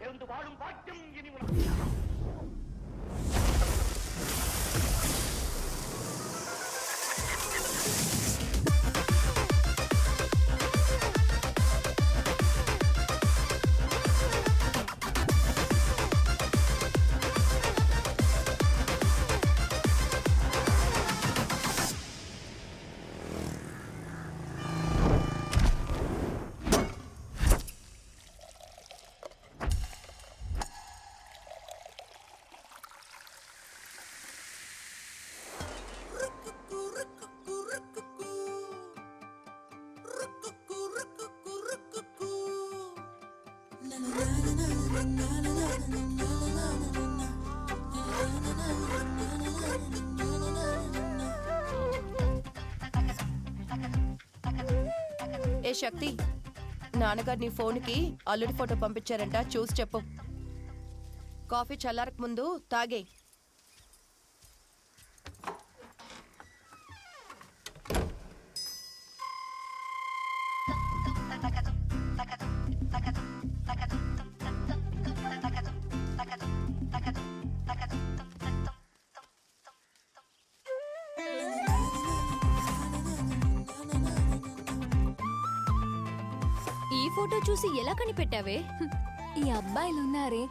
சேர்ந்து வாழும் பாக்கியம் இனி உனக்கு. ఏ శక్తి, నాన్నగారు నీ ఫోన్కి అల్లుడి ఫోటో పంపించారంట, చూసి చెప్పు. కాఫీ చల్లారక ముందు తాగే. ఈ ఫోటో చూసి ఎలా కనిపెట్టావే? ఈ అబ్బాయిలున్నారే,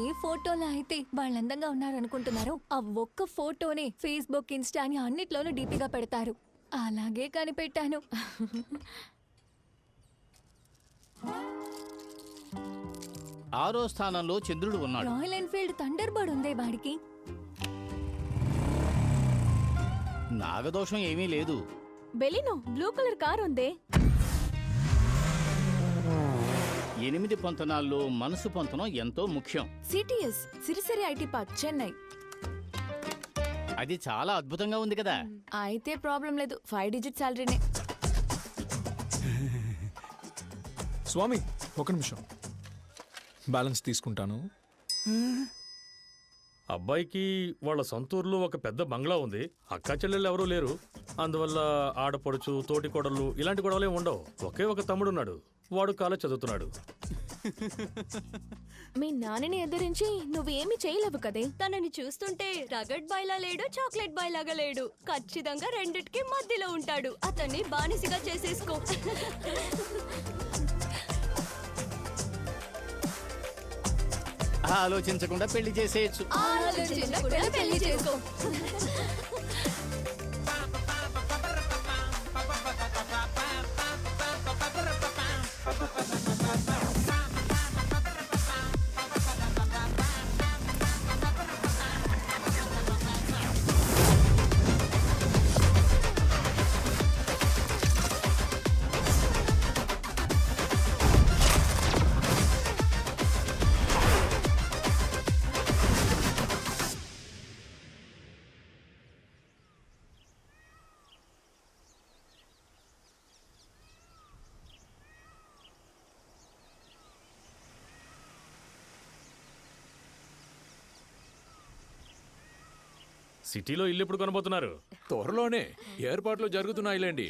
ఏ ఫోటోలో అయితే వాళ్ళందంగా ఉన్నారనుకుంటున్నారో ఆ ఒక్క ఫోటోనే ఫేస్బుక్, ఇన్స్టా అని అన్నిట్లోనూ డీపీగా పెడతారు. అలాగే కనిపెట్టాను. 6వ స్థానంలో చంద్రుడు ఉన్నాడు. రాయల్ ఎన్ఫీల్డ్ థండర్ బర్డ్ ఉందే వాడికి. నాగదోషం ఏమీ లేదు. బెలినో బ్లూ కలర్ కార్ ఉందే. 8 పొంతనాల్లో మనసు పొంతనం ఎంతో ముఖ్యం. CTS Siruseri IT park, Chennai. అది చాలా అద్భుతంగా ఉంది కదా. అయితే ప్రాబ్లం లేదు, 5 డిజిట్ సాలరీనే. స్వామి, ఒక నిమిషం, బ్యాలెన్స్ తీసుకుంటాను. అబ్బాయికి వాళ్ళ సొంతూరులో ఒక పెద్ద బంగ్లా ఉంది. అక్కా చెల్లెళ్ళు ఎవరూ లేరు. అందువల్ల ఆడపడుచు, తోటి కోడళ్ళు ఇలాంటి గొడవలే ఉండవు. ఒకే ఒక తమ్ముడున్నాడు, వాడు కాలేజ్ చదువుతున్నాడు. మీ నాన్నని ఎదిరించి నువ్వేమి చేయలేవు కదే. తనని చూస్తుంటే రగడ్ బాయ్ లా లేడు, చాక్లెట్ బాయ్ లాగా లేడు. ఖచ్చితంగా రెండిటికి మధ్యలో ఉంటాడు. అతన్ని బానిసగా చేసేసుకో. ఆలోచించకుండా పెళ్లి చేసేయచ్చు. ఆలోచించకుండా పెళ్లి చేసుకో. సిటీలో ఇల్లు ఎప్పుడు కొనబోతున్నారు? త్వరలోనే ఏర్పాట్లు జరుగుతున్నాయిలేండి.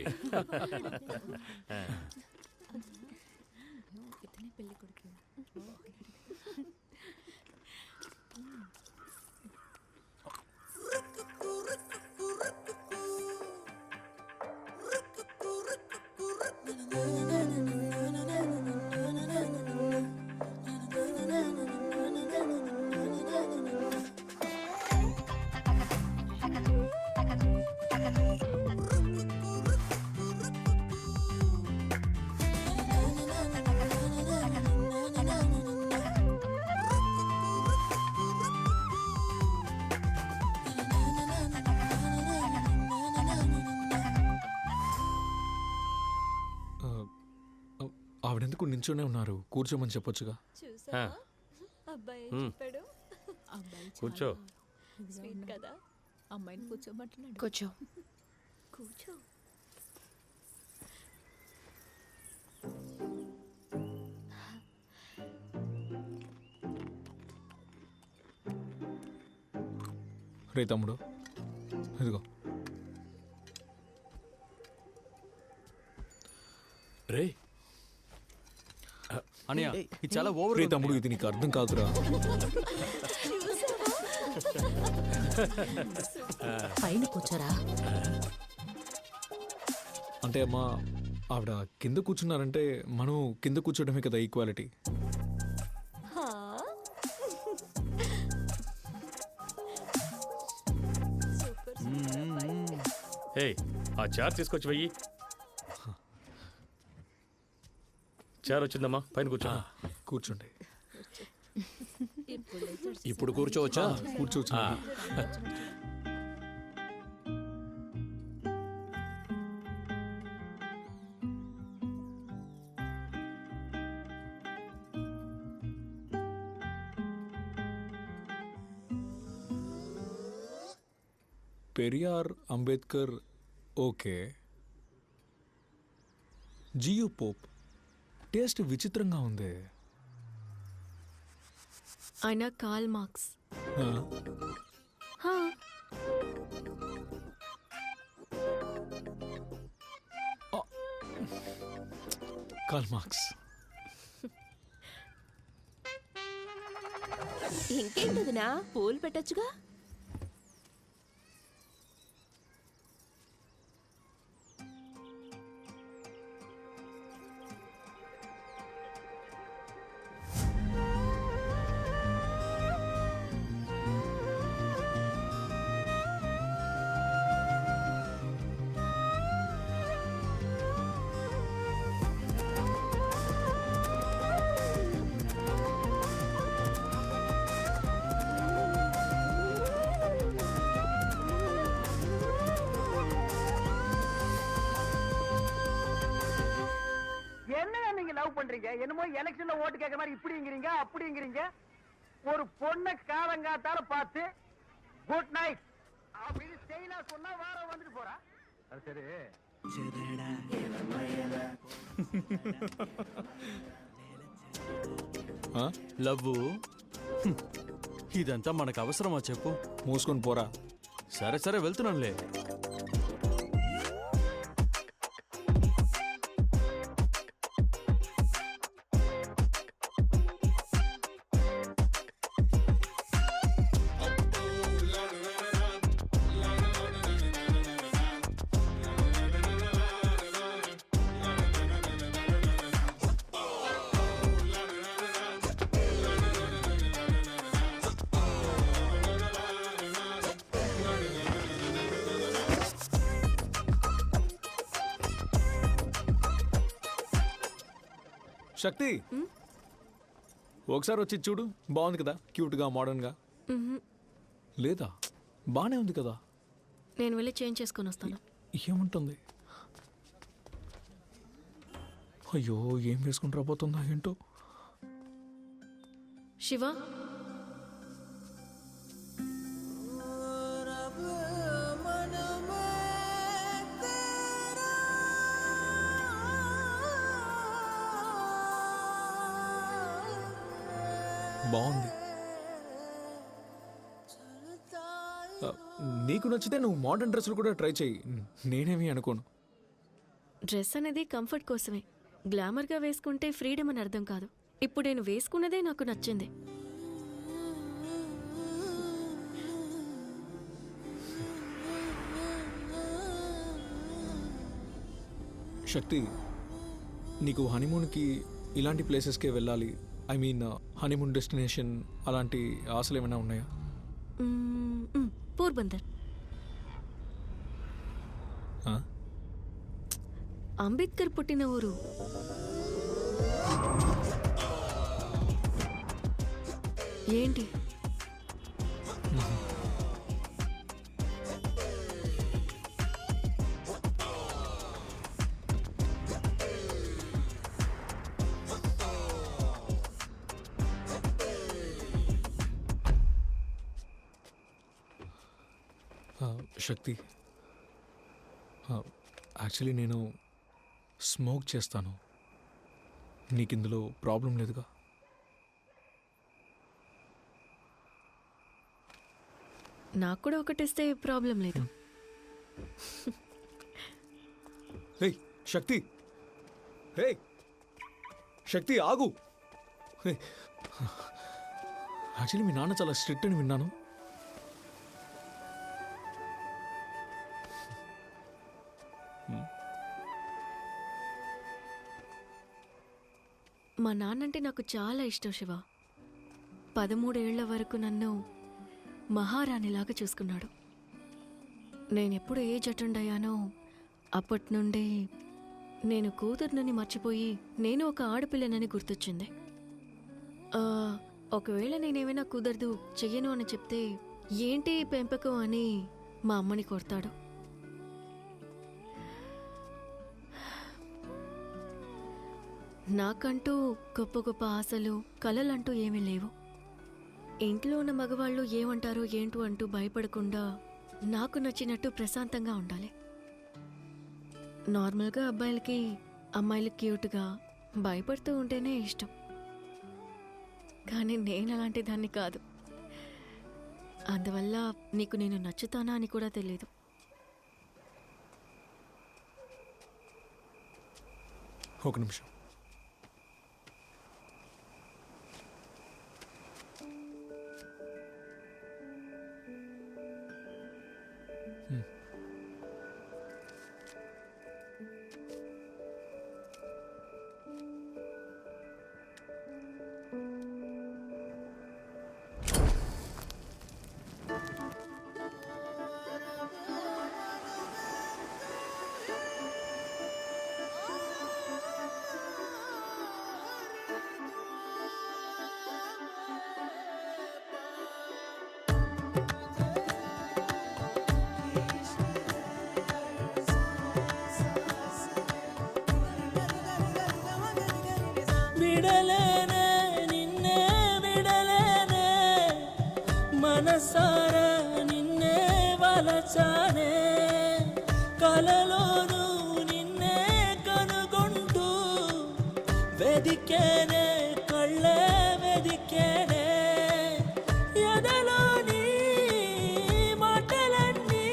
ఆవిడెందుకు నించునే ఉన్నారు? కూర్చోమని చెప్పొచ్చుగా. కూర్చో. అమ్మాయిని కూర్చోమంటున్నాడు. కూర్చో. కూర్చో. రే తమ్ముడు, ఇదిగో. రే అనయ్య ఇది చాలా ఓవర్ రే తమ్ముడు ఇది నీకు అర్థం కాదురా. పైన కూర్చోరా. అంటే అమ్మా ఆవిడ కింద కూర్చున్నారంటే మనం కింద కూర్చోవడమే కదా ఈక్వాలిటీ. ఏయ్ ఆ చార్ తీసుకొచ్చి వెయ్యి. చార్ వచ్చిందమ్మా, పైన కూర్చో. కూర్చోండి. ఇప్పుడు కూర్చోవచ్చా? కూర్చోవచ్చు. Periyar, Ambedkar okay. జియు Pope taste విచిత్రంగా ఉంది. ఆయన కాల్ మార్క్స్. ఆ, హా, కార్ల్ మార్క్స్. ఇంకేంటదినా పూలు పెట్టచ్చుగా. என்ன நீங்க லவ் பண்றீங்க? என்னமோ எலெக்ஷன்ல ஓட்டு கேட்க மாதிரி இப்படிங்கிறீங்க அப்படிங்கிறீங்க. ஒரு பொண்ணை காலங்காத்தால பார்த்து குட் நைட் அப்படின்னு ஸ்டைலா சொன்னா வாரம் வந்துட்டு போறா. அது சரி. ఆ? లవ్వు ఇదంతా మనకు అవసరమా చెప్పు? మూసుకొని పోరా. సరే సరే వెళ్తున్నానులే. శక్తి ఒకసారి వచ్చి చూడు. బాగుంది కదా, క్యూట్గా మోడర్న్గా. లేదా బాగానే ఉంది కదా. నేను వెళ్ళి చేంజ్ చేసుకొని వస్తాను. ఏముంటుంది? అయ్యో ఏం వేసుకుని రాబోతుందా ఏంటో. శివ, బాగుంది. నీకు నచ్చితే నువ్వు మోడర్న్ డ్రెస్సులు కూడా ట్రై చేయి, నేనేమి అనుకోను. డ్రెస్ అనేది కంఫర్ట్ కోసమే. గ్లామర్గా వేసుకుంటే ఫ్రీడమ్ అని అర్థం కాదు. ఇప్పుడు నేను వేసుకున్నదే నాకు నచ్చింది. శక్తి, నీకు హనీమూన్కి ఇలాంటి ప్లేసెస్కే వెళ్ళాలి, ఐ మీన్ హనీమూన్ డెస్టినేషన్ అలాంటి ఆశలు ఏమైనా ఉన్నాయా? పోర్బందర్. ఆ? అంబేద్కర్ పుట్టిన ఊరు. ఏంటి? శక్తి, యాక్చువల్లీ నేను స్మోక్ చేస్తాను. నీకు ఇందులో ప్రాబ్లం లేదుగా? నాకు కూడా ఒకటిస్తే ప్రాబ్లం లేదు. హే శక్తి, హే శక్తి ఆగు. యాక్చువల్లీ మీ నాన్న చాలా స్ట్రిక్ట్ అని విన్నాను. మా నాన్నంటే నాకు చాలా ఇష్టం శివ. 13 ఏళ్ల వరకు నన్ను మహారాణిలాగా చూసుకున్నాడు. నేనెప్పుడు ఏజ్ అటెండ్ అయ్యానో అప్పటి నుండి నేను కూతుర్నని మర్చిపోయి నేను ఒక ఆడపిల్లనని గుర్తొచ్చింది. ఒకవేళ నేనేమైనా కుదరదు చెయ్యను అని చెప్తే ఏంటి పెంపకం అని మా అమ్మని కొడతాడు. నాకంటూ గొప్ప గొప్ప ఆశలు కలలంటూ ఏమీ లేవు. ఇంట్లో ఉన్న మగవాళ్ళు ఏమంటారో ఏంటో అంటూ భయపడకుండా నాకు నచ్చినట్టు ప్రశాంతంగా ఉండాలి. నార్మల్గా అబ్బాయిలకి అమ్మాయిలు క్యూట్గా భయపడుతూ ఉంటేనే ఇష్టం. కానీ నేను అలాంటి దాన్ని కాదు. అందువల్ల నీకు నేను నచ్చుతానా అని కూడా తెలీదు. ఒక నిమిషం. విడలేనే నిన్నే విడలేనే మనసారా నిన్నే వలచానే కలలోను నిన్నే కనుగొంటూ వెదికేనే కళ్ళే వెదికేనే ఎదలోని మాటలన్నీ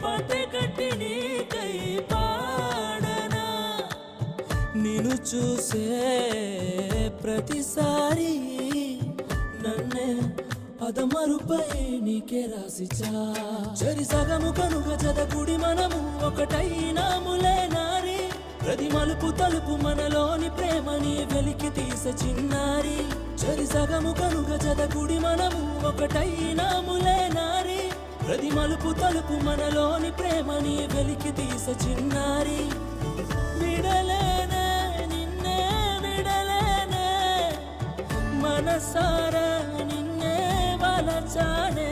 పట్టకట్టి నీకై పాడనా నిన్ను చూసే ప్రతిసారి నన్నే పదమరుపై నీకే రాసిచా చరి సగము కనుక చదకుడి మనము ఒకటైనాములే నారి ప్రతి మలుపు తలుపు మనలోని ప్రేమని వెలికి తీస చిన్నారి చరి సగము కనుక చదకుడి మనము ఒకటైనాములే నారి ప్రతి మలుపు తలుపు మనలోని ప్రేమని వెలికి తీస చిన్నారి విడలేనే నిన్నే విడలేనే మనసారా నిన్నే వలచానే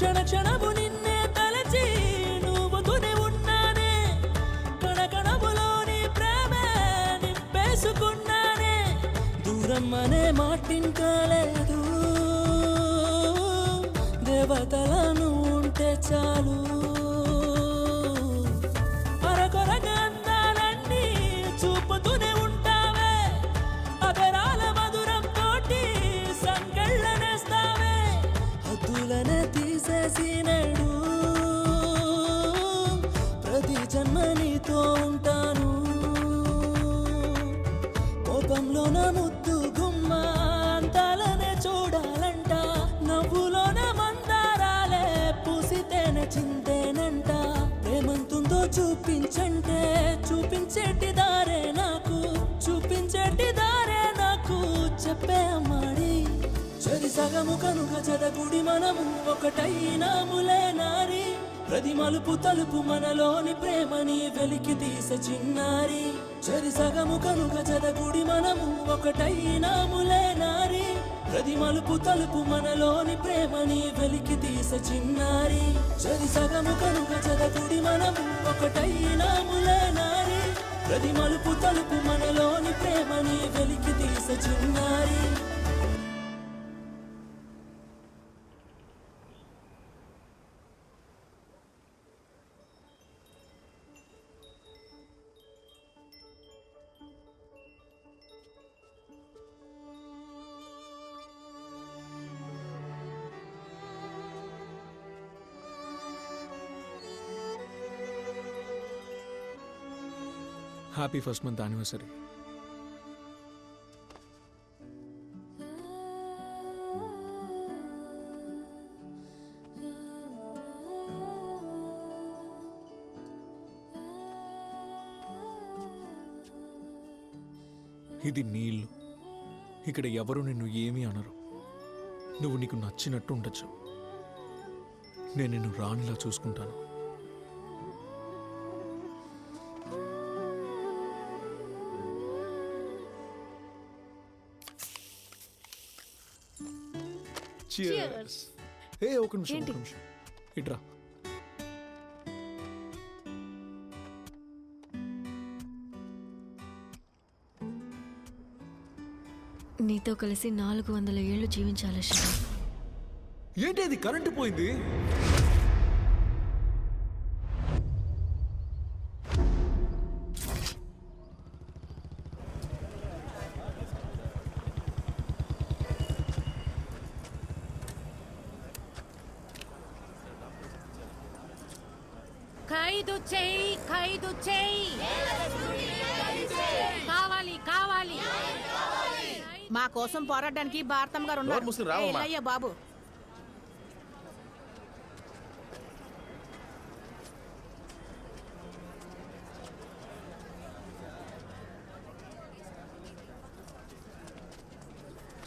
క్షణ క్షణము నిన్నే తలచి నువ్వుతూనే ఉన్నానే కణకణములోని ప్రేమే నింపేసుకున్నానే దూరం అనే మాటింకలేదు దేవతలను ఉంటే చాలు అరకొరగా అందాలన్నీ చూపుతూనే ఉంటావే అగరాల మధురం తోటి సంకెళ్ళనేస్తావే హద్దులనే తీసేసినడు ప్రతి జన్మ నీతో ఉంటాను కోపంలోన ముద్దు గుమ్మ అంతాలనే చూడాలంట నవ్వులోన మందారాలే పూసితేనే చింతేనంట ప్రేమంతుందో చూపించంటే చూపించేటి దారే నాకు చూపించేటి దారే నాకు చెప్పే అమ్మాడి చరి సగము కనుక చదకుడి మనము ఒకటైనాములే నారి ప్రతి మలుపు తలుపు మనలోని ప్రేమని వెలికి తీస చిన్నారి చరి సగము కనుక చదకుడి మనము ఒకటైనాములే నారి ప్రతి మలుపు తలుపు మనలోని ప్రేమని వెలికి తీస చిన్నారి చరి సగము కనుక జగతుడి మనము ఒకటైనాములే నారి ప్రతి మలుపు తలుపు మనలోని ప్రేమని వెలికి తీస చిన్నారి హ్యాపీ ఫస్ట్ మంత్ యానివర్సరీ. ఇది నీళ్ళు. ఇక్కడ ఎవరు నిన్ను ఏమీ అనరు. నువ్వు నీకు నచ్చినట్టు ఉండొచ్చు. నేను నిన్ను రాణిలా చూసుకుంటాను. Cheers. Hey, ఒక నిమిషం. ఇట్రా. నీతో కలిసి 400 ఏళ్ళు జీవించాలి శివ. ఏంటి అది? కరెంటు పోయింది. ఖైదు చెయ్యి కావాలి కావాలి. మా కోసం పోరాడడానికి భారతం గారు ఉన్నారు. అయ్యా బాబు,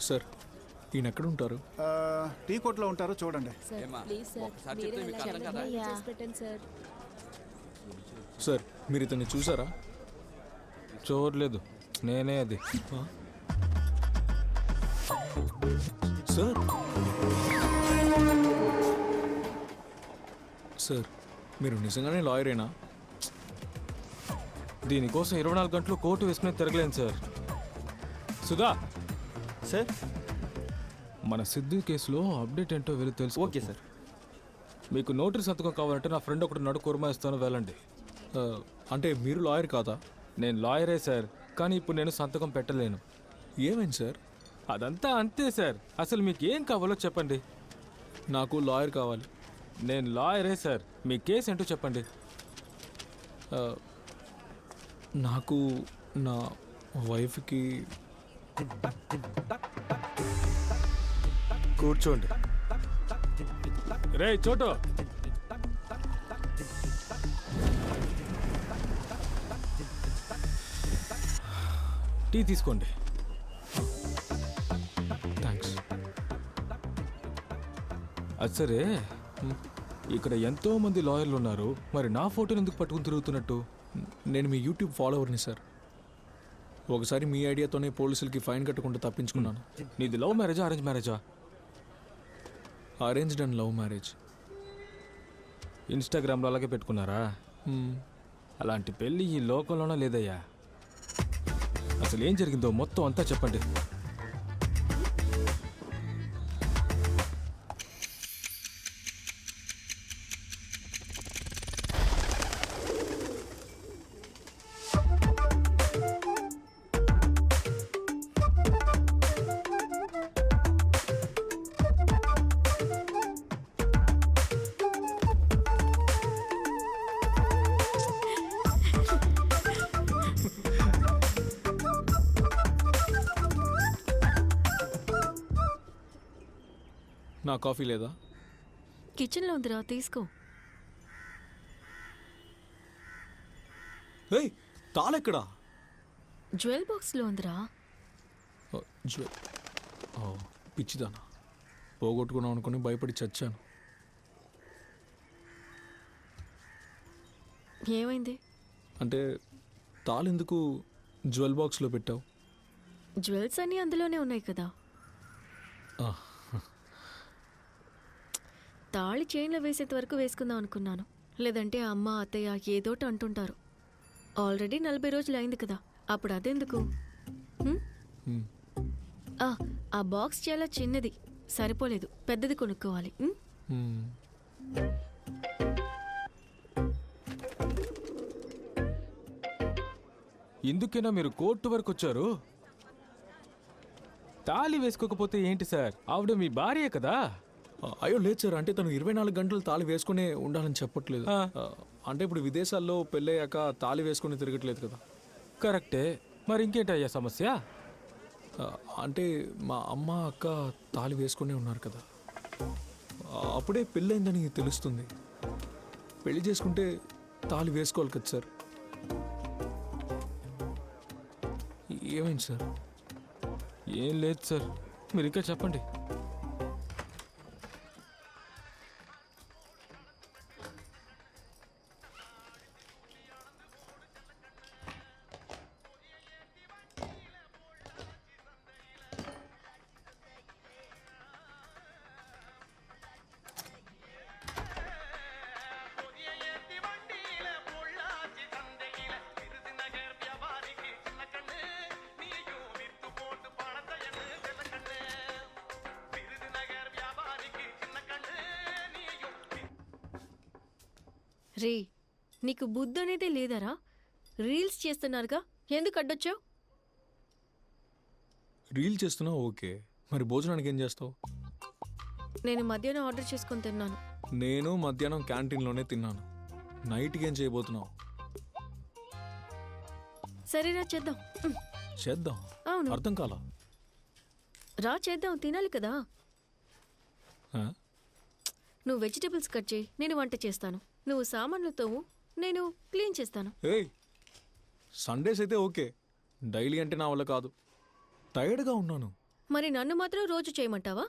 సార్ ఈయన ఎక్కడ ఉంటారు? టీ కోట్లో ఉంటారు, చూడండి. సార్ మీరు ఇతన్ని చూసారా? చూడలేదు, నేనే అది. సార్ సార్ మీరు నిజంగానే లాయరేనా? దీనికోసం 24 గంటలు కోర్టు వేసుకుని తిరగలేను సార్. సుధా సార్, మన సిద్ధు కేసులో అప్డేట్ ఏంటో వెళ్ళి తెలుసు. Okay sir. మీకు నోటీస్ సంతకం కావాలంటే నా ఫ్రెండ్ ఒకటి నడు కుర్మాయిస్తాను, వెళ్ళండి. అంటే మీరు లాయర్ కాదా? నేను లాయరే సార్, కానీ ఇప్పుడు నేను సంతకం పెట్టలేను. ఏమైంది సార్? అదంతా అంతే సార్. అసలు మీకు ఏం కావాలో చెప్పండి. నాకు లాయర్ కావాలి. నేను లాయరే సార్, మీ కేసు ఏంటో చెప్పండి. నాకు నా వైఫ్కి కూర్చోండి. రే చోటు, టీ తీసుకోండి. థ్యాంక్స్. అది సరే, ఇక్కడ ఎంతో మంది లాయర్లు ఉన్నారు, మరి నా ఫోటోని ఎందుకు పట్టుకుని తిరుగుతున్నట్టు? నేను మీ యూట్యూబ్ ఫాలోవర్ని సార్. ఒకసారి మీ ఐడియాతోనే పోలీసులకి ఫైన్ కట్టకుండా తప్పించుకున్నాను. నీది లవ్ మ్యారేజా అరేంజ్ మ్యారేజా? Arranged and love marriage. ఇన్స్టాగ్రామ్లో అలాగే పెట్టుకున్నారా? అలాంటి పెళ్ళి ఈ లోకంలోనే లేదయ్యా. అసలు ఏం జరిగిందో మొత్తం అంతా చెప్పండి. నా కాఫీ లేదా? కిచెన్లో ఉందిరా, తీసుకో. ఏయ్, తాళెక్కడా? జ్యువెల్ బాక్స్లో ఉందిరా. పిచ్చిదానా, పోగొట్టుకున్నాం అనుకుని భయపడి చచ్చాను. ఏమైంది? అంటే తాళెందుకు జ్యువెల్ బాక్స్లో పెట్టావు? జ్యువెల్స్ అన్నీ అందులోనే ఉన్నాయి కదా. తాళి చైన్లో వేసేంత వరకు వేసుకుందాం అనుకున్నాను. లేదంటే అమ్మ అత్తయ్య ఏదోటి అంటుంటారు. ఆల్రెడీ 40 రోజులు అయింది కదా, అప్పుడు అదెందుకు? ఆ బాక్స్ చాలా చిన్నది, సరిపోలేదు, పెద్దది కొనుక్కోవాలి. ఎందుకైనా మీరు కోర్టు వరకు వచ్చారు? తాళి వేసుకోకపోతే ఏంటి సార్, ఆవిడ మీ భార్యే కదా. అయ్యో లేదు సార్, అంటే తను 24 గంటలు తాళి వేసుకునే ఉండాలని చెప్పట్లేదు. అంటే ఇప్పుడు విదేశాల్లో పెళ్ళయ్యాక తాళి వేసుకుని తిరగట్లేదు కదా. కరెక్టే, మరి ఇంకేంటయ్యా సమస్య? అంటే మా అమ్మ అక్క తాళి వేసుకునే ఉన్నారు కదా, అప్పుడే పెళ్ళైందని తెలుస్తుంది. పెళ్లి చేసుకుంటే తాళి వేసుకోవాలి కదా సార్. ఏమైంది సార్? ఏం లేదు సార్, మీరు ఇంకా చెప్పండి. రే, నీకు బుద్ధి అనేది లేదరా? రీల్స్ చేస్తున్నారుగా, ఎందుకు అడ్డొచ్చావు? రీల్ చేస్తున్నావు ఓకే, మరి భోజనానికి ఏం చేస్తావు? నేను మధ్యాహ్నం ఆర్డర్ చేసుకొని తిన్నాను. నేను మధ్యాహ్నం క్యాంటీన్లోనే తిన్నాను. నైట్కి ఏం చేయబోతున్నావు? సరేరా, చేద్దాం. చేద్దాం? అవును. అర్థం కాలా? రా చేద్దాం, తినాలి కదా. నువ్వు వెజిటేబుల్స్ కట్ చేయి, నేను వంట చేస్తాను. నువ్వు సామాన్లతో నేను క్లీన్ చేస్తాను. ఏయ్, సండేస్ అయితే ఓకే, డైలీ అంటే నా వల్ల కాదు, టైర్డ్గా ఉన్నాను. మరి నన్ను మాత్రం రోజు చేయమంటావా?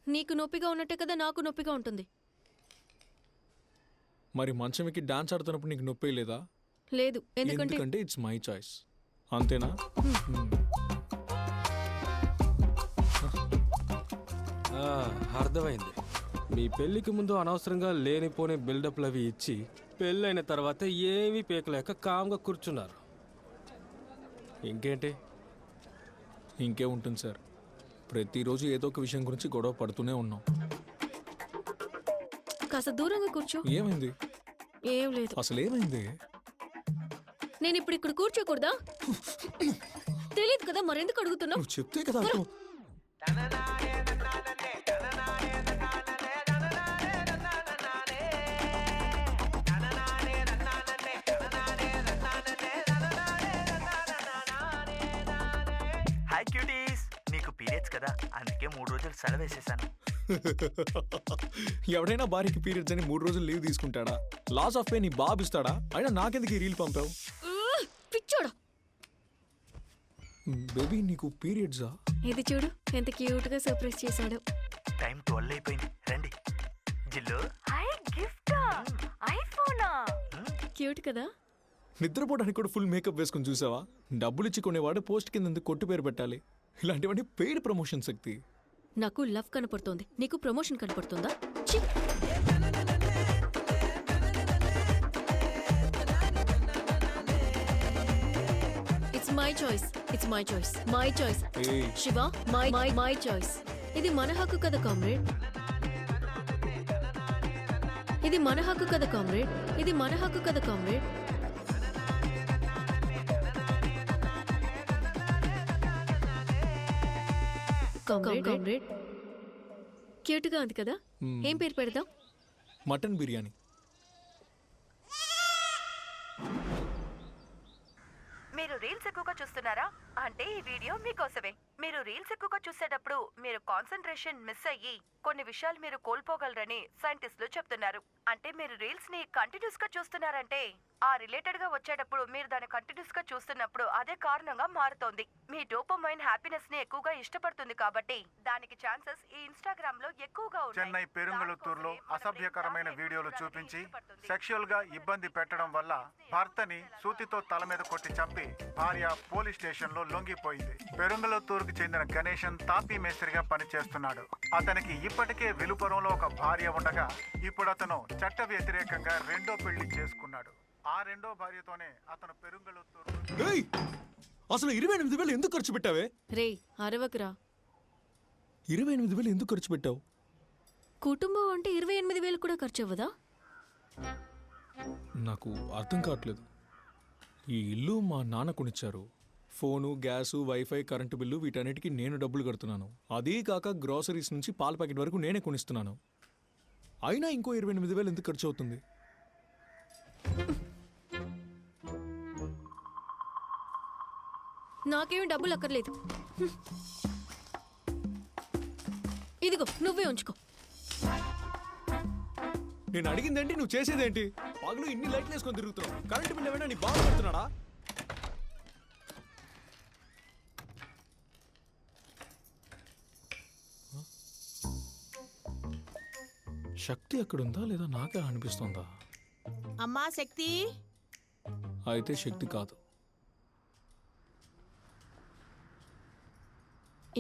నీకు నొప్పిగా ఉన్నట్టే కదా నాకు నొప్పిగా ఉంటుంది. మరి మంచమికి డాన్స్ ఆడుతున్నప్పుడు నీకు నొప్పి లేదా? లేదు, ఎందుకంటే ఇట్స్ మై చాయిస్. అంతేనా? అర్థమైంది. మీ పెళ్లికి ముందు అనవసరంగా లేనిపోని బిల్డప్లు అవి ఇచ్చి పెళ్ళైన తర్వాత ఏమీ పీకలేక కామ్గా కూర్చున్నారు. ఇంకేంటి? ఇంకే ఉంటుంది సార్, ప్రతిరోజు ఏదో ఒక విషయం గురించి గొడవ పడుతూనే ఉన్నాం. కాస్త దూరంగా కూర్చో. ఏమైంది? ఏం లేదు. అసలు ఏమైంది? నేను ఇప్పుడు ఇక్కడ కూర్చోకూడదా? తెలియదు కదా, మరెందుకు అడుగుతున్నావు? చెప్తే కదా. హాయ్ క్యూటీస్, నీకు పీరియడ్స్ కదా, అందుకే 3 రోజులు సెలవు వేసేసాను. ఎవడైనా భార్యకి పీరియడ్స్ అని 3 రోజులు లీవ్ తీసుకుంటాడా? లాస్ ఆఫ్ పే నీ బాబు ఇస్తాడా? అయినా నాకెందుకు ఈ రీల్ పంపావు? పిచ్చోడా. బేబీ నీకు పీరియడ్సా? ఇది చూడు, ఎంత క్యూట్ గా సర్ప్రైజ్ చేశాడు. టైం 12 అయిపోయింది, రండి. జిల్లు, హాయ్, గిఫ్టా? ఐఫోనా? క్యూట్ కదా. నిద్రపోవడానికి కూడా ఫుల్ మేకప్ వేసుకుని చూసావా? డబ్బులు ఇచ్చి కొనేవాడు పోస్ట్ కింద కొట్టు పేరు పెట్టాలి. ఇలాంటివన్నీ పెయిడ్ ప్రమోషన్ శక్తి. నాకు లవ్ కనపడుతోంది, నీకు ప్రమోషన్ కనపడుతుందా? It's my choice, it's my choice, my choice. Shiva, my choice. ఇది మన హక్కు కదా కామ్రేడ్, ఇది మన హక్కు కదా కామ్రేడ్, ఇది మన హక్కు కదా కామ్రేడ్. కామ్రేడ్ క్యూట్ గా ఉంది కదా. ఏం పేరు పెడదాం? మటన్ బిర్యానీ. మీరు రీల్స్ ఎక్కువగా చూస్తున్నారా? అంటే ఈ వీడియో మీకోసమే. మీరు రీల్స్ ఎక్కువగా చూసేటప్పుడు మీరు కాన్సంట్రేషన్ మిస్ అయ్యి కొన్ని విషయాలు మీరు కోల్పోగలరని సైంటిస్టులు చెప్తున్నారు. అంటే మీరు రీల్స్ ని కంటిన్యూస్ గా చూస్తున్నారంటే ఆ రిలేటెడ్ గా వచ్చేటప్పుడు మీరు దాన్ని కంటిన్యూస్ గా చూస్తున్నప్పుడు అదే కారణంగా మారుతోంది. మీ డోపమైన్ హ్యాపీనెస్ ని ఎక్కువగా ఇష్టపడుతుంది కాబట్టి దానికి ఛాన్సెస్ ఈ ఇన్స్టాగ్రామ్ లో ఎక్కువగా ఉన్నాయి. చెన్నై పెరుంగళుత్తూరులో అసభ్యకరమైన వీడియోలు చూపించి సెక్షువల్ గా ఇబ్బంది పెట్టడం వల్ల భర్తని సూతితో తల మీద కొట్టి చంపి భార్య పోలీస్ స్టేషన్ లో లొంగిపోయింది. పెరుంగళుత్తూరుకు చెందిన గణేశన్ తాపీ మేస్త్రిగా పనిచేస్తున్నాడు. అతనికి ఇప్పటికే విలుపురంలో ఒక భార్య ఉండగా ఇప్పుడు అతను చట్ట వ్యతిరేకంగా రెండో పెళ్లి చేసుకున్నాడు. ఆ రెండో భార్యతోనే అతను పెరుంగళుత్తూరు. అసలు 28,000 ఎందుకు ఖర్చు పెట్టావే? రే అరవకురా. 28,000 ఎందుకు ఖర్చు పెట్టావు? కుటుంబం అంటే 28,000 కూడా ఖర్చు అవ్వదా? నాకు అర్థం కావట్లేదు. ఈ ఇల్లు మా నాన్న కొనిచ్చారు. Phone, gas, wifi, current bill వీటన్నిటికీ నేను డబ్బులు కడుతున్నాను. అదీ కాక గ్రాసరీస్ నుంచి పాల ప్యాకెట్ వరకు నేనే కొనిస్తున్నాను. అయినా ఇంకో 28,000 ఎందుకు ఖర్చు అవుతుంది? నాకేమి డబ్బులు అక్కర్లేదు. ఇదిగో నువ్వే ఉంచుకో. నేను అడిగిందేంటి, నువ్వు చేసేదేంటి? పగలు ఇన్ని లైట్లు వేసుకొని తిరుగుతున్నావు. కరెంటు బిల్ ఏమైనా నీ బాగా పెడుతున్నాడా? శక్తి అక్కడుందా లేదా నాకే అనిపిస్తుందా? అమ్మా శక్తి. అయితే శక్తి కాదు.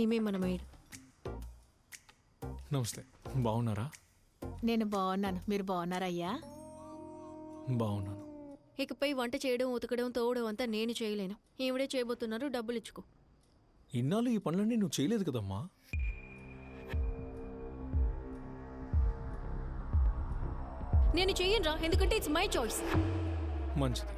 ఈమె మన మేడ్. నమస్తే, బాగున్నారా? నేను బాగున్నాను, మీరు బాగున్నారయ్యా? బాగున్నాను. ఇకపై వంట చేయడం, ఉతకడం, తోవడం అంతా నేను చేయలేను. ఈవిడే చేయబోతున్నారు, డబ్బులు ఇచ్చుకో. ఇన్నాళ్ళు ఈ పనులన్నీ నువ్వు చేయలేదు కదమ్మా. నేను చెయ్యనురా, ఎందుకంటే ఇట్స్ మై చాయిస్. మంచిది.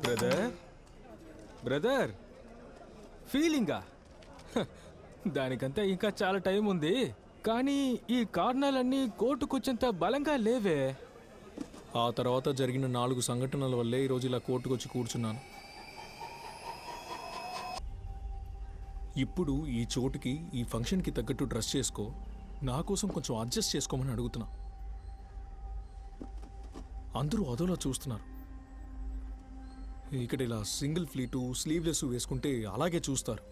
బ్రదర్ బ్రదర్ ఫీలింగా? దానికంతా ఇంకా చాలా టైం ఉంది. కానీ ఈ కారణాలన్నీ కోర్టుకొచ్చేంత బలంగా లేవే. ఆ తర్వాత జరిగిన 4 సంఘటనల వల్లే ఈరోజు ఇలా కోర్టుకొచ్చి కూర్చున్నాను. ఇప్పుడు ఈ చోటుకి, ఈ ఫంక్షన్కి తగ్గట్టు డ్రెస్ చేసుకో, నా కోసం కొంచెం అడ్జస్ట్ చేసుకోమని అడుగుతున్నా. అందరూ అదోలా చూస్తున్నారు. ఇక్కడ ఇలా సింగిల్ ఫ్లీటు, స్లీవ్లెస్ వేసుకుంటే అలాగే చూస్తారు.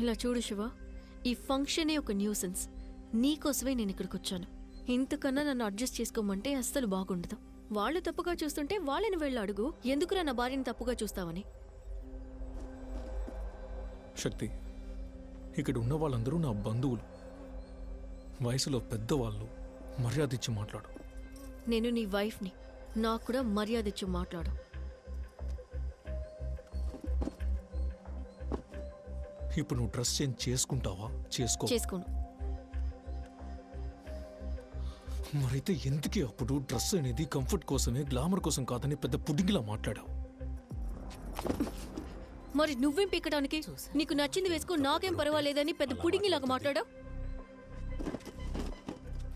ఇలా చూడు శివ, ఈ ఫంక్షనే ఒక న్యూసెన్స్. నీకోసమే నేను ఇక్కడికి వచ్చాను. ఇంతకన్నా నన్ను అడ్జస్ట్ చేసుకోమంటే అస్సలు బాగుండదు. వాళ్ళు తప్పుగా చూస్తుంటే వాళ్ళని వెళ్ళి అడుగు, ఎందుకురా నా భార్యని తప్పుగా చూస్తావని. శక్తి, ఇక్కడ ఉన్న వాళ్ళందరూ నా బంధువులు, వయసులో పెద్దవాళ్ళు. మర్యాద ఇచ్చి మాట్లాడు. నేను నీ వైఫ్ని, నాకు కూడా మర్యాద ఇచ్చి మాట్లాడు. ఇప్పుడు నువ్వు డ్రెస్ చేంజ్ చేసుకుంటావా? చేసుకోను. మరైతే ఎందుకే అప్పుడు డ్రెస్ అనేది కంఫర్ట్ కోసమే, గ్లామర్ కోసం కాదని పెద్ద పుడింగిలా మాట్లాడావు? మరి నువ్వేం పీకడానికి? నీకు నచ్చింది వేసుకో, నాకేం పర్వాలేదని పెద్ద పుడింగిలాగా మాట్లాడావు.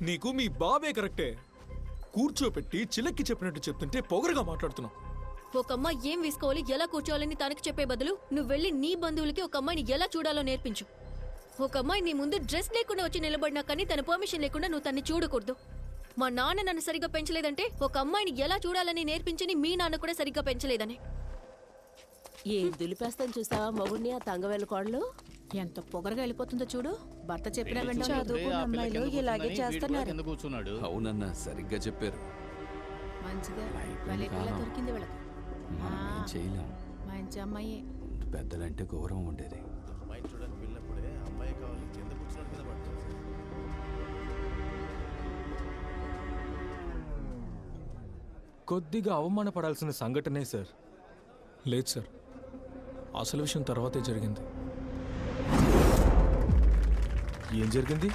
నీకు మీ బాబే కరెక్టే. కూర్చోపెట్టి చిలక్కి చెప్పినట్టు చెప్తుంటే పొగరుగా మాట్లాడుతున్నావు. ఒక అమ్మాయి ఏం వేసుకోవాలి, ఎలా కూర్చోవాలని తనకి చెప్పే బదులు నువ్వు వెళ్ళి నీ బంధువులకి ఒక అమ్మాయిని ఎలా చూడాలో నేర్పించు. ఒక అమ్మాయి నీ ముందు డ్రెస్ లేకుండా వచ్చి నిలబడినా కానీ తన పర్మిషన్ లేకుండా నువ్వు తన్ని చూడకూడదు. మా నాన్న నన్ను సరిగ్గా పెంచలేదంటే ఒక అమ్మాయిని ఎలా చూడాలని నేర్పించని మీ నాన్న కూడా సరిగ్గా పెంచలేదని. ఏం దులిపేస్తాను చూసావా మొగుడిని, ఆ తంగవేలు కోడలు ఎంత పొగరగా వెళ్ళిపోతుందో చూడు. భర్త చెప్పినా చదువుకున్న అమ్మాయిలు ఇలాగే చేస్తున్నారు. అవునన్నా, సరిగ్గా చెప్పారు. మంచిగా దొరికింది వీళ్ళకి. చేయలేం. మంచి అమ్మాయి. పెద్దలంటే గౌరవం ఉండేది. కొద్దిగా అవమానపడాల్సిన సంఘటనే సార్. లేదు సార్, అసలు విషయం తర్వాతే జరిగింది. ఏం జరిగింది?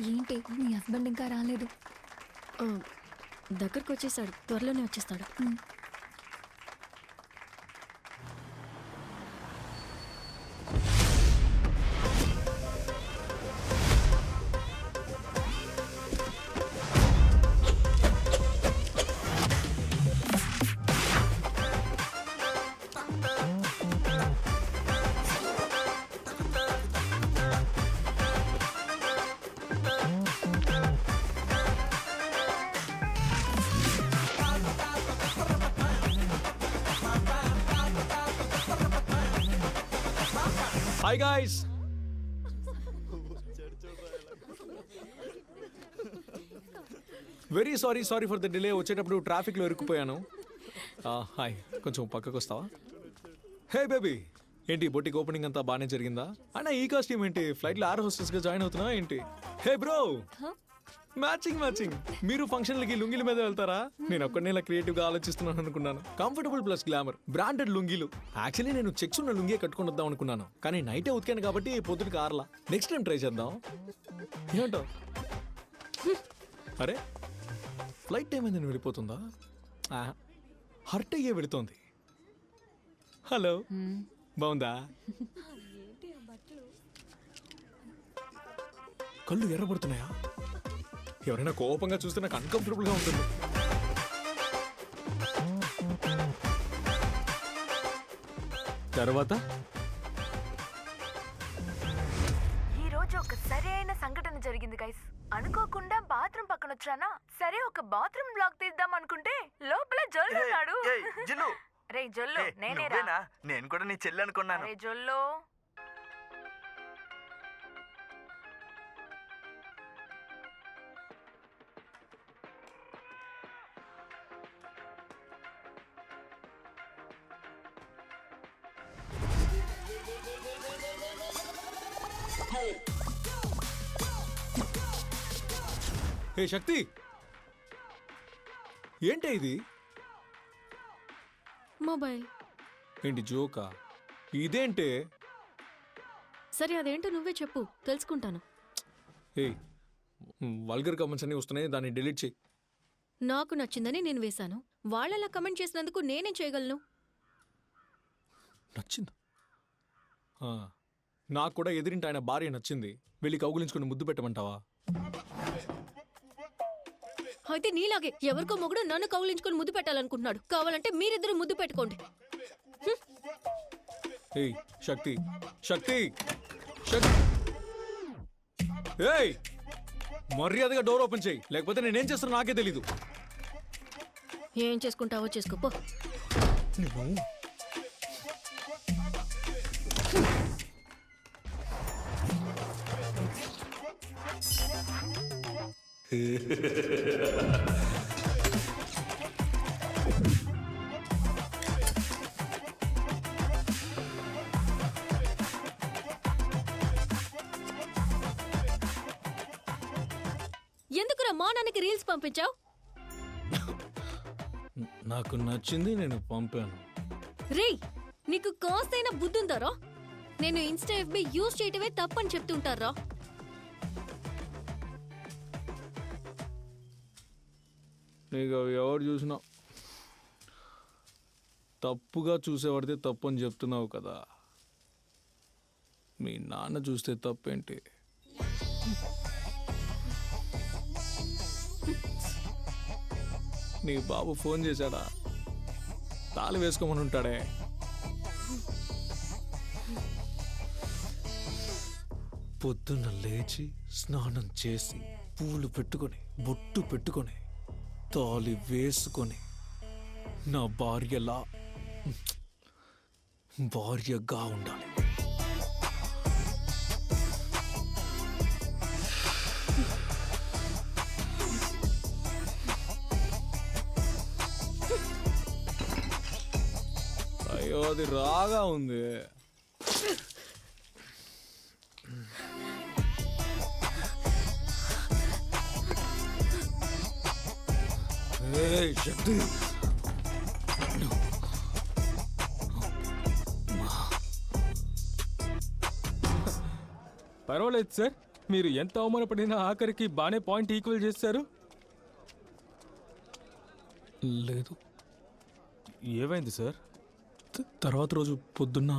ఏంటి నీ హస్బెండ్ ఇంకా రాలేదు? దగ్గరకు వచ్చేసాడు, త్వరలోనే వచ్చేస్తాడు. Hi guys. Very sorry for the delay. వచ్చేటప్పుడు ట్రాఫిక్లో ఇరుక్కుపోయాను. హాయ్, కొంచెం పక్కకు వస్తావా? హే బేబీ, ఏంటి బొటిక్ ఓపెనింగ్ అంతా బాగానే జరిగిందా? అన్న ఈ కాస్ట్యూమ్ ఏంటి? ఫ్లైట్లో ఎయిర్ హోస్టెస్గా జాయిన్ అవుతున్నా ఏంటి? హే బ్రో, మ్యాచింగ్. మీరు ఫంక్షన్లకి లుంగిల మీద వెళ్తారా? నేను ఒక్కడనే ఇలా క్రియేటివ్గా ఆలోచిస్తున్నాను అనుకున్నాను. కంఫర్టబుల్ ప్లస్ గ్లామర్, బ్రాండెడ్ లుంగీలు. యాక్చువల్లీ నేను చెక్స్ ఉన్న లుంగి కట్టుకొని వద్దాం అనుకున్నాను, కానీ నైటే ఉతికాను కాబట్టి పొద్దుటికి ఆరలా. నెక్స్ట్ టైం ట్రై చేద్దాం. ఏంటో అరే, ఫ్లైట్ టైం అయిందని వెళ్ళిపోతుందా? హర్ట్ అయ్యే వెళుతోంది. హలో, బాగుందా? కళ్ళు ఎర్రబడుతున్నాయా? ఎవరైనా కోపంగా చూస్తే నాకు అన్కంఫర్టబుల్గా ఉంటుంది. తర్వాత ఈ రోజు ఒక సరైన సంఘటన జరిగింది గైస్. అనుకోకుండా బాత్రూమ్ పక్కన వచ్చానా, సరే ఒక బాత్రూమ్ బ్లాక్ తీద్దాం అనుకుంటే లోపల జొల్లు ఉన్నాడు. రే జొల్లు, నేనేరా? నేను కూడా నీ చెల్లి అనుకున్నాను. రే జొల్లు, హే శక్తి, ఏంటి ఇది? మొబైల్. ఏంటి జోకా? ఇదేంటే? సరే అదేంటో నువ్వే చెప్పు, తెలుసుకుంటాను. హే, వల్గర్ కామెంట్స్ అన్నీ వస్తున్నాయి, దాన్ని డిలీట్ చేయి. నాకు నచ్చిందని నేను వేశాను, వాళ్ళలా కమెంట్ చేసినందుకు నేనేం చేయగలను? నచ్చిందా? నాకు కూడా ఎదిరింటి ఆయన భార్య నచ్చింది. వెళ్ళి కౌగులించుకుని ముద్దు పెట్టమంటావా? అయితే నీలాగే ఎవరికో మొగుడు నన్ను కౌలించుకొని ముద్దు పెట్టాలనుకుంటున్నాడు. కావాలంటే మీరిద్దరు ముద్దు పెట్టుకోండి. ఏయ్ శక్తి, ఏయ్ మర్యాదగా డోర్ ఓపెన్ చేయి, లేకపోతే నేనేం చేస్తాను నాకే తెలీదు. ఏం చేసుకుంటావో చేసుకోపో. ఎందుకురా మానానికి రీల్స్ పంపించావు? నాకు నచ్చింది, నేను పంపాను. రే, నీకు కాస్తైనా బుద్ధి ఉందారా? నేను ఇన్స్టా ఎఫ్బి యూజ్ చేయటమే తప్పని చెప్తుంటారా? నీకు అవి ఎవరు చూసినా తప్పుగా చూసేవాడితే తప్పు అని చెప్తున్నావు కదా. మీ నాన్న చూస్తే తప్పేంటి? నీ బాబు ఫోన్ చేశాడా? తాళి వేసుకోమని ఉంటాడే. పొద్దున్న లేచి స్నానం చేసి పూలు పెట్టుకొని బొట్టు పెట్టుకొని తాళి వేసుకొని నా భార్యగా ఉండాలి. అయ్యో, అది రాగా ఉంది. శక్తి, పర్వాలేదు సార్, మీరు ఎంత అవమానపడినా ఆఖరికి బాగానే పాయింట్ ఈక్వల్ చేశారు. లేదు. ఏమైంది సార్? తర్వాత రోజు పొద్దున్న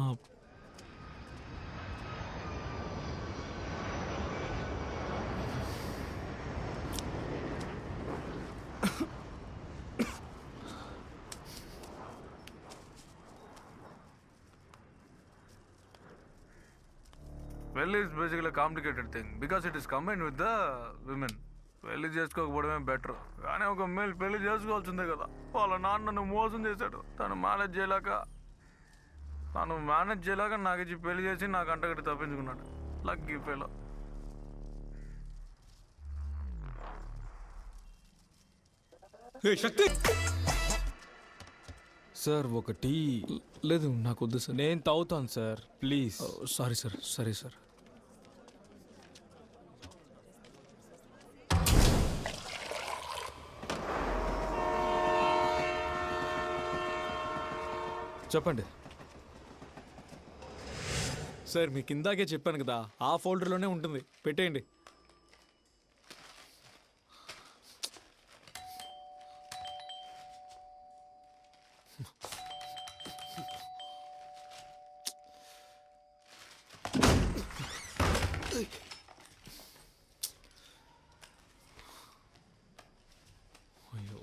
పెళ్లి is basically complicated thing because it is combined with the women. పెళ్లి చేసుకోకపోవడమే బెటర్, కానీ ఒక మేల్ పెళ్లి చేసుకోవాల్సిందే కదా. వాళ్ళ నాన్న నన్ను మోసం చేశాడు, తను మేనేజ్ చేయలేక తను మేనేజ్ చేయలేక నాకు ఇచ్చి పెళ్లి చేసి నాకు అంటగట్టి తప్పించుకున్నాడు. Lucky fellow. శక్తి సార్ ఒక టీ. లేదు నాకు వద్దు సార్. నేను తాగుతాను సార్, ప్లీజ్. Sorry sir. సరే సార్. చెప్పండి సార్. మీకు ఇందాకే చెప్పాను కదా, ఆ ఫోల్డర్లోనే ఉంటుంది, పెట్టేయండి. అయ్యో,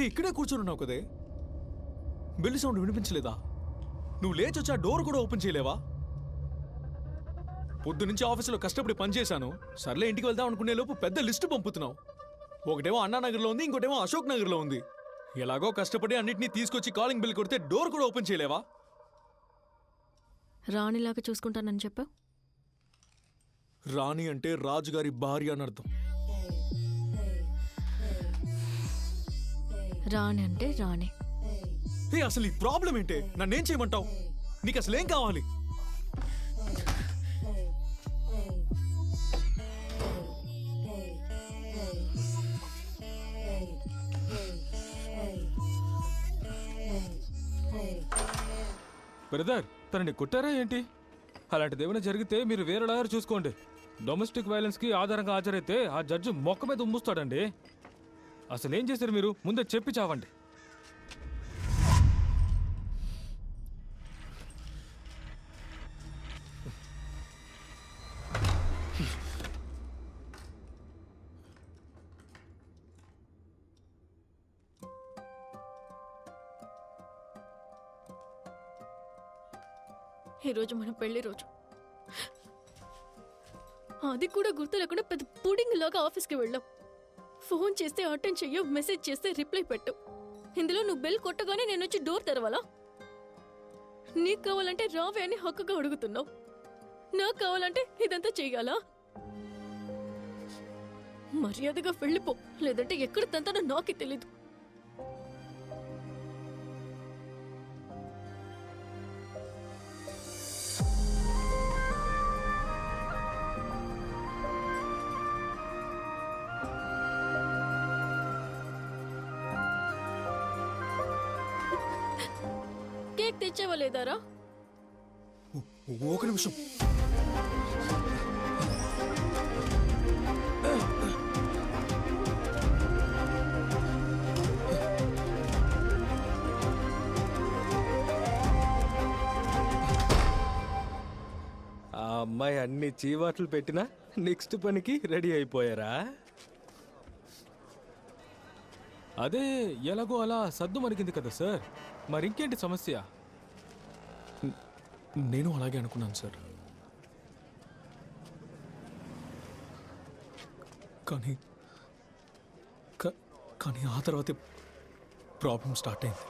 ఇక్కడే కూర్చొని ఉన్నావు కదే, బెల్లి సౌండ్ వినిపించలేదా? నువ్వు లేచొచ్చి ఆ డోర్ కూడా ఓపెన్ చేయలేవా? పొద్దు నుంచి ఆఫీసులో కష్టపడి పనిచేశాను, సర్లే ఇంటికి వెళ్దాం అనుకునే లోపు పెద్ద లిస్టు పంపుతున్నావు. ఒకటేమో అన్నానగర్లో ఉంది, ఇంకోటేమో అశోక్ నగర్లో ఉంది. ఎలాగో కష్టపడి అన్నిటినీ తీసుకొచ్చి కాలింగ్ బెల్ కొడితే డోర్ కూడా ఓపెన్ చేయలేవా? రాణిలాగా చూసుకుంటానని చెప్పావు. రాణి అంటే రాజుగారి భార్య అని అర్థం. రాణి అంటే రాణి. అసలు ఈ ప్రాబ్లం ఏంటే? నన్నేం చేయమంటావు? నీకు అసలు ఏం కావాలి? బ్రదర్, తనని కొట్టారా ఏంటి? అలాంటిది ఏమైనా జరిగితే మీరు వేరే లాయర్ చూసుకోండి. డొమెస్టిక్ వైలెన్స్కి ఆధారంగా హాజరైతే ఆ జడ్జి మొక్క మీద ఉమ్ముస్తాడండి. అసలు ఏం చేశారు మీరు? ముందే చెప్పి చావండి. ఈరోజు మన పెళ్లి రోజు, అది కూడా గుర్తు లేకుండా పెద్ద పుడింగ్ లాగా ఆఫీస్కి వెళ్ళాం. ఫోన్ చేస్తే అటెండ్ చెయ్యవు, మెసేజ్ చేస్తే రిప్లై పెట్టు. ఇందులో నువ్వు బెల్ కొట్టగానే నేను వచ్చి డోర్ తెరవాలా? నీకు కావాలంటే రావే అని హక్కుగా అడుగుతున్నావు, నాకు కావాలంటే ఇదంతా చెయ్యాలా? మర్యాదగా వెళ్ళిపో, లేదంటే ఎక్కడ తంతానో నాకే తెలీదు. కేక్ తెచ్చావా లేదారా? ఒక నిమిషం. ఆ అమ్మాయి అన్ని చీవాట్లు పెట్టినా నెక్స్ట్ పనికి రెడీ అయిపోయారా? అదే ఎలాగో అలా సద్దు మరిగింది కదా సార్. మరి ఇంకేంటి సమస్య? నేను అలాగే అనుకున్నాను సార్, కానీ కానీ ఆ తర్వాతే ప్రాబ్లం స్టార్ట్ అయింది.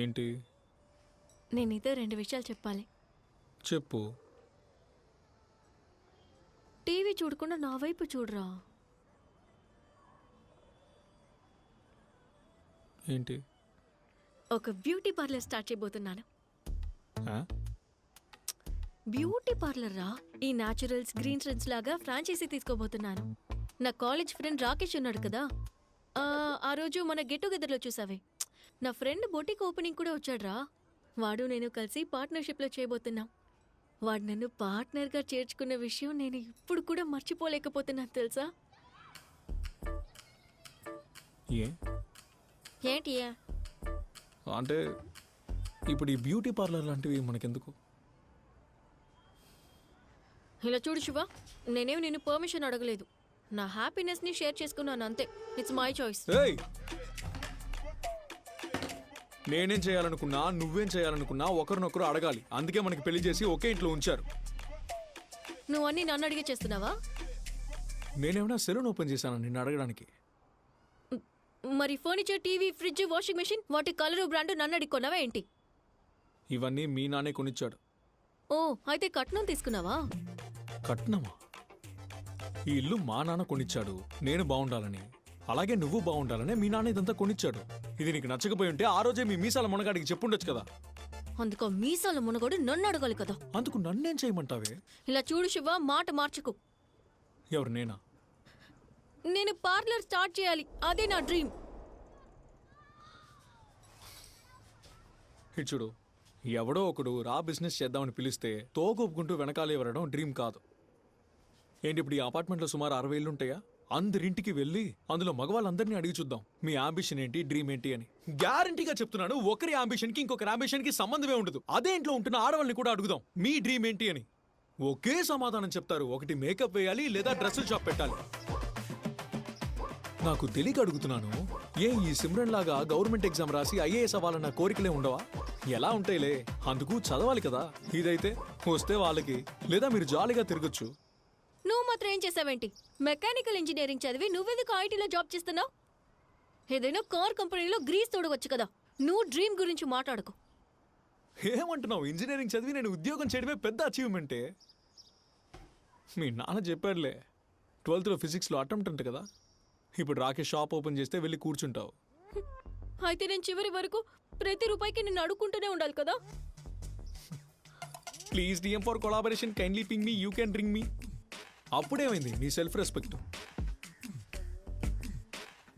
ఏంటి? నేను ఇదే 2 విషయాలు చెప్పాలి. చెప్పు. టీవీ చూడకుండా నా వైపు చూడరా. ఏంటి? ఒక బ్యూటీ పార్లర్ స్టార్ట్ చేయబోతున్నాను. బ్యూటీ పార్లర్ రా. ఈ న్యాచురల్స్, గ్రీన్ ట్రెండ్స్ లాగా ఫ్రాంచైజీ తీసుకోబోతున్నాను. నా కాలేజ్ ఫ్రెండ్ రాకేష్ ఉన్నాడు కదా, ఆ రోజు మన గెట్ టుగెదర్లో చూసావే, నా ఫ్రెండ్ బొటిక్ ఓపెనింగ్ కూడా వచ్చాడ్రా. వాడు నేను కలిసి పార్ట్నర్షిప్లో చేయబోతున్నాం. వాడు నన్ను పార్ట్నర్గా చేర్చుకున్న విషయం నేను ఇప్పుడు కూడా మర్చిపోలేకపోతున్నాను తెలుసా? ఏంటి? అంటే ఇప్పుడు ఈ బ్యూటీ పార్లర్ లాంటివి మనకెందుకు? ఇలా చూడు శివ, నేనేమి నిన్ను పర్మిషన్ అడగలేదు. నా హ్యాపీనెస్ని షేర్ చేసుకున్నాను అంతే. It's my choice. నేనేం చేయాలనుకున్నా నువ్వేం చేయాలనుకున్నా ఒకరినొకరు అడగాలి. అందుకే మనకి పెళ్లి చేసి ఒకే ఇంట్లో ఉంచారు. నువ్వు అన్నీ నన్ను అడిగే చేస్తున్నావా? నేనేమైనా సెలూన్ ఓపెన్ చేశాను నిన్ను అడగడానికి? మరి furniture, TV, fridge, washing machine వాటి కలరు బ్రాండ్ నన్ను అడిగి కొన్నావా ఏంటి? ఇవన్నీ మీ నాన్నే కొనిచ్చాడు. ఓ, అయితే కట్నం తీసుకున్నావా? కట్నమా? ఈ ఇల్లు మా నాన్న కొనిచ్చాడు నేను బాగుండాలని. అలాగే నువ్వు బాగుండాలని మీ నాన్న ఇదంతా కొనిచ్చాడు. ఇది నీకు నచ్చకపోయి ఉంటే ఆ రోజే మీ మీసాల మునగాడికి చెప్పుండొచ్చు కదా. అందుకో మీసాల మునగోడు నన్ను అడగాలి కదా. అందుకు నన్నేం చేయమంటావే? ఇలా చూడు శివ, మాట మార్చుకు. ఎవరు, నేనా? నేను పార్లర్ స్టార్ట్ చేయాలి, అదే నా డ్రీమ్. చూడు, ఎవడో ఒకడు రా బిజినెస్ చేద్దామని పిలిస్తే తోగొప్పుకుంటూ వెనకాలే వెళ్ళడం డ్రీమ్ కాదు. ఏంటి ఇప్పుడు ఈ అపార్ట్మెంట్లో సుమారు 60 ఇళ్ళు ఉంటాయా? అందరింటికి వెళ్ళి అందులో మగవాళ్ళందరినీ అడిగి చూద్దాం మీ అంబిషన్ ఏంటి, డ్రీమ్ ఏంటి అని. గ్యారంటీగా చెప్తున్నాను, ఒకరి అంబిషన్ కి ఇంకొకరి అంబిషన్ కి సంబంధమే ఉండదు. అదే ఇంట్లో ఉంటున్న ఆడవాళ్ళని కూడా అడుగుదాం మీ డ్రీమ్ ఏంటి అని. ఒకే సమాధానం చెప్తారు, ఒకటి మేకప్ వేయాలి లేదా డ్రెస్సుల షాప్ పెట్టాలి. నాకు తెలియక అడుగుతున్నాను, ఏ ఈ సిమ్రన్ లాగా గవర్నమెంట్ ఎగ్జామ్ రాసి ఐఏఎస్ అవ్వాలన్న కోరికలే ఉండవా? ఎలా ఉంటాయిలే, అందుకు చదవాలి కదా. ఇదైతే వస్తే వాళ్ళకి, లేదా మీరు జాలీగా తిరగచ్చు. నువ్వు మాత్రం ఏం చేసావేంటి? మెకానికల్ ఇంజనీరింగ్ చదివి నువ్వెందుకు ఐటీలో జాబ్ చేస్తున్నావు? ఏదైనా కార్ కంపెనీలో గ్రీస్ తోడవచ్చు కదా. నువ్వు డ్రీమ్ గురించి మాట్లాడుకో. ఏమంటున్నావు? ఇంజనీరింగ్ చదివి నేను ఉద్యోగం చేయడమే పెద్ద అచీవ్మెంటే. మీ నాన్న చెప్పాడులే, 12th ఫిజిక్స్లో అటెంప్ట్ అంట కదా. ఇప్పుడు రాకేష్ షాప్ ఓపెన్ చేస్తే వెళ్ళి కూర్చుంటావు. అయితే నేను చివరి వరకు ప్రతి రూపాయికి నిన్ను అడుక్కుంటూనే ఉండాలి కదా. Please DM for collaboration, kindly ping me, you can ring me. అప్పుడేమైంది నీ సెల్ఫ్ రెస్పెక్ట్?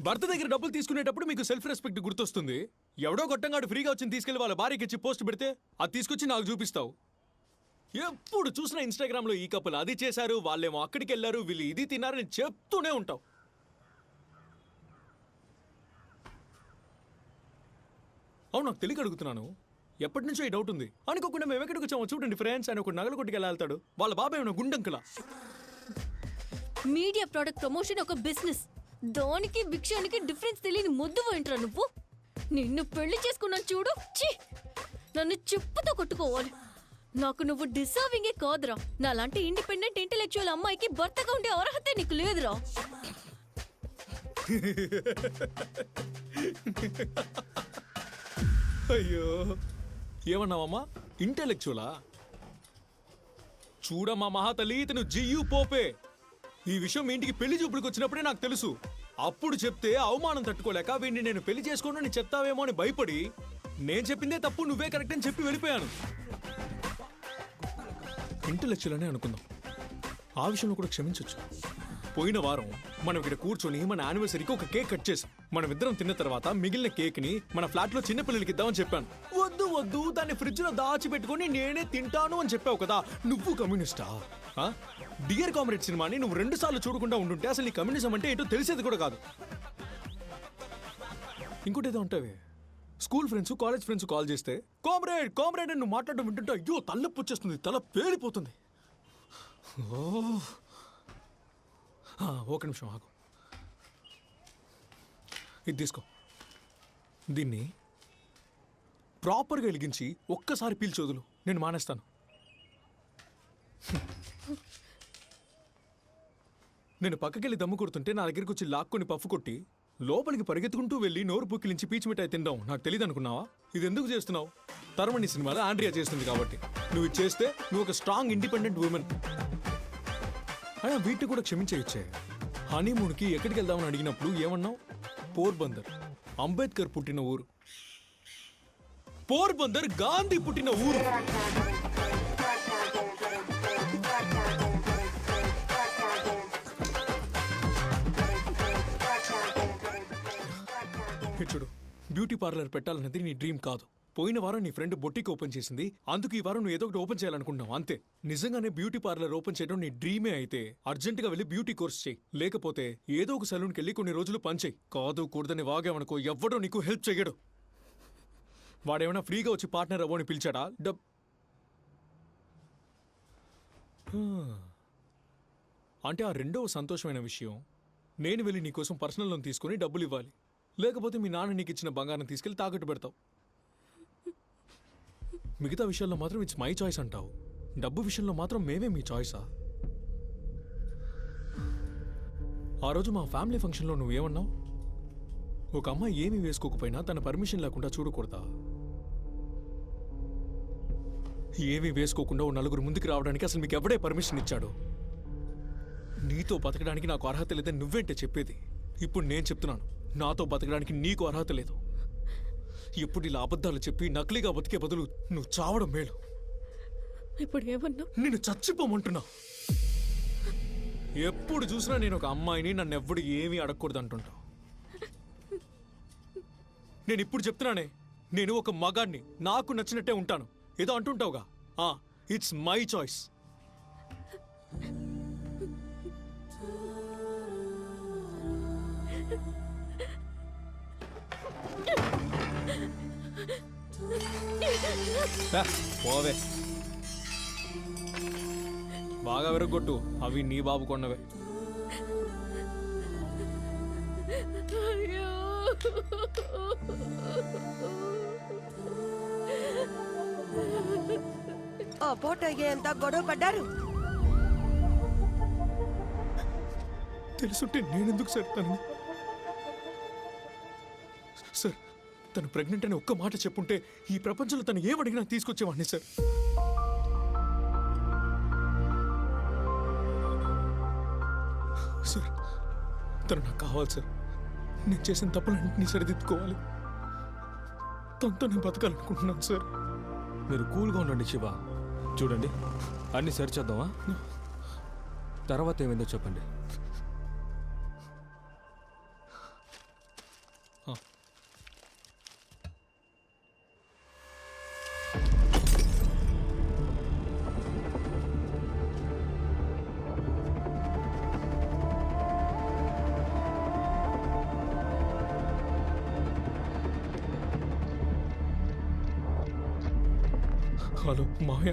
భర్త దగ్గర డబ్బులు తీసుకునేటప్పుడు మీకు సెల్ఫ్ రెస్పెక్ట్ గుర్తొస్తుంది. ఎవడో గొట్టంగాడు ఫ్రీగా వచ్చి తీసుకెళ్లి వాళ్ళ భార్యకి ఇచ్చి పోస్ట్ పెడితే అది తీసుకొచ్చి నాకు చూపిస్తావు. ఎప్పుడు చూసినా ఇన్స్టాగ్రామ్లో ఈ కపుల్ అది చేశారు, వాళ్ళేమో అక్కడికి వెళ్ళారు, వీళ్ళు ఇది తిన్నారని చెప్తూనే ఉంటావు. అవును, నాకు తెలియక అడుగుతున్నాను. ఎప్పటి నుంచో ఈ డౌట్ ఉంది. అనుకోకుండా మేము ఎక్కడికి వచ్చామో చూడండి ఫ్రెండ్స్ అని ఒక నగల కొట్టుకు వెళ్తాడు. వాళ్ళ బాబాయ్ ఏమైనా గుండంకులా? మీడియా ప్రొడక్ట్ ప్రమోషన్ ఒక బిజినెస్. దానికి భిక్షానికి డిఫరెన్స్ తెలియని ముద్దు పోయింట్రా నువ్వు. నిన్ను పెళ్లి చేసుకున్నాను చూడు, ఛీ, నన్ను చెప్పుతో కొట్టుకోవాలి. నాకు నువ్వు డిజర్వింగే కాదురా. నాలాంటి ఇండిపెండెంట్ ఇంటెలెక్చువల్ అమ్మాయికి భర్తగా ఉండే అర్హత నీకు లేదురా. అయ్యో, ఏమన్నావమ్మా? ఇంటెలెక్చువలా? చూడమ్మా మహాతల్లి, ఇతను జియు పోపే. ఈ విషయం మీ ఇంటికి పెళ్లి చూపులకు వచ్చినప్పుడే నాకు తెలుసు. అప్పుడు చెప్తే అవమానం తట్టుకోలేక వీడిని నేను పెళ్లి చేసుకోనని చెప్తావేమో అని భయపడి నేను చెప్పిందే తప్పు, నువ్వే కరెక్ట్ అని చెప్పి వెళ్ళిపోయాను. ఇంటెలెక్చువల్ అనే అనుకుందాం, ఆ విషయంలో కూడా క్షమించవచ్చు. పోయిన వారం మనం ఇక్కడ కూర్చొని మన యానివర్సరీకి ఒక కేక్ కట్ చేసాం. మనం ఇద్దరం తిన్న తర్వాత మిగిలిన కేక్ ని మన ఫ్లాట్ లో చిన్న పిల్లలకి ఇద్దామని చెప్పాను. వద్దు వద్దు, దాన్ని ఫ్రిడ్జ్ లో దాచిపెట్టుకుని నేనే తింటాను అని చెప్పావు కదా. నువ్వు కమ్యూనిస్టా? డియర్ కామ్రేడ్ సినిమాని నువ్వు 2 సార్లు చూడకుండా ఉండుంటే అసలు నీ కమ్యూనిజం అంటే ఏంటో తెలిసేది కూడా కాదు. ఇంకోటి ఏదో ఉంటావే, school friends, college friends call చేస్తే కామ్రేడ్ కామ్రేడ్ అని నువ్వు మాట్లాడడం వింటుంటే అయ్యో తలనొప్పి వచ్చేస్తుంది, తల పేలిపోతుంది. ఒక నిమిషం ఆగు, ఇది తీసుకో. దీన్ని ప్రాపర్గా వెలిగించి ఒక్కసారి పీల్చొదులు, నేను మానేస్తాను. నేను పక్కకెళ్ళి దమ్ము కొడుతుంటే నా దగ్గరికి వచ్చి లాక్కొని పఫ్ కొట్టి లోపలికి పరిగెత్తుకుంటూ వెళ్ళి నోరు పుక్కిలించి పీచు మిఠాయి తినడం నాకు తెలియదు అనుకున్నావా? ఇది ఎందుకు చేస్తున్నావు? తరమణి సినిమాలో ఆండ్రియా చేస్తుంది కాబట్టి. నువ్వు ఇది చేస్తే నువ్వు ఒక స్ట్రాంగ్ ఇండిపెండెంట్ ఉమెన్. అయినా వీటిని కూడా క్షమించేయచ్చే. హనీమూన్కి ఎక్కడికి వెళ్దామని అడిగినప్పుడు ఏమన్నావు? పోర్బందర్, అంబేద్కర్ పుట్టిన ఊరు. పోర్బందర్ గాంధీ పుట్టిన ఊరు. చూడు, బ్యూటీ పార్లర్ పెట్టాలన్నది నీ డ్రీమ్ కాదు. పోయిన వారం నీ ఫ్రెండ్ బొట్టికి ఓపెన్ చేసింది, అందుకు ఈ వారం నువ్వు ఏదో ఒకటి ఓపెన్ చేయాలనుకుంటున్నావు అంతే. నిజంగానే బ్యూటీ పార్లర్ ఓపెన్ చేయడం నీ డ్రీమే అయితే అర్జెంటుగా వెళ్ళి బ్యూటీ కోర్స్ చేయి. లేకపోతే ఏదో ఒక సలూన్కి వెళ్ళి కొన్ని రోజులు పనిచేయి. కాదు కూడదని వాగామనుకో ఎవ్వడో నీకు హెల్ప్ చెయ్యడు. వాడేమైనా ఫ్రీగా వచ్చి పార్ట్నర్ అవ్వని పిలిచాడా? అంటే ఆ రెండవ సంతోషమైన విషయం, నేను వెళ్ళి నీకోసం పర్సనల్ లోన్ తీసుకుని డబ్బులు ఇవ్వాలి. లేకపోతే మీ నాన్న నీకు ఇచ్చిన బంగారం తీసుకెళ్లి తాకట్టు పెడతావు. మిగతా విషయాల్లో మాత్రం ఇట్స్ మై చాయిస్ అంటావు, డబ్బు విషయంలో మాత్రం మేమే మీ చాయిసా? ఆ రోజు మా ఫ్యామిలీ ఫంక్షన్లో నువ్వేమన్నావు? ఒక అమ్మాయి ఏమీ వేసుకోకపోయినా తన పర్మిషన్ లేకుండా చూడకూడదా? ఏమీ వేసుకోకుండా ఓ నలుగురు ముందుకు రావడానికి అసలు మీకు ఎవడే పర్మిషన్ ఇచ్చాడు? నీతో బతకడానికి నాకు అర్హత లేదని నువ్వేంటే చెప్పేది? ఇప్పుడు నేను చెప్తున్నాను, నాతో బతకడానికి నీకు అర్హత లేదు. ఎప్పుడు ఇలా అబద్ధాలు చెప్పి నకిలీగా బతికే బదులు నువ్వు చావడం మేలు. ఇప్పుడు ఏమన్నా? నిన్ను చచ్చిపోమంటున్నా. ఎప్పుడు చూసినా నేను ఒక అమ్మాయిని, నన్ను ఎవ్వడు ఏమీ అడగకూడదు అంటుంటావు. నేను ఇప్పుడు చెప్తున్నానే, నేను ఒక మగాడిని, నాకు నచ్చినట్టే ఉంటాను. ఏదో అంటుంటావుగా, ఇట్స్ మై చాయిస్. పోవే, బాగా విరగొట్టు, అవి నీ బాబు కొన్నవే. అబౌట్ అయ్యేంత గొడవ పడ్డారు. తెలుసుంటే నేనెందుకు సార్ తనని? సార్, తను ప్రెగ్నెంట్ అని ఒక్క మాట చెప్పుంటే ఈ ప్రపంచంలో తను ఏమడిగినా తీసుకొచ్చేవాడిని సార్. సార్, తను నాకు కావాలి సార్. నేను చేసిన తప్పులన్నింటినీ సరిదిద్దుకోవాలి. తనతో నేను బతకాలనుకుంటున్నాను సార్. మీరు కూల్గా ఉండండి శివ. చూడండి, అన్నీ సరిచేద్దామా? తర్వాత ఏమైందో చెప్పండి. హలో మావయ్య,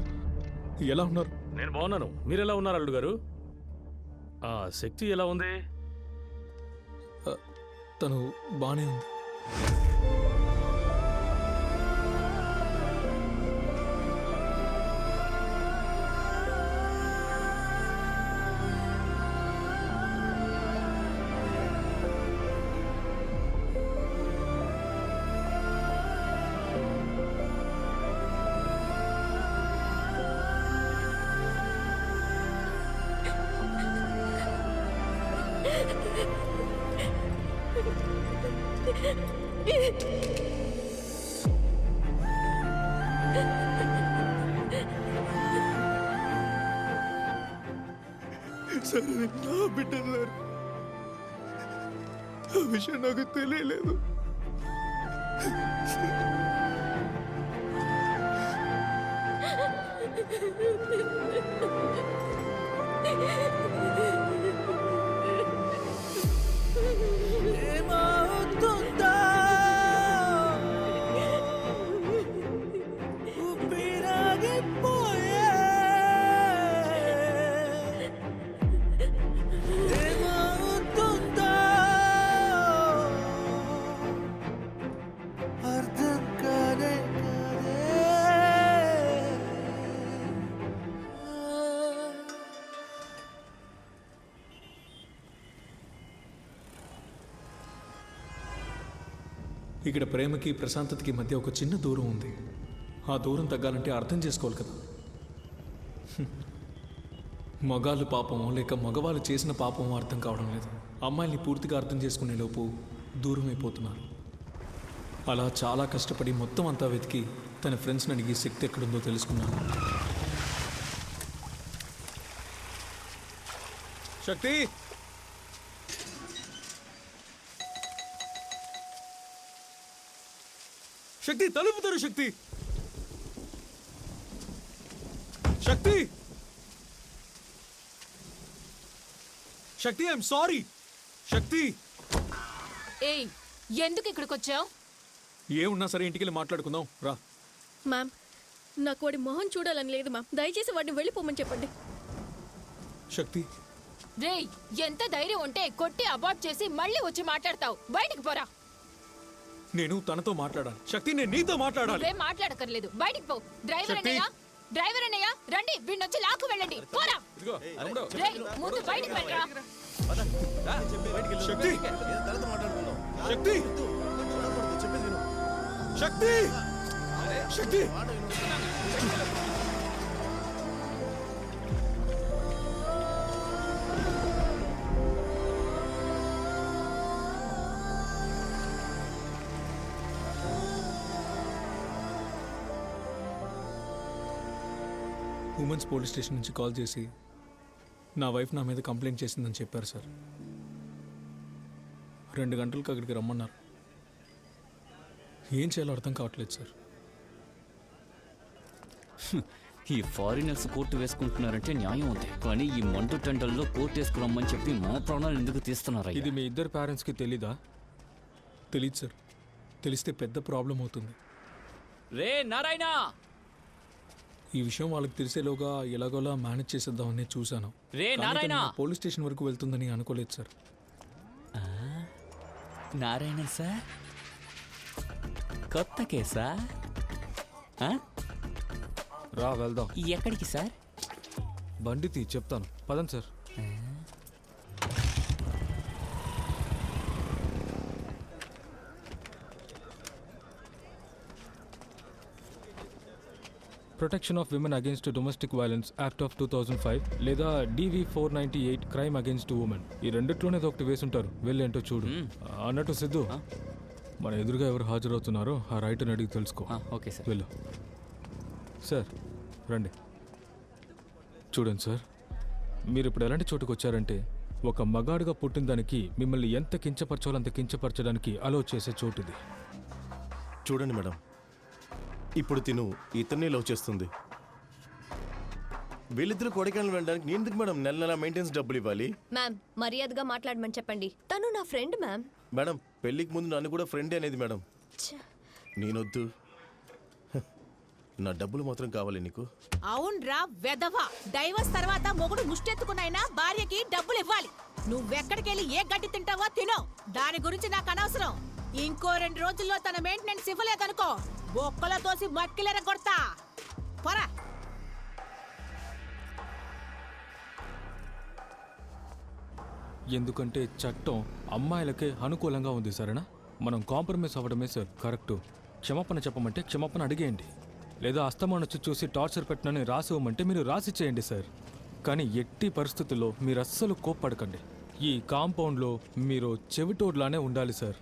ఎలా ఉన్నారు? నేను బాగున్నాను. మీరు ఎలా ఉన్నారు అల్లుడు గారు? శక్తి ఎలా ఉంది? తను బానే ఉంది. సరే, నా బిడ్డలు, ఆ విషయం నాకు తెలియలేదు. ఇక్కడ ప్రేమకి ప్రశాంతతకి మధ్య ఒక చిన్న దూరం ఉంది. ఆ దూరం తగ్గాలంటే అర్థం చేసుకోవాలి కదా. మగాళ్ళు పాపమో లేక మగవాళ్ళు చేసిన పాపమో అర్థం కావడం లేదు. అమ్మాయిల్ని పూర్తిగా అర్థం చేసుకునే లోపు దూరం అయిపోతున్నారు. అలా చాలా కష్టపడి మొత్తం అంతా వెతికి తన ఫ్రెండ్స్ని అడిగి శక్తి ఎక్కడుందో తెలుసుకున్నాను. శక్తి, శక్తి, తలుపు తెరు. శక్తి, శక్తి, శక్తి, ఐఎమ్ సారీ. శక్తి, ఏయ్, ఎందుకు ఇక్కడికి వచ్చావు? ఏమున్నా సరే ఇంటికి వెళ్ళి మాట్లాడుకుందాం రా. మ్యామ్, నాకు వాడి మొహం చూడాలని లేదు మ్యామ్. దయచేసి వాడిని వెళ్ళిపోమని చెప్పండి. శక్తి, రేయ్, ఎంత ధైర్యం ఉంటే కొట్టి అబార్ట్ చేసి మళ్ళీ వచ్చి మాట్లాడతావు? బయటికి పోరా. నేను తనతో మాట్లాడాలి. శక్తి, నేను నీతో మాట్లాడాలి. నువ్వేం మాట్లాడక్కర్లేదు, బయటికి పో. డ్రైవర్ శక్తి! అన్నయ్య, డ్రైవర్ అన్నయ్య, రండి, వీడినొచ్చి లాక్కు వెళ్ళండి. పోరా. రేయ్, ముందు బయటికి వెళ్ళరా. శక్తి! శక్తి! శక్తి! శక్తి! ఉమెన్స్ పోలీస్ స్టేషన్ నుంచి కాల్ చేసి నా వైఫ్ నా మీద కంప్లైంట్ చేసిందని చెప్పారు సార్. 2 గంటలకు అక్కడికి రమ్మన్నారు. ఏం చేయాలో అర్థం కావట్లేదు సార్. ఈ ఫారినర్స్ కోర్టు వేసుకుంటున్నారంటే న్యాయం ఉంది, కానీ ఈ మంటు టెండల్లో కోర్టు వేసుకురమ్మని చెప్పి మా ప్రాణాలు ఎందుకు తీస్తున్నారా? ఇది మీ ఇద్దరు పేరెంట్స్కి తెలీదా? తెలీదు సార్. తెలిస్తే పెద్ద ప్రాబ్లం అవుతుంది. రే నారాయణ, ఈ విషయం వాళ్ళకి తెలిసేలోగా ఎలాగోలా మేనేజ్ చేసేద్దామని చూశాను. రే నారాయణ, పోలీస్ స్టేషన్ వరకు వెళ్తుందని అనుకోలేదు సార్. నారాయణ సార్, కొత్త కేసా? రా వెళ్దాం. ఎక్కడికి సార్? బండి తీ, చెప్తాను. పదండి sir. Protection of women against domestic violence act of 2005 లేదా DV 498 క్రైమ్ అగేన్స్ట్ ఉమెన్. ఈ రెండిట్లోనే ఒకటి వేసుంటారు. వెళ్ళేంటో చూడు. అన్నట్టు సిద్ధు, మన ఎదురుగా ఎవరు హాజరవుతున్నారో ఆ రైటర్ని అడిగి తెలుసుకో. Okay sir. వెళ్ళు. సార్ రండి. చూడండి సార్, మీరు ఇప్పుడు ఎలాంటి చోటుకు వచ్చారంటే ఒక మగాడుగా పుట్టిన దానికి మిమ్మల్ని ఎంత కించపరచాలో అంత కించపరచడానికి అలో చేసే చోటు ఇది. చూడండి మేడం, ఇప్పుడు తిను ఇతన్ని లవ్ చేస్తుంది. వీళ్ళిద్దరు కొడైకెనాల్ వెళ్ళడానికి నేను ఎందుకు మేడం నెల మెయింటెనెన్స్ డబ్బులు ఇవ్వాలి? మ్యామ్, మర్యాదగా మాట్లాడమని చెప్పండి. తను నా ఫ్రెండ్ మ్యామ్. మేడం, పెళ్ళికి ముందు నన్ను కూడా ఫ్రెండ్ అనేది మేడం. నేనొద్దు, నా డబ్బులు మాత్రం కావాలి నీకు. అవునరా వెధవా, డైవర్స్ తర్వాత మొగుడు ముష్టెత్తుకునైనా భార్యకి డబ్బులు ఇవ్వాలి. నువ్వెక్కడికెళ్ళి ఏ గడ్డి తింటావో తినో, దాని గురించి నాకు అనవసరం. ఇంకో 2 రోజుల్లో తన మెయింటెనెన్స్ ఇవ్వలేదనుకో, బొక్కలో తోసి మక్కిలేర కొడతా. పోరా. ఎందుకంటే చట్టం అమ్మాయిలకే అనుకూలంగా ఉంది సరేనా? మనం కాంప్రమైజ్ అవ్వడమే సార్ కరెక్టు. క్షమాపణ చెప్పమంటే క్షమాపణ అడిగేయండి, లేదా అస్తమానొచ్చి చూసి టార్చర్ పెట్టినని రాసి ఇవ్వమంటే మీరు రాసి చేయండి సార్. కానీ ఎట్టి పరిస్థితుల్లో మీరు అస్సలు కోప్పడకండి. ఈ కాంపౌండ్లో మీరు చెవిటోడ్లానే ఉండాలి సార్.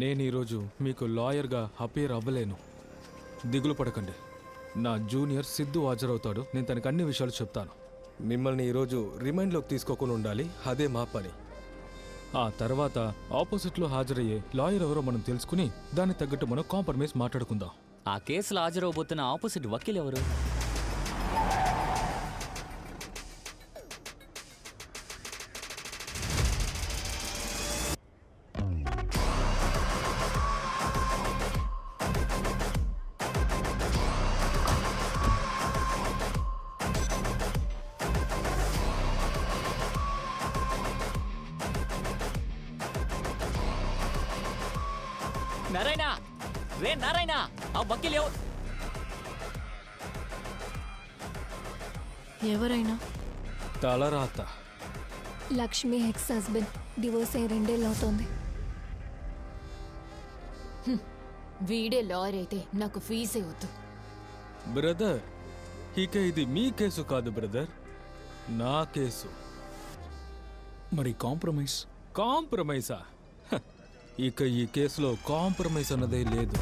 నేను ఈరోజు మీకు లాయర్గా అపేర్ అవ్వలేను, దిగులు పడకండి. నా జూనియర్ సిద్ధు హాజరవుతాడు, నేను తనకు అన్ని విషయాలు చెప్తాను. మిమ్మల్ని ఈరోజు రిమైండ్లోకి తీసుకోకుండా ఉండాలి, అదే మా పని. ఆ తర్వాత ఆపోజిట్లో హాజరయ్యే లాయర్ ఎవరో మనం తెలుసుకుని దానికి తగ్గట్టు మనం కాంప్రమైజ్ మాట్లాడుకుందాం. ఆ కేసులో హాజరవబోతున్న ఆపోజిట్ వకీల్ ఎవరు? నారాయణ, రే నారాయణ, ఆ వకీల్ ఎవరు? ఎవరైనా తలరాత. లక్ష్మి ఎక్స్ హస్బెండ్, డివోర్స్ అయ్యి 2 ఏళ్ళు అవుతోంది. వీడే లాయర్ అయితే నాకు ఫీజే వద్దు. బ్రదర్, ఇక ఇది మీ కేసు కాదు బ్రదర్, నా కేసు. మరి కాంప్రమైజ్? కాంప్రమైజా? ఇక ఈ కేసులో కాంప్రమైజ్ అన్నదే లేదు.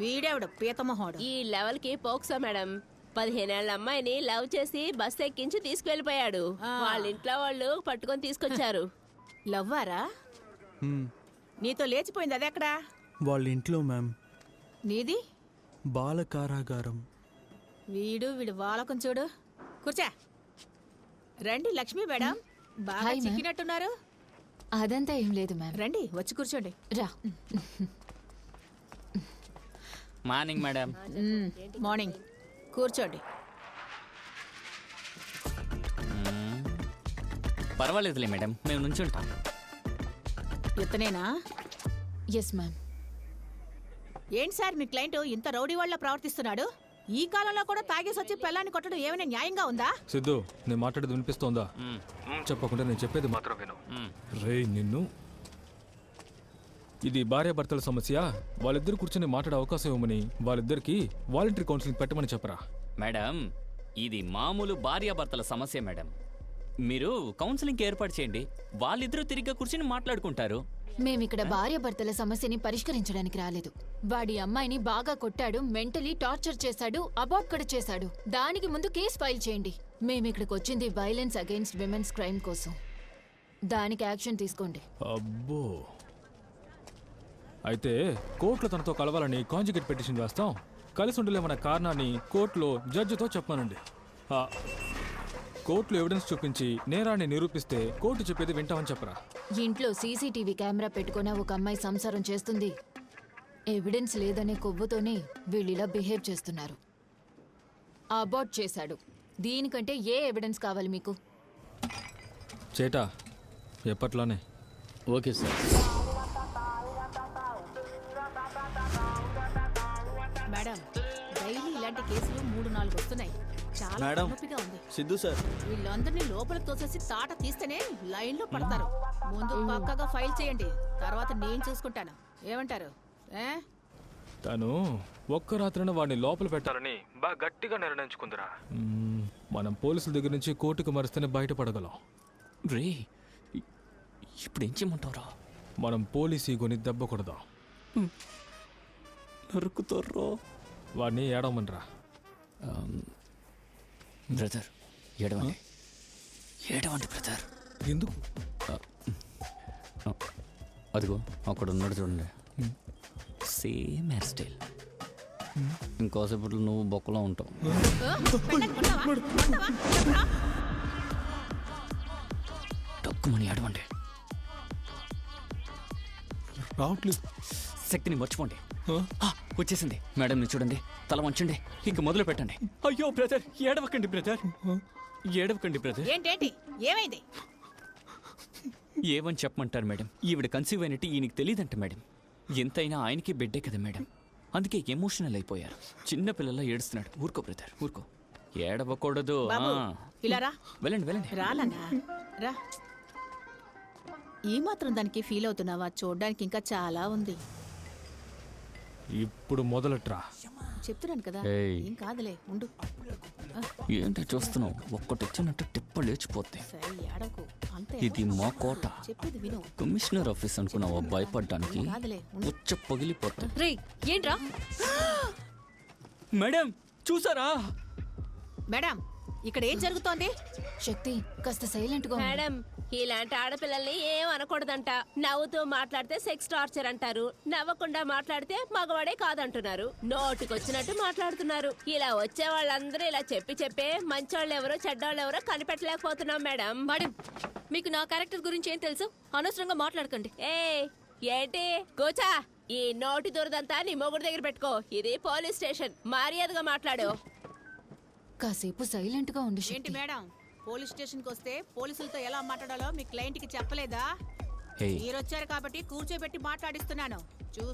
వీడేవిడ పీతమహోడు. ఈ లెవెల్కి పోక్సా మేడం. 15 ఏళ్ల అమ్మాయిని లవ్ చేసి బస్ ఎక్కించి తీసుకువెళ్ళిపోయాడు. వాళ్ళ ఇంట్లో వాళ్ళు పట్టుకొని తీసుకొచ్చారు. లవ్వారా? నీతో లేచిపోయింది అదెక్కడా? వాళ్ళ ఇంట్లో మ్యామ్. నీది? బాల కారాగారం. వీడు వాలకం చూడు. కూర్చా. రండి లక్ష్మి మేడం, బాగా హాయ్ మ్యామ్. చిక్కినట్టున్నారు. అదంతా ఏం లేదు మ్యామ్. రండి వచ్చి కూర్చోండి. రా. Morning madam. మార్నింగ్. కూర్చోండి. పర్వాలేదులే మేడం, మేము నుంచుంటాం. ఇతనేనా? Yes ma'am. ఏంటి సార్ మీ క్లయింట్ ఇంత రౌడీ వాళ్ళ ప్రవర్తిస్తున్నాడు? ఈ కాలంలో కూడా తాగేసి వచ్చి పెళ్ళాన్ని కొట్టడం ఏమైనా న్యాయంగా ఉందా? సిద్ధు, నేను మాట్లాడేది వినిపిస్తోందా? చెప్పకుండా నేను చెప్పేది మాత్రం విను. రే నిన్ను, ఇది భార్యాభర్తల సమస్య. వాళ్ళిద్దరు కూర్చొని మాట్లాడే అవకాశం ఇవ్వమని వాళ్ళిద్దరికి వాలంటరీ కౌన్సిలింగ్ పెట్టమని చెప్పరా? మేడం, ఇది మామూలు భార్యాభర్తల సమస్య మేడం. మీరు కౌన్సిలింగ్ ఏర్పాటు చేయండి, వాళ్ళిద్దరూ తిరిగ్గా కూర్చొని మాట్లాడుకుంటారు. మేమిక్కడ భార్యాభర్తల సమస్యని పరిష్కరించడానికి రాలేదు. వాడి అమ్మాయిని బాగా కొట్టాడు, మెంటలీ టార్చర్ చేశాడు, అబార్ట్ కూడా చేశాడు. దానికి ముందు కేసు ఫైల్ చేయండి. మేమిక్కడికి వచ్చింది వైలెన్స్ అగైన్స్ట్ విమెన్స్ క్రైమ్ కోసం. దానికి యాక్షన్ తీసుకోండి. అబ్బో, అయితే కోర్టులో తనతో కలవాలని కాంజుగేట్ పిటిషన్ వేస్తాం. కలిసి ఉండలేమన్న కారణాన్ని కోర్టులో జడ్జితో చెప్పానండి. కోర్టులో ఎవిడెన్స్ చూపించి నేరాన్ని నిరూపిస్తే కోర్టు చెప్పేది వింటామని చెప్పరా? ఇంట్లో సీసీటీవీ కెమెరా పెట్టుకున్న ఒక అమ్మాయి సంసారం చేస్తుంది. ఎవిడెన్స్ లేదనే కొవ్వుతోనే వీళ్ళిలా బిహేవ్ చేస్తున్నారు. అబార్ట్ చేశాడు. దీనికంటే ఏ ఎవిడెన్స్ కావాలి మీకు? చేటా ఎప్పట్లానే. Okay sir. మేడం, డైలీ ఇలాంటి కేసులు 3-4 వస్తున్నాయి. చాలా మేడం, నొప్పిగా ఉంది. సిద్ధు సార్, వీళ్ళందరినీ లోపలికి తోసేసి తాట తీస్తేనే లైన్ లో పడతారు. ముందు పక్కగా ఫైల్ చేయండి, తర్వాత నేను చూసుకుంటాను. ఏమంటారు? తను ఒక్క రాత్రిన వాడిని లోపల పెట్టాలని బాగా గట్టిగా నిర్ణయించుకుందిరా. మనం పోలీసుల దగ్గర నుంచి కోర్టుకు మరిస్తేనే బయటపడగలం. రే, ఇప్పుడు ఏం చేయమంటారా? మనం పోలీసు ఈగోని దెబ్బ కొడదాం. నరుకుతారో వాడిని ఏడవమనరా. బ్రదర్, ఏడవండి. ఏడవండి బ్రదర్. ఎందుకు? అదిగో అక్కడ ఉన్నాడు చూడండి, సేమ్ హెయిర్ స్టైల్. ఇంకోసేపట్లో నువ్వు బొక్కలో ఉంటావు. డక్కుమని ఏడవండి. రావట్లేదు. శక్తిని మర్చిపోండి. వచ్చేసింది. మేడం ని చూడండి, తల వంచండి, ఇంక మొదలు పెట్టండి. అయ్యో బ్రదర్, ఏడవకండి బ్రదర్, ఏడవకండి బ్రదర్. ఏంటేంటి, ఏమైంది? ఏమని చెప్పమంటారు మేడం? ఈవిడ కన్సీవ్ అయినట్టు ఈయనకి తెలియదంట మేడం. ఎంతైనా ఆయనకి బిడ్డే కదా మేడం, అందుకే ఎమోషనల్ అయిపోయారు. చిన్న పిల్లలా ఏడుస్తున్నాడు. ఊరుకో బ్రదర్, ఊరుకో, ఏడవకూడదు. ఇలా రా. వెళ్ళండి వెళ్ళండి. రాలన్నా రా. ఈ మాత్రం దానికి ఫీల్ అవుతున్నావా? చూడ్డానికి ఇంకా చాలా ఉంది. ఇప్పుడు మొదలట్రా. చెప్తున్నాను కదా, ఏయ్. ఏం కాదులే, ఉండు. ఏంటి చూస్తున్నావు? ఒక్కటి వచ్చినట్టు టిప్ప లేచిపోతే. సరే, ఏడవకు. అంతే. ఇది మా కోట. చెప్పేది విను. కమిషనర్ ఆఫీస్ అనుకున్నావా భయపడ్డానికి? కాదులే, ఉచ్చ పగిలిపోతా. రే, ఏంట్రా? మేడం చూసారా? మేడం, ఇక్కడ ఏం జరుగుతోంది? శక్తి, కాస్త సైలెంట్ గా ఉండు. మేడం, ఇలాంటి ఆడపిల్లల్ని ఏం అనకూడదంట. నవ్వుతూ మాట్లాడితే సెక్స్ టార్చర్ అంటారు, నవ్వకుండా మాట్లాడితే మగవాడే కాదంటున్నారు. నోటికొచ్చినట్టు మాట్లాడుతున్నారు. ఇలా వచ్చే వాళ్ళందరూ ఇలా చెప్పే మంచోళ్ళు ఎవరో చెడ్డోళ్ళు ఎవరో కనిపెట్టలేకపోతున్నాం మేడం. మేడం, మీకు నా క్యారెక్టర్ గురించి ఏం తెలుసు? అనవసరంగా మాట్లాడకండి. ఏంటి కూచా? ఈ నోటి దురదంతా నీ మొగుడు దగ్గర పెట్టుకో. ఇది పోలీస్ స్టేషన్, మర్యాదగా మాట్లాడు. కాసేపు సైలెంట్ గా ఉండు. ఏంటి మేడం, పోలీస్ స్టేషన్ కి వస్తే పోలీసులతో ఎలా మాట్లాడాలో మీ క్లయింట్ కి చెప్పలేదా? మీరు వచ్చారు కాబట్టి కూర్చోబెట్టి మాట్లాడిస్తున్నాను.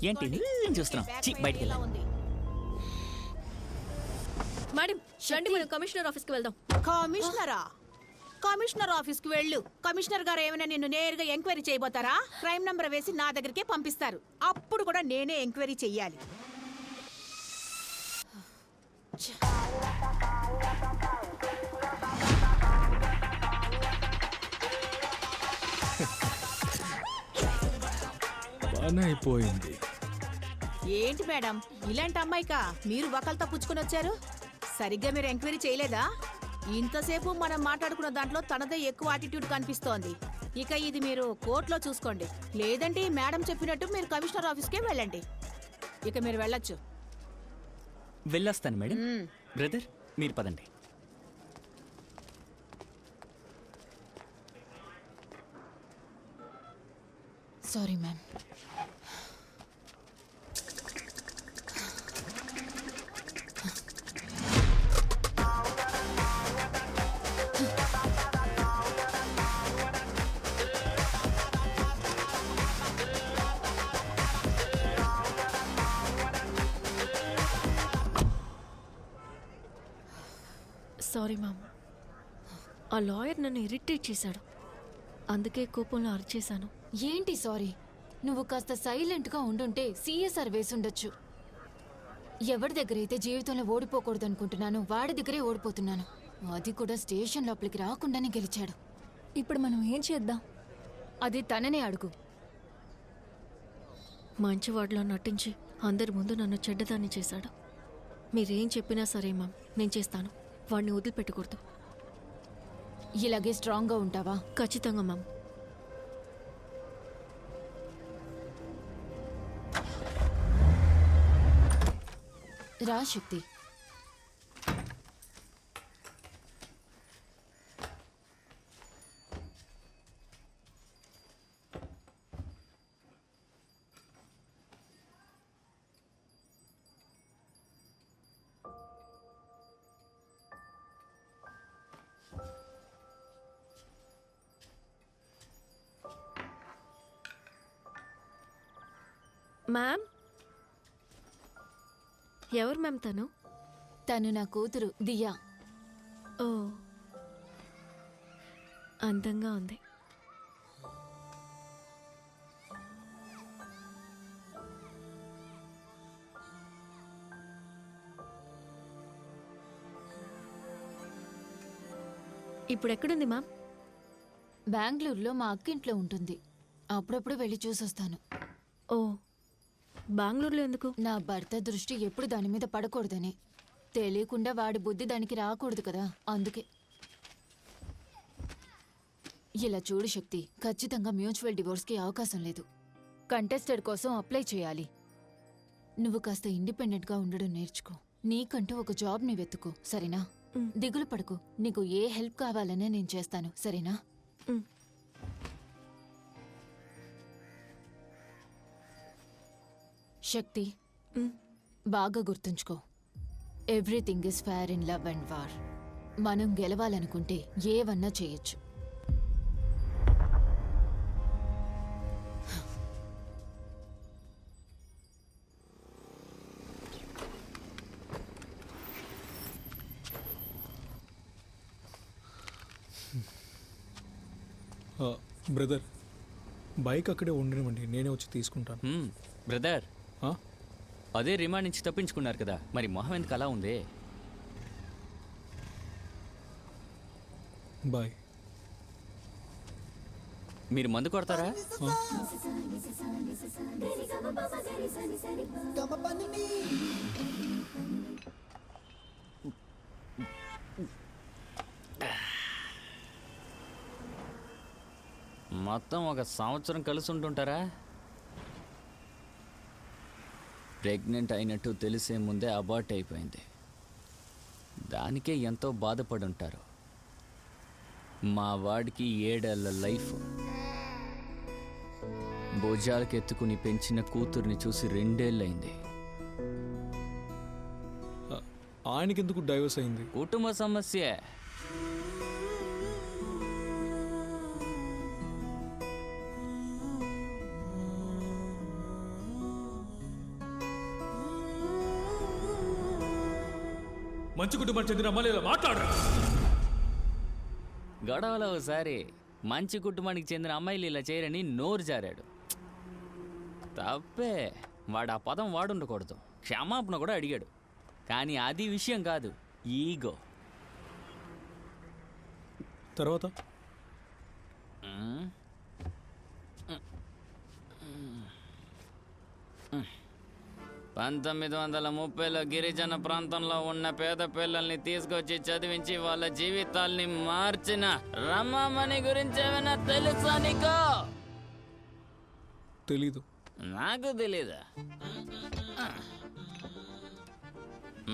ఏంటి చూస్తున్నావు? బయటికి ఎలా ఉంది? మేడం, రండి, మనం కమిషనర్ ఆఫీస్ కి వెళ్దాం. కమిషనరా? కమిషనర్ ఆఫీస్ కి వెళ్ళు. కమిషనర్ గారు ఏమైనా నిన్ను నేరుగా ఎంక్వైరీ చేయబోతారా? క్రైమ్ నంబర్ వేసి నా దగ్గరికి పంపిస్తారు. అప్పుడు కూడా నేనే ఎంక్వైరీ చెయ్యాలి. బాగానే అయిపోయింది. ఏంటి మేడం, ఇలాంటి అమ్మాయికా మీరు వకల్తో పుచ్చుకొని వచ్చారు? సరిగ్గా మీరు ఎంక్వైరీ చేయలేదా? ఇంతసేపు మనం మాట్లాడుకున్న దాంట్లో తనదే ఎక్కువ యాటిట్యూడ్ కనిపిస్తోంది. ఇక ఇది మీరు కోర్టులో చూసుకోండి, లేదంటే మేడం చెప్పినట్టు మీరు కమిషనర్ ఆఫీస్కే వెళ్ళండి. ఇక మీరు వెళ్ళొచ్చు. వెళ్ళొస్తాను మేడం. బ్రదర్, మీరు పదండి. Sorry ma'am. Sorry ma'am. ఆ లాయర్ నన్ను ఇరిటేట్ చేశాడు, అందుకే కోపంలో అరిచేశాను. ఏంటి సారీ? నువ్వు కాస్త సైలెంట్గా ఉండుంటే సిఎస్ఆర్ వేసుండొచ్చు. ఎవరి దగ్గరైతే జీవితంలో ఓడిపోకూడదు అనుకుంటున్నాను వాడి దగ్గరే ఓడిపోతున్నాను. అది కూడా స్టేషన్ లోపలికి రాకుండానే గెలిచాడు. ఇప్పుడు మనం ఏం చేద్దాం? అది తననే అడుగు. మంచివాడిలో నటించి అందరి ముందు నన్ను చెడ్డదాన్ని చేశాడు. మీరేం చెప్పినా సరే మ్యామ్, నేను చేస్తాను. వాడిని వదిలిపెట్టకూడదు. ఇలాగే స్ట్రాంగ్గా ఉంటావా? ఖచ్చితంగా మ్యామ్. రా శక్తి. మ్యామ్, ఎవరు మ్యామ్ తను? తను నా కూతురు దియా. ఓ, అందంగా ఉంది. ఇప్పుడు ఎక్కడుంది మ్యామ్? బెంగళూరులో మా అక్కింట్లో ఉంటుంది. అప్పుడప్పుడు వెళ్ళి చూసొస్తాను. ఓ, బెంగళూరులో ఎందుకు? నా భర్త దృష్టి ఎప్పుడు దాని మీద పడకూడదని. తెలియకుండా వాడి బుద్ధి దానికి రాకూడదు కదా, అందుకే. ఇలా చూడు శక్తి, ఖచ్చితంగా మ్యూచువల్ డివోర్స్కి అవకాశం లేదు. కంటెస్టెడ్ కోసం అప్లై చేయాలి. నువ్వు కాస్త ఇండిపెండెంట్గా ఉండడం నేర్చుకో. నీకంటూ ఒక జాబ్ని వెతుకో, సరేనా? దిగులు పడకు. నీకు ఏ హెల్ప్ కావాలనే నేను చేస్తాను, సరేనా? శక్తి, బాగా గుర్తుంచుకో, everything is fair in love and war. మనం గెలవాలనుకుంటే ఏవన్నా చేయొచ్చు. బ్రదర్, బైక్ అక్కడే ఉండనివ్వండి, నేనే వచ్చి తీసుకుంటాను. బ్రదర్, అదే రిమాండ్ నుంచి తప్పించుకున్నారు కదా, మరి మొహం ఎందుకు అలా ఉంది? బాయ్. మీరు మందు కొడతారా? మొత్తం ఒక సంవత్సరం కలిసి ఉంటుంటారా? ప్రెగ్నెంట్ అయినట్టు తెలిసే ముందే అబార్ట్ అయిపోయింది. దానికే ఎంతో బాధపడి ఉంటారు. మా వాడికి 7 ఏళ్ల లైఫ్. భుజాలకు ఎత్తుకుని పెంచిన కూతుర్ని చూసి 2 ఏళ్ళయింది. ఆయనకెందుకు డైవర్స్ అయింది? కుటుంబ సమస్య. మంచి కుటుంబానికి చెందిన అమ్మాయిలు మాట్లాడరా? గొడవలో ఒకసారి మంచి కుటుంబానికి చెందిన అమ్మాయిలు ఇలా చేయరని నోరు జారాడు. తప్పే, వాడు ఆ పదం వాడుండకూడదు. క్షమాపణ కూడా అడిగాడు, కానీ అది విషయం కాదు, ఈగో. తర్వాత 1930లో గిరిజన ప్రాంతంలో ఉన్న పేద పిల్లల్ని తీసుకొచ్చి చదివించి వాళ్ళ జీవితాల్ని మార్చిన రమామణి గురించి ఏమైనా తెలుసా నీకు? తెలీదు. నాకు తెలీదా?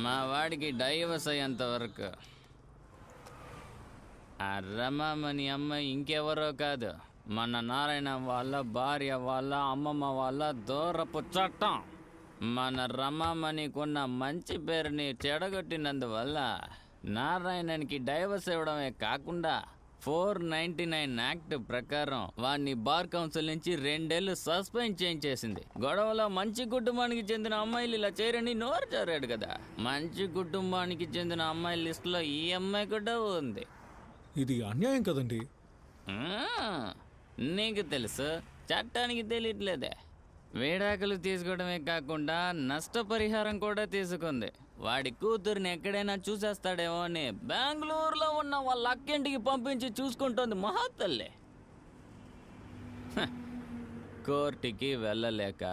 మా వాడికి డైవర్స్ అయ్యేంత వరకు ఆ రమామణి అమ్మాయి ఇంకెవరో కాదు, మన నారాయణ వాళ్ళ భార్య వాళ్ళ అమ్మమ్మ వాళ్ళ దూరపు చట్టం. మన రమామణికున్న మంచి పేరుని చెడగొట్టినందువల్ల నారాయణనికి డైవర్స్ ఇవ్వడమే కాకుండా 499 యాక్ట్ ప్రకారం వాడిని బార్ కౌన్సిల్ నుంచి 2 ఏళ్లు సస్పెండ్ చేయించేసింది. గొడవలో మంచి కుటుంబానికి చెందిన అమ్మాయిలు ఇలా చేయరని నోరు జారాడు కదా. మంచి కుటుంబానికి చెందిన అమ్మాయిల లిస్టులో ఈ అమ్మాయి కూడా ఉంది. ఇది అన్యాయం కదండి. నీకు తెలుసు, చట్టానికి తెలియట్లేదే. విడాకులు తీసుకోవడమే కాకుండా నష్టపరిహారం కూడా తీసుకుంది. వాడి కూతురిని ఎక్కడైనా చూసేస్తాడేమో అని బెంగళూరులో ఉన్న వాళ్ళ అక్కింటికి పంపించి చూసుకుంటోంది మహాతల్లి. కోర్టుకి వెళ్ళలేక,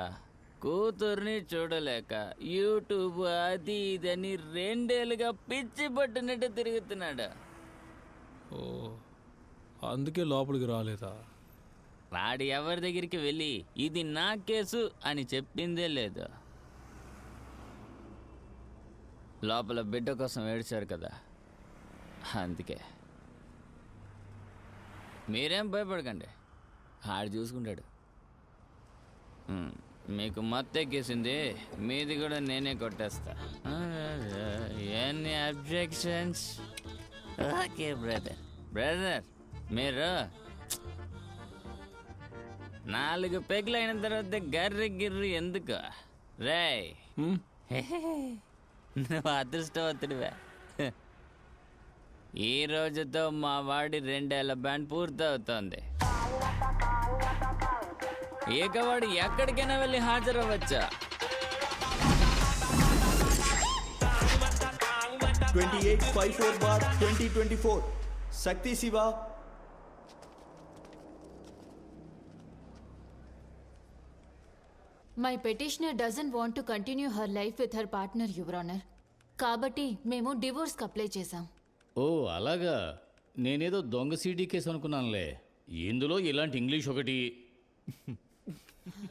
కూతుర్ని చూడలేక, యూట్యూబ్ అది ఇదని 2 ఏళ్ళుగా పిచ్చి పట్టినట్టు తిరుగుతున్నాడు. ఓ, అందుకే లోపలికి రాలేదా? వాడు ఎవరి దగ్గరికి వెళ్ళి ఇది నా కేసు అని చెప్పిందే లేదు. లోపల బిడ్డ కోసం ఏడ్చారు కదా, అందుకే. మీరేం భయపడకండి, ఆడు చూసుకుంటాడు. మీకు మత్తెక్కేసింది, మీది కూడా నేనే కొట్టేస్తా. ఎన్ని అబ్జెక్షన్స్? ఓకే బ్రదర్ మీరు 4 పెగ్గులు అయిన తర్వాత గర్రి గిర్రి ఎందుకు? రేయ్, నువ్వు అదృష్టవంతుడివే. ఈ రోజుతో మా వాడి 2 ఏళ్ల బ్యాండ్ పూర్తవుతోంది. ఇక వాడు ఎక్కడికైనా వెళ్ళి హాజరవ్వచ్చా? 2854/2024 Shakti Shiva. My petitioner doesn't want to continue her life with her partner, your honour. కాబట్టి మేము డివోర్స్కి అప్లై చేశాం. ఓ అలాగా, నేనేదో దొంగ సీడీ కేసు అనుకున్నానులే. ఇందులో ఇలాంటి ఇంగ్లీష్ ఒకటి.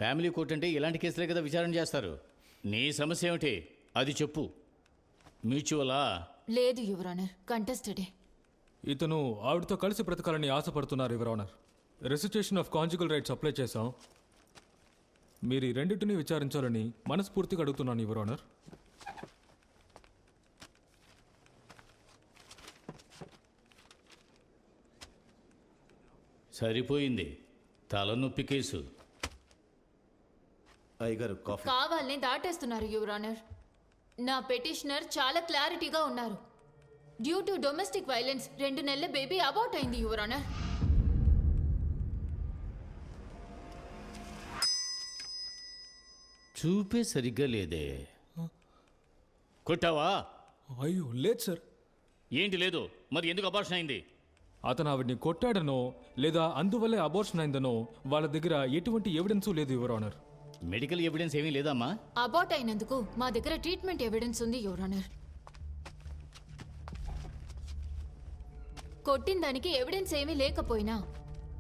ఫ్యామిలీ కోర్ట్ అంటే ఇలాంటి కేసులే కదా విచారణ చేస్తారు. నీ సమస్య ఏమిటి అది చెప్పు. మ్యూచువలా? లేదు యువర్ ఆనర్, కంటెస్టెడే. ఇతను ఆవిడతో కలిసి బ్రతకాలని ఆశపడుతున్నారు your honour. Restitution of conjugal rights apply చేశాం. మీరు ఈ రెండింటిని విచారించాలని మనస్ఫూర్తిగా అడుగుతున్నాను యువర్ ఆనర్. సరిపోయింది, తలనొప్పి కేసు. కావాలని దాటేస్తున్నారు యువర్ ఆనర్. నా పెటిషనర్ చాలా క్లారిటీగా ఉన్నారు. డ్యూ టు డొమెస్టిక్ వైలెన్స్ 2 నెలల బేబీ అబార్ట్ అయింది యువర్ ఆనర్. చూపే సరిగ్గా లేదే. కొట్టావా? అయ్యో లేదు సార్. ఏంటి లేదు? మరి ఎందుకు అబార్షన్ అయింది? అతను ఆవిడ్ని కొట్టాడనో లేదా అందువల్లే అబార్షన్ అయిందనో వాళ్ళ దగ్గర ఎటువంటి ఎవిడెన్స్ లేదు యువర్ ఆనర్. మెడికల్ ఎవిడెన్స్ ఏమీ లేదమ్మా? అబార్ట్ అయినందుకు మా దగ్గర ట్రీట్మెంట్ ఎవిడెన్స్ ఉంది యువర్ ఆనర్. కొట్టిన దానికి ఎవిడెన్స్ ఏమీ లేకపోయినా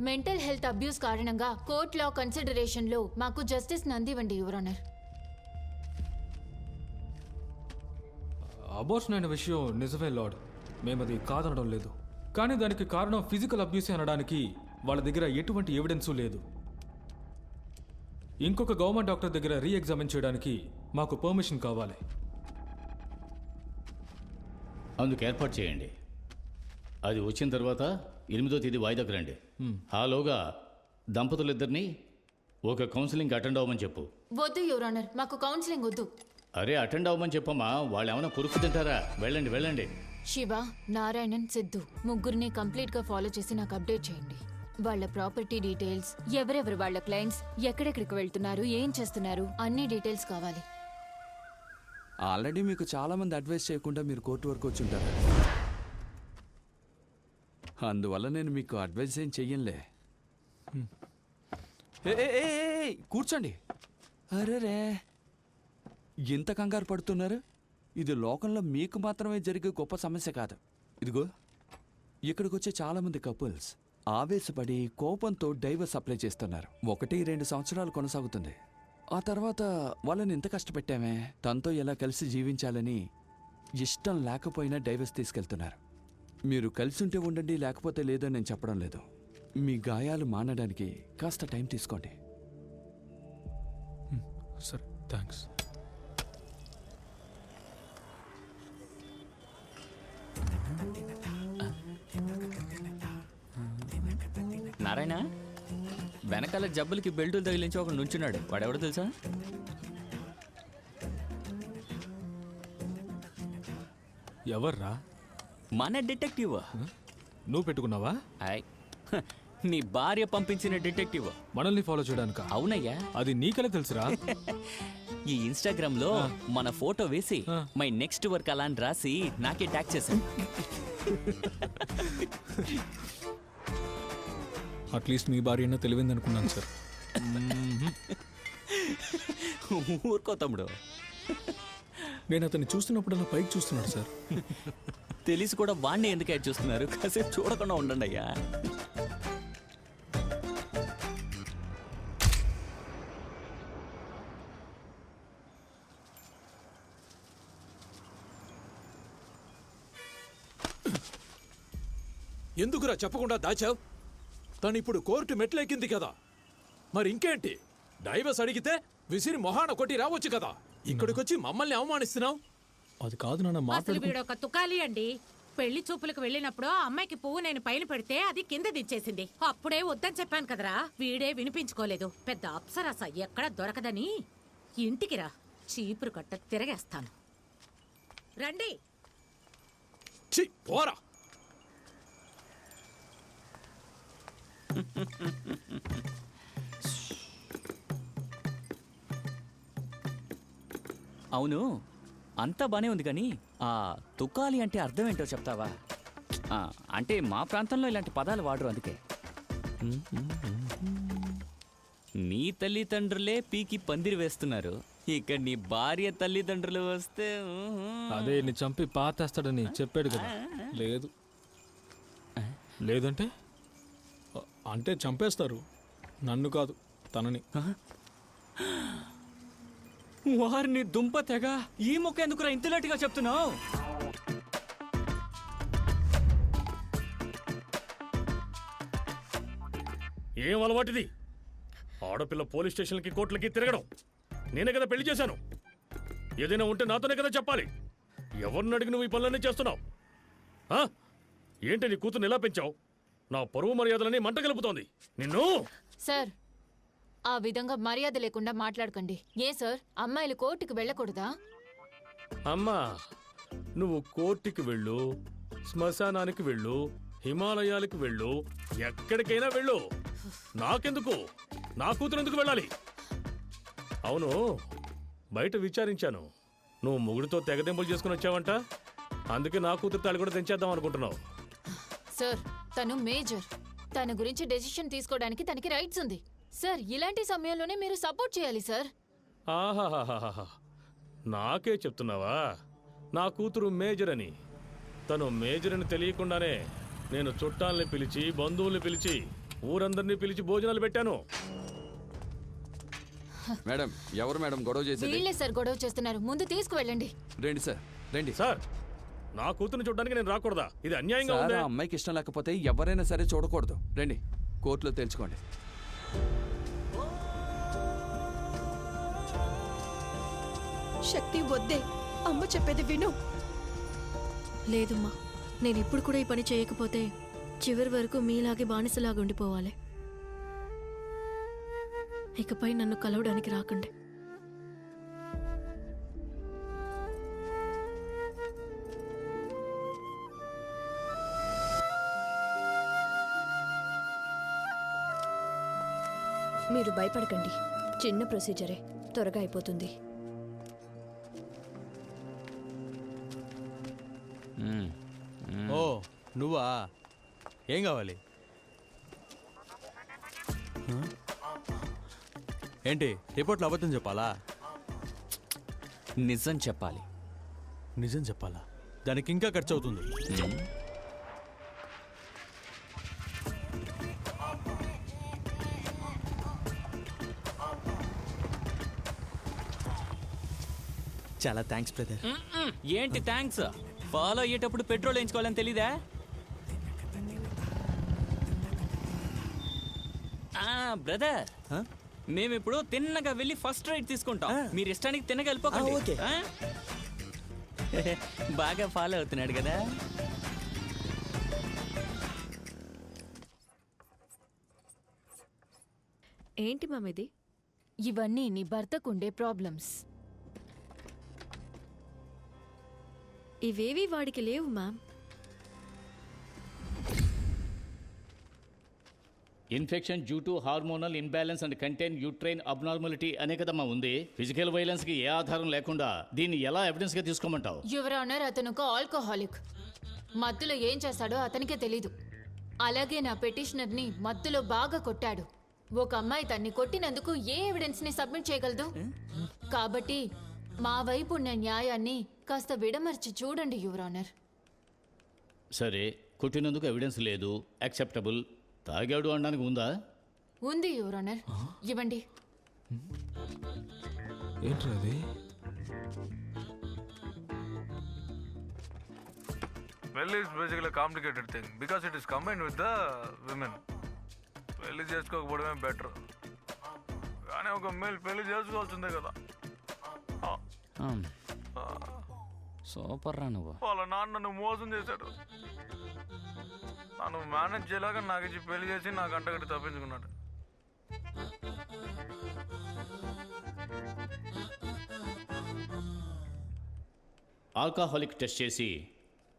మెంటల్ హెల్త్ అబ్యూస్ కారణంగా కోర్ట్ లా కన్సిడరేషన్లో మాకు జస్టిస్ అందివ్వండి యువర్ ఆనర్. అబార్షన్ అయిన విషయం నిజమే లార్డ్, మేమది కాదనడం లేదు. కానీ దానికి కారణం ఫిజికల్ అబ్యూస్ అనడానికి వాళ్ళ దగ్గర ఎటువంటి ఎవిడెన్సు లేదు. ఇంకొక గవర్నమెంట్ డాక్టర్ దగ్గర రీఎగ్జామిన్ చేయడానికి మాకు పర్మిషన్ కావాలి. అందుకు ఏర్పాటు చేయండి. అది వచ్చిన తర్వాత 8వ తేదీ వాయిదాకు రండి. ఆలోగా దంపతులిద్దరినీ ఒక కౌన్సిలింగ్ అటెండ్ అవ్వమని చెప్పు. వద్దు యువర్ ఆనర్, మాకు కౌన్సిలింగ్ వద్దు. అరే అటెండ్ అవ్వమని చెప్పమ్మా, వాళ్ళు ఏమైనా కురుకు తింటారా? వెళ్ళండి వెళ్ళండి. శివ, నారాయణన్, సిద్ధు ముగ్గురిని కంప్లీట్గా ఫాలో చేసి నాకు అప్డేట్ చేయండి. వాళ్ళ ప్రాపర్టీ డీటెయిల్స్, ఎవరెవరు వాళ్ళ క్లయింట్స్, ఎక్కడెక్కడికి వెళ్తున్నారు, ఏం చేస్తున్నారు, అన్ని డీటెయిల్స్ కావాలి. ఆల్రెడీ మీకు చాలా మంది అడ్వైస్ చేయకుండా మీరు కోర్టు వరకు వచ్చి ఉంటారు. అందువల్ల నేను మీకు అడ్వైస్ ఏం చెయ్యంలే. కూర్చోండి. అరే రే, ఇంత కంగారు పడుతున్నారు? ఇది లోకంలో మీకు మాత్రమే జరిగే గొప్ప సమస్య కాదు. ఇదిగో ఇక్కడికి వచ్చే చాలా మంది కపుల్స్ ఆవేశపడి కోపంతో డైవర్స్ అప్లై చేస్తున్నారు. 1-2 సంవత్సరాలు కొనసాగుతుంది. ఆ తర్వాత వాళ్ళని ఎంత కష్టపెట్టామే, తనతో ఎలా కలిసి జీవించాలని ఇష్టం లేకపోయినా డైవర్స్ తీసుకెళ్తున్నారు. మీరు కలిసి ఉంటే ఉండండి, లేకపోతే లేదని నేను చెప్పడం లేదు. మీ గాయాలు మానడానికి కాస్త టైం తీసుకోండి. సరే, థ్యాంక్స్. నారాయణ వెనకాల జబ్బులకి బెల్టులు తగిలించి ఒక నుంచున్నాడు. వాడెవడో తెలుసా? ఎవర్రా? మన డిటెక్టివ్. నువ్వు పెట్టుకున్నావా? నీ భార్య పంపించిన డిటెక్టివ్. మనల్ని ఫాలో చేయడానిక? అవునయ్యా. అది నీకెలా తెలుసురా? ఈ ఇన్స్టాగ్రామ్ లో మన ఫోటో వేసి మై నెక్స్ట్ వర్క్ అలా అని రాసి నాకే ట్యాగ్ చేశాను. అట్లీస్ట్ మీ భార్య అయినా తెలివింది అనుకున్నాను సార్. ఊరుకో తమ్ముడు. నేను అతన్ని చూస్తున్నప్పుడల్లా పైకి చూస్తున్నాడు సార్. తెలిసి కూడా వాడిని ఎందుకు యాడ్ చూస్తున్నారు? కాసేపు చూడకుండా ఉండండి అయ్యా. ఎందుకురా చెప్పకుండా దాచావు? తను ఇప్పుడు కోర్టు మెట్లెక్కింది కదా, మరి ఇంకేంటి? డైవర్స్ అడిగితే విసిరి మొహాన కొట్టి రావచ్చు కదా. ఇక్కడికొచ్చి మమ్మల్ని అవమానిస్తున్నావు. అది కాదు నాన్న, అసలు వీడొక తుకాలి అండి. పెళ్లి చూపులకు వెళ్ళినప్పుడు ఆ అమ్మాయికి పువ్వు నేను పైన పెడితే అది కింద దించేసింది. అప్పుడే వద్దని చెప్పాను కదరా, వీడే వినిపించుకోలేదు. పెద్ద అప్సరస ఎక్కడ దొరకదని. ఇంటికి రా, చీపురు కట్ట తిరగేస్తాను. రండి. పోరా. అవును, అంతా బానే ఉంది కానీ ఆ తుకాలి అంటే అర్థం ఏంటో చెప్తావా? అంటే మా ప్రాంతంలో ఇలాంటి పదాలు వాడరు, అందుకే. నీ తల్లిదండ్రులే పీకి పందిరి వేస్తున్నారు, ఇక్కడ నీ భార్య తల్లిదండ్రులు వస్తే అదే నీ చంపి పాతేస్తాడని చెప్పాడు కదా. లేదు. లేదంటే అంటే చంపేస్తారు. నన్ను కాదు, తనని. వారిని దుంప తెగ. ఈ మొక్క ఎందుకురా ఇంతలేటుగా చెప్తున్నావు? ఏం అలవాటిది? ఆడపిల్ల పోలీస్ స్టేషన్లకి కోర్టులకి తిరగడం. నేనే కదా పెళ్లి చేశాను. ఏదైనా ఉంటే నాతోనే కదా చెప్పాలి. ఎవరిని అడిగి నువ్వు ఈ పనులన్నీ చేస్తున్నావు? ఏంటి నీ కూతురు ఎలా పెంచావు? నా పరువు మర్యాదలని మంట కలుపుతోంది నిన్ను. సార్, ఆ విధంగా మర్యాద లేకుండా మాట్లాడకండి. ఏ సార్, అమ్మాయిలు కోర్టుకు వెళ్ళకూడదా? అమ్మా, నువ్వు కోర్టుకి వెళ్ళు, శ్మశానానికి వెళ్ళు, హిమాలయాలకు వెళ్ళు, ఎక్కడికైనా వెళ్ళు. నాకెందుకు? నా కూతురు ఎందుకు వెళ్ళాలి? అవును, బయట విచారించాను. నువ్వు మొగుడితో తెగదెంపులు చేసుకుని వచ్చావంట. అందుకే నా కూతురు తాళి కూడా తెంచేద్దాం అనుకుంటున్నావు. సార్, తను మేజర్. తన గురించి డెసిషన్ తీసుకోవడానికి తనకి రైట్స్ ఉంది. సార్, ఇలాంటి సమయంలోనే మీరు సపోర్ట్ చేయాలి సార్. ఆహాహాహా, నాకే చెప్తున్నావా? నా కూతురు మేజర్ అని. తను మేజర్ అని తెలియకుండానే నేను చుట్టాలని పిలిచి, బంధువుల్ని పిలిచి, ఊరందరినీ పిలిచి భోజనాలు పెట్టాను. మేడం, ఎవరు మేడం గొడవ చేసేది? వీళ్ళే సార్ గొడవ చేస్తున్నారు. ముందు తీసుకువెళ్ళండి. రండి సార్, రండి సార్. నా కూతురుని చూడడానికి నేను రాకూడదా? ఇది అన్యాయంగా ఉంది. ఆ అమ్మాయికి ఇష్టం లేకపోతే ఎవరైనా సరే చూడకూడదు. రండి, కోర్టులో తేల్చుకోండి. శక్తి వద్దే, అమ్మ చెప్పేది విను. లేదమ్మా, నేను ఇప్పుడు కూడా ఈ పని చేయకపోతే చివరి వరకు మీలాగే బానిసలాగా ఉండిపోవాలి. ఇకపై నన్ను కలవడానికి రాకండి. మీరు భయపడకండి, చిన్న ప్రొసీజరే, త్వరగా అయిపోతుంది. ఓ నువ్వా? ఏం కావాలి? ఏంటి రిపోర్ట్లో అబద్ధం చెప్పాలా? నిజం చెప్పాలి. నిజం చెప్పాలా? దానికి ఇంకా ఖర్చు అవుతుంది. చాలా థ్యాంక్స్ బ్రదర్. ఏంటి థ్యాంక్స్? ఫాలో అయ్యేటప్పుడు పెట్రోల్ వేయించుకోవాలని తెలీదా? బ్రదర్, మేమిప్పుడు తిన్నగా వెళ్ళి ఫస్ట్ రైడ్ తీసుకుంటాం. మీరు ఇష్టానికి తిన్నగా వెళ్ళిపోకండి. బాగా ఫాలో అవుతున్నాడు కదా. ఏంటి మ్యామ్ ఇది? ఇవన్నీ నీ భర్తకుండే ప్రాబ్లమ్స్. ఇవేవి వాడికి లేవు ma'am. Infection due to hormonal imbalance and contain uterine abnormality అనే కదమ్మా ఉంది. ఫిజికల్ వైలెన్స్ కి ఏ ఆధారం లేకుండా దీన్ని ఎలా ఎవిడెన్స్ గా తీసుకోమంటావు? యువర్ ఆనర్, అతను ఒక ఆల్కహాలిక్. మత్తులో ఏం చేస్తాడో అతనికే తెలీదు. అలాగే నా పెటిషనర్ని మత్తులో బాగా కొట్టాడు. ఒక అమ్మాయి తన్ని కొట్టినందుకు ఏ ఎవిడెన్స్ ని సబ్మిట్ చేయగలదు? కాబట్టి మా వైపు ఉన్న న్యాయాన్ని కాస్త విడమర్చి చూడండి యువర్ ఆనర్. సరే, కొట్టినందుకు ఎవిడెన్స్ లేదు, యాక్సెప్టబుల్. తాగాడు అనడానికి ఉందా? ఉంది యువర్ ఆనర్. ఇవ్వండి. ఏంటది? పెళ్లి is basically complicated thing because it is combined with the women. పెళ్లి చేసుకోకపోవడమే బెటర్, కానీ ఒక మేల్ పెళ్లి చేసుకోవాల్సిందే కదా. సూపర్ రా నువ్వు. వాళ్ళ నాన్న నన్ను మోసం చేశాడు. నన్ను మేనేజ్ చేయలేక నాకు ఇచ్చి పెళ్లి చేసి నా గంటగట్టి తప్పించుకున్నాడు. ఆల్కహాలిక్ టెస్ట్ చేసి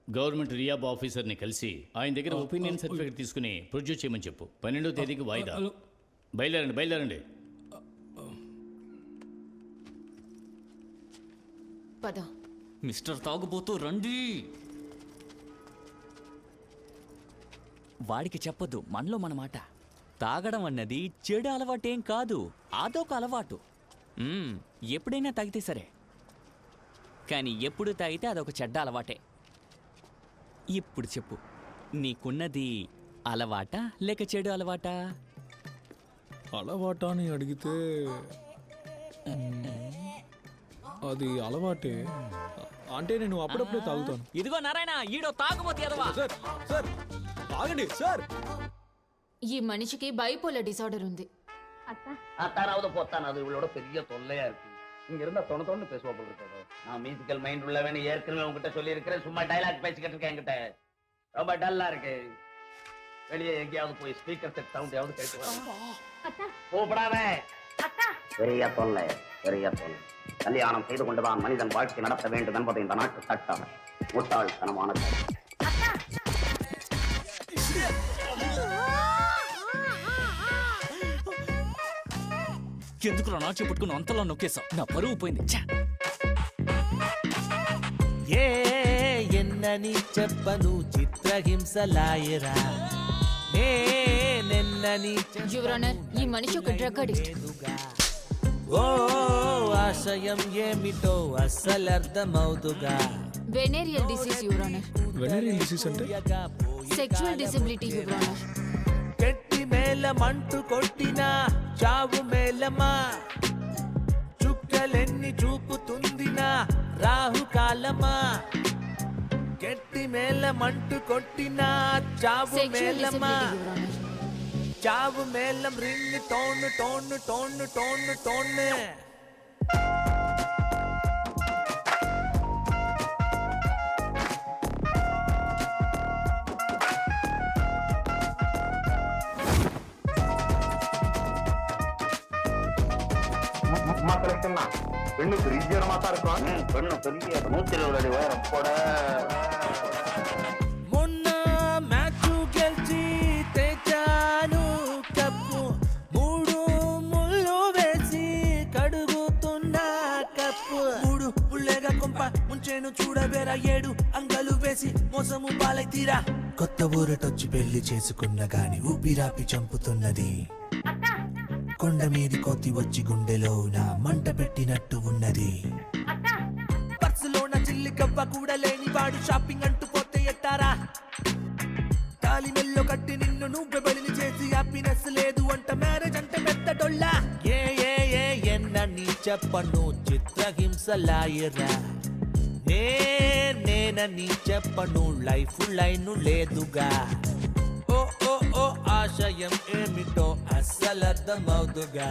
గవర్నమెంట్ రియాబ్ ఆఫీసర్ని కలిసి ఆయన దగ్గర ఒపీనియన్ సర్టిఫికేట్ తీసుకుని ప్రొడ్యూస్ చేయమని చెప్పు. 12వ తేదీకి వాయిదా. బయలుదేరండి. పద. మిస్టర్ తాగుబోతూ రండి. వాడికి చెప్పొద్దు మనలో మన మాట. తాగడం అన్నది చెడు అలవాటేం కాదు, అదొక అలవాటు. ఎప్పుడైనా తాగితే సరే, కానీ ఎప్పుడు తాగితే అదొక చెడ్డ అలవాటే. ఇప్పుడు చెప్పు, నీకున్నది అలవాటా లేక చెడు అలవాటా? అలవాటా అని అడిగితే అది అలవాటే. అంటే నేను అప్పుడప్పుడే తాగుతాను. ఇదిగో నారాయణ, ఈడో తాగుబోతు ఎదవా. సార్ ఆగండి సార్. ఈ మనిషికి బైపోలర్ டிசார்டர் ఉంది. அத்தானாவது போத்தானாவது இவளோட பெரிய தொல்லையா இருக்கு. இங்க இருந்தா தொண பேசுவா போல இருக்காது. நான் மியூசிக்கல் மைண்ட் உள்ளவனு ஏற்கனவே உங்ககிட்ட சொல்லி இருக்கிறேன். சும்மா டைலாக் பேசிக்கிட்டு இருக்கேன். என்கிட்ட ரொம்ப டல்லா இருக்கு. வெளியே எங்கேயாவது போய் ஸ்பீக்கர் செட் சவுண்ட் யாவது கேட்டு வா. கூப்பிடாத. பெரிய தொல்லை. கல்யாணம் செய்து கொண்டுதான் மனிதன் வாழ்க்கை நடத்த வேண்டும் என்பது இந்த நாட்டு சட்டம். முட்டாள்தனமானது. ఎందుకు నా చెప్పుకుని అంతలా నొక్కేసా? నా పరువు పోయింది. ఎన్నని చెప్పను చిత్రహింసలాయరా. యువర్ ఆనర్, ఈ మనిషి ఒక డ్రగ్ అడిక్ట్. ఓ ఆశయం ఏమిటో అస్సలు అర్థమవుతుగా. Venereal disease your honour. Venereal disease అంటే సెక్షువల్ డిసెబిలిటీ యువర్ ఆనర్. గట్టి మేళమంటూ కొట్టినా చావు మేళమా. చుక్కలెన్ని చూపుతుందినా రాహుకాలమా. గట్టి మేళమంటూ కొట్టినా చావు మేళమా. చావు మేళం ring tone tone tone tone tone. பெண்ணு பெரிய மாத்தா இருக்கான். பெண்ணு பெரிய 120 அடி உயரம் போட. మొన్న మ్యాచ్ గెలిచి తెచ్చాను కప్పు. 3 ముళ్ళు వేసి కడుగుతున్నా కప్పు. 3 పుల్లేగా కొంప ముంచేను చూడబేరా. 7 అంగలు వేసి మోసము పాలై తీరా. కొత్త ఊరటొచ్చి పెళ్లి చేసుకున్న గాని ఊపిరాపి చంపుతున్నది. కొండ మీది కోతి వచ్చి గుండెలోన మంట పెట్టినట్టు ఉన్నది. పర్సులోన చిల్లి కవ్వ కూడా లేని వాడు షాపింగ్ అంటూ పోతే ఎట్టారా. తాలి మెల్లో కట్టి నిన్ను నువ్వే బలిని చేసి హ్యాపీనెస్ లేదు అంట. మ్యారేజ్ అంటే పెద్ద డొల్లా. ఎన్నని చెప్పను చిత్రహింసలాయరా. నేనని చెప్పను లైఫ్ లైన్ లేదుగా. ఓ ఓ ఓ ఆశయం ఏమిటో అస్సలు అర్థమవుతుగా.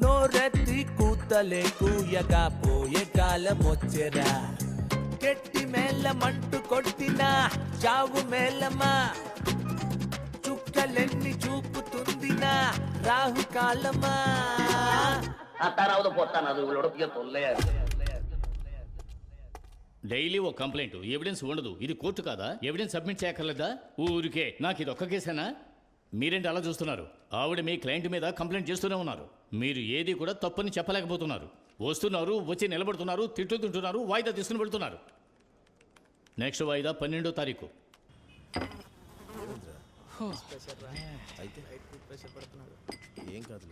నోరెత్తి కూతలే కూయగా పోయే కాలం వచ్చేరా. గట్టి మేళమంటూ కొట్టినా చావు మేళమా. చుక్కలే చుక్కలెన్ని చూపుతుంది నా రాహు కాలమా. ತಾನಾವುದು ಪೊತ್ತಾನದು ಇವಳೊಡಪಿಗೆ ತೊಲ್ಲೆ డైలీ ఒక కంప్లైంట్, ఎవిడెన్స్ ఉండదు. ఇది కోర్టు కాదా? ఎవిడెన్స్ సబ్మిట్ చేయక్కర్లేదా? ఊరికే నాకు ఇది ఒక్క కేసేనా? మీరేంటి అలా చూస్తున్నారు? ఆవిడ మీ క్లయింట్ మీద కంప్లైంట్ చేస్తూనే ఉన్నారు. మీరు ఏది కూడా తప్పని చెప్పలేకపోతున్నారు. వస్తున్నారు, వచ్చి నిలబడుతున్నారు, తిట్టుతుంటున్నారు, వాయిదా తీసుకుని వెళ్తున్నారు. నెక్స్ట్ వాయిదా 12వ తారీఖు. ఏం కాదు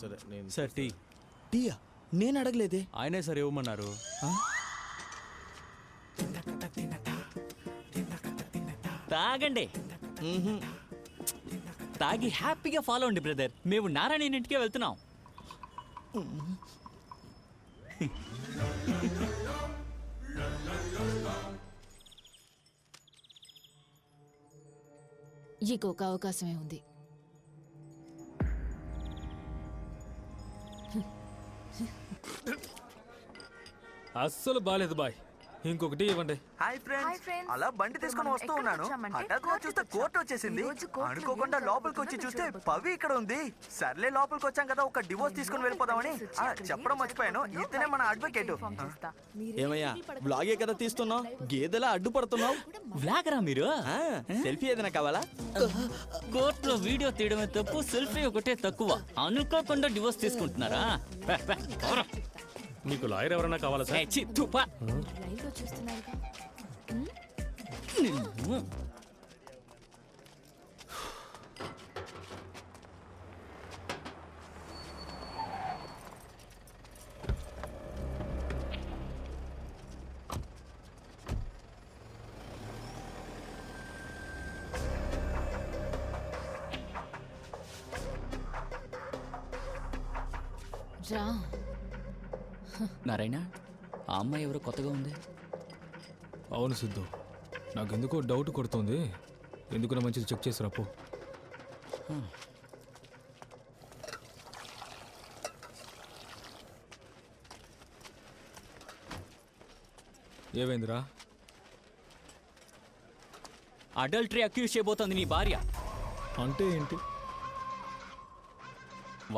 సరే నేను సార్ టీ. టీయా? నేను అడగలేదే. ఆయనే సార్ ఇవ్వమన్నారు. తాగండి. తాగి హ్యాపీగా ఫాలో అండి బ్రదర్. మేము నారాయణ ఇంటికే వెళ్తున్నాం. ఇంకొక అవకాశమే ఉంది. అస్సలు బాలేదు బాయ్. ఇంకొకటి ఇవ్వండి. హాయ్ ఫ్రెండ్స్, అలా బండి తీసుకొని వస్తూ ఉన్నాను. హఠాత్తుగా చూస్తే కోర్టు వచ్చేసింది. అనుకోకుండా లోపలికి వచ్చి చూస్తే పవి ఇక్కడ ఉంది. సర్లే లోపలికి వచ్చాం కదా, ఒక డివోర్స్ తీసుకొని వెళ్ళిపోదామని. చెప్పడం మర్చిపోయాను, ఇతనే మన అడ్వకేట్. ఏమయ్యా, బ్లాగే కదా తీస్తున్నావు, గేదెలా అడ్డుపడుతున్నావు? బ్లాగరా మీరు? సెల్ఫీ ఏదైనా కావాలా? కోర్టులో వీడియో తీయడమే తప్పు, సెల్ఫీ ఒకటే తక్కువ. అనుకోకుండా డివోర్స్ తీసుకుంటున్నారా? మీకు లాయర్ ఎవరన్నా కావాలా సార్? రా. నారాయణ, ఆ అమ్మాయి ఎవరో కొత్తగా ఉంది. అవును సిద్ధు, నాకెందుకో డౌట్ కొడుతుంది. ఎందుకున్నా మంచిది చెక్ చేసి రాపో. ఏమైందిరా? అడల్టరీ అక్యూజ్ చేయబోతోంది నీ భార్య. అంటే ఏంటి?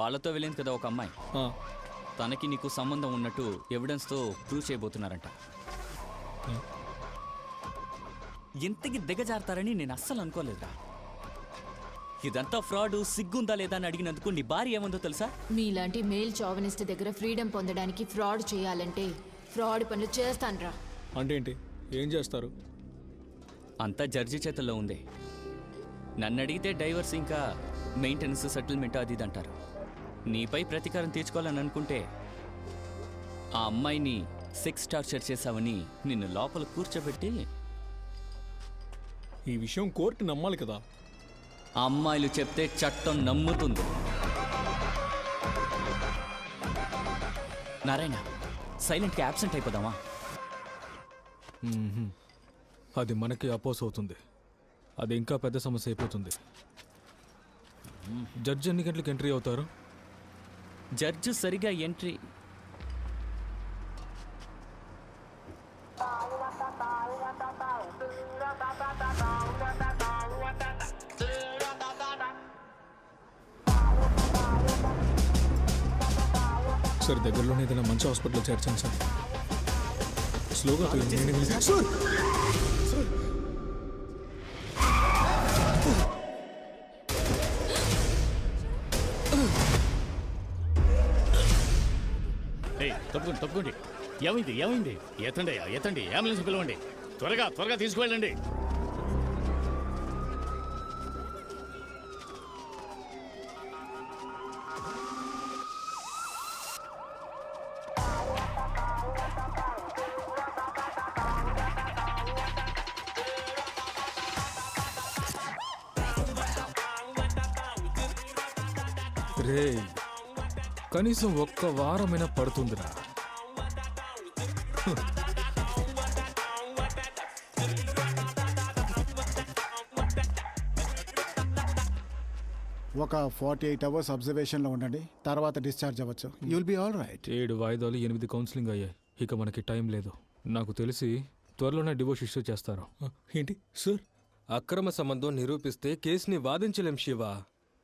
వాళ్ళతో వెళ్ళింది కదా ఒక అమ్మాయి, తనకి నీకు సంబంధం ఉన్నట్టు ఎవిడెన్స్తో ప్రూవ్ చేయబోతున్నారంట. ఎంతకి దిగజారుతారని నేను అస్సలు అనుకోలేదురా. ఇదంతా ఫ్రాడ్, సిగ్గుందా లేదా అని అడిగినందుకు నీ భార్య ఏముందో తెలుసా? మీలాంటి మేల్ చావనిస్ట్ దగ్గర ఫ్రీడమ్ పొందడానికి ఫ్రాడ్ చేయాలంటే ఫ్రాడ్ పనులు చేస్తాన్రా. అంటే ఏంటి? ఏం చేస్తారు? అంతా జడ్జి చేతుల్లో ఉంది. నన్ను అడిగితే డైవర్స్ ఇంకా మెయింటెనెన్స్, సెటిల్మెంట్ అది ఇది అంటారు. నీపై ప్రతీకారం తీర్చుకోవాలని అనుకుంటే ఆ అమ్మాయిని సెక్స్ టార్చర్ చేశావని నిన్ను లోపల కూర్చోబెట్టి. ఈ విషయం కోర్టు నమ్మాలి కదా. ఆ అమ్మాయిలు చెప్తే చట్టం నమ్ముతుంది. నారాయణ, సైలెంట్గా యాబ్సెంట్ అయిపోదామా? అది మనకి అపోజ్ అవుతుంది. అది ఇంకా పెద్ద సమస్య అయిపోతుంది. జడ్జి ఎన్ని గంటలకు ఎంట్రీ అవుతారు? జడ్జి సరిగా ఎంట్రీ సార్, దగ్గరలోనే ఏదైనా మంచి హాస్పిటల్లో చేర్చాను సార్. స్లోగా సార్. తప్పకుండా తప్పకుండా. ఏమైంది? ఏమైంది? ఎత్తండి ఎత్తండి, అంబులెన్స్ పిలవండి. త్వరగా త్వరగా తీసుకువెళ్ళండి. రే, కనీసం ఒక్క వారమైనా పడుతుందిరా. ఒక 48 అవర్స్ అబ్జర్వేషన్లో ఉండండి, తర్వాత డిశ్చార్జ్ అవ్వచ్చు. You will be all right. 7 వాయిదాలు 8 కౌన్సిలింగ్ అయ్యాయి. ఇక మనకి టైం లేదు. నాకు తెలిసి త్వరలోనే డివోర్స్ ఇష్యూ చేస్తారు. ఏంటి సార్? అక్రమ సంబంధం నిరూపిస్తే కేసుని వాదించలేం శివ.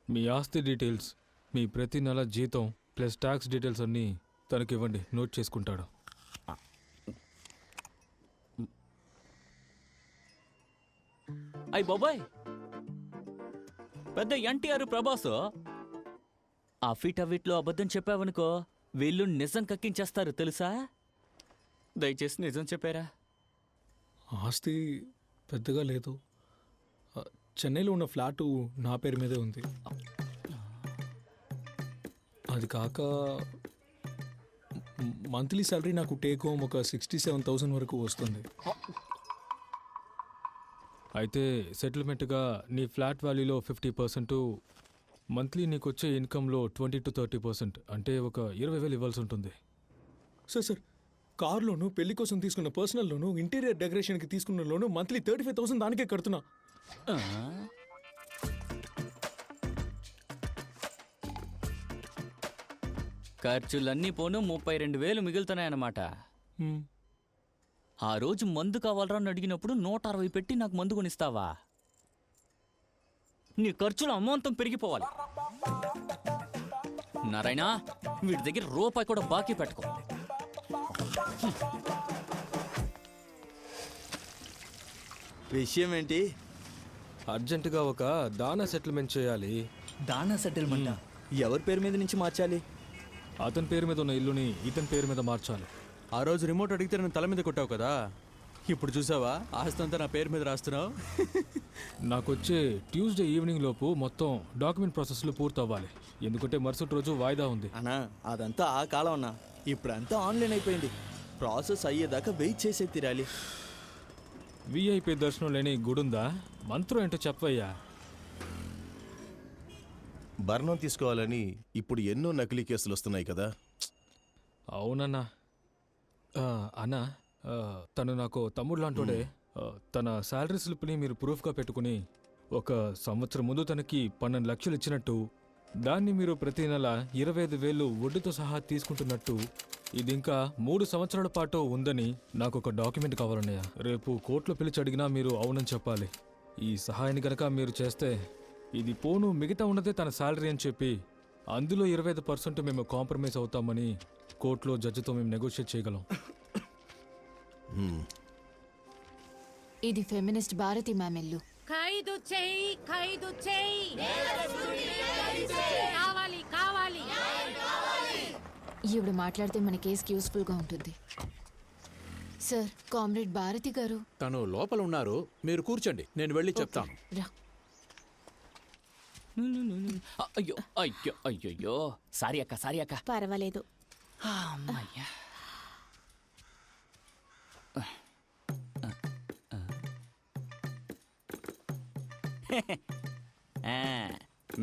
మీ ఆస్తి డీటెయిల్స్, మీ ప్రతి నెల జీతం ప్లస్ ట్యాక్స్ డీటెయిల్స్ అన్నీ తనకి ఇవ్వండి, నోట్ చేసుకుంటాడు. అయ్ బాబాయ్, పెద్ద ఎన్టీఆర్ ప్రభాస్ అఫిటవిట్లో అబద్ధం చెప్పావనుకో వీళ్ళు నిజం కక్కించేస్తారు తెలుసా. దయచేసి నిజం చెప్పారా? ఆస్తి పెద్దగా లేదు. చెన్నైలో ఉన్న ఫ్లాటు నా పేరు మీదే ఉంది. అది కాక మంత్లీ శాలరీ నాకు టేక్ హోమ్ ఒక 67,000 వరకు వస్తుంది. అయితే సెటిల్మెంట్గా నీ ఫ్లాట్ వాల్యూలో 50%, మంత్లీ నీకు వచ్చే ఇన్కంలో 20 to 30%, అంటే ఒక 20,000 ఇవ్వాల్సి ఉంటుంది. సార్ కార్ లోను, పెళ్లి కోసం తీసుకున్న పర్సనల్ లోను, ఇంటీరియర్ డెకరేషన్కి తీసుకున్న లోను మంత్లీ 35,000 దానికే కడుతున్నా. ఖర్చులన్నీ పోను 32,000 మిగులుతున్నాయన్నమాట. ఆ రోజు మందు కావాలరా అని అడిగినప్పుడు 160 పెట్టి నాకు మందు కొనిస్తావా? నీ ఖర్చులు అమాంతం పెరిగిపోవాలి. నారాయణ, వీడి దగ్గర రూపాయి కూడా బాకీ పెట్టుకో. విషయం ఏంటి? అర్జెంటుగా ఒక దానా సెటిల్మెంట్ చేయాలి. దానా సెటిల్మెంట్ ఎవరి పేరు మీద నుంచి మార్చాలి? అతని పేరు మీద ఉన్న ఇల్లుని ఇతని పేరు మీద మార్చాలి. ఆ రోజు రిమోట్ అడిగితే నేను తల మీద కొట్టావు కదా, ఇప్పుడు చూసావా ఆస్తి అంతా నా పేరు మీద రాస్తున్నావు. నాకు వచ్చే ట్యూస్డే ఈవినింగ్ లోపు మొత్తం డాక్యుమెంట్ ప్రాసెస్లు పూర్తవ్వాలి, ఎందుకంటే మరుసటి రోజు వాయిదా ఉంది. అన్నా అదంతా ఆ కాలం అన్నా, ఇప్పుడంతా ఆన్లైన్ అయిపోయింది. ప్రాసెస్ అయ్యేదాకా వెయిట్ చేసే తీరాలి. విఐపి దర్శనం లేని గుడుందా? మంత్రం ఏంటో చెప్పయ్యా. భరణం తీసుకోవాలని ఇప్పుడు ఎన్నో నకిలీ కేసులు వస్తున్నాయి కదా. అవునన్నా. అన్నా, తను నాకు తమ్ముడు లాంటోడే. తన శాలరీ స్లిప్ని మీరు ప్రూఫ్గా పెట్టుకుని 1 సంవత్సరం ముందు తనకి 12 లక్షలు ఇచ్చినట్టు, దాన్ని మీరు ప్రతి నెల 25,000 వడ్డీతో సహా తీసుకుంటున్నట్టు, ఇది ఇంకా 3 సంవత్సరాల పాటు ఉందని నాకు ఒక డాక్యుమెంట్ కావాలన్నయ్య. రేపు కోర్టులో పిలిచి అడిగినా మీరు అవునని చెప్పాలి. ఈ సహాయాన్ని గనక మీరు చేస్తే ఇది పోను మిగతా ఉన్నదే తన శాలరీ అని చెప్పి అందులో 25% మేము కాంప్రమైజ్ అవుతామని కోర్టులో జడ్జితో మేము నెగోషియేట్ చేయగలం. ఇది ఫెమినిస్ట్ భారతి మ్యామ్ ఇల్లు. ఖైదు చెయ్యి, ఖైదు చెయ్యి. కావాలి కావాలి. ఈవిడ మాట్లాడితే మన కేసుకి యూస్ఫుల్గా ఉంటుంది. సార్, కామ్రేడ్ భారతి గారు తను లోపల ఉన్నారు, మీరు కూర్చోండి, నేను వెళ్ళి చెప్తాను. రా. అయ్యో అయ్యో అయ్యో, సారీ అక్క, సారీ అక్క. పర్వాలేదు. అమ్మయ్యా.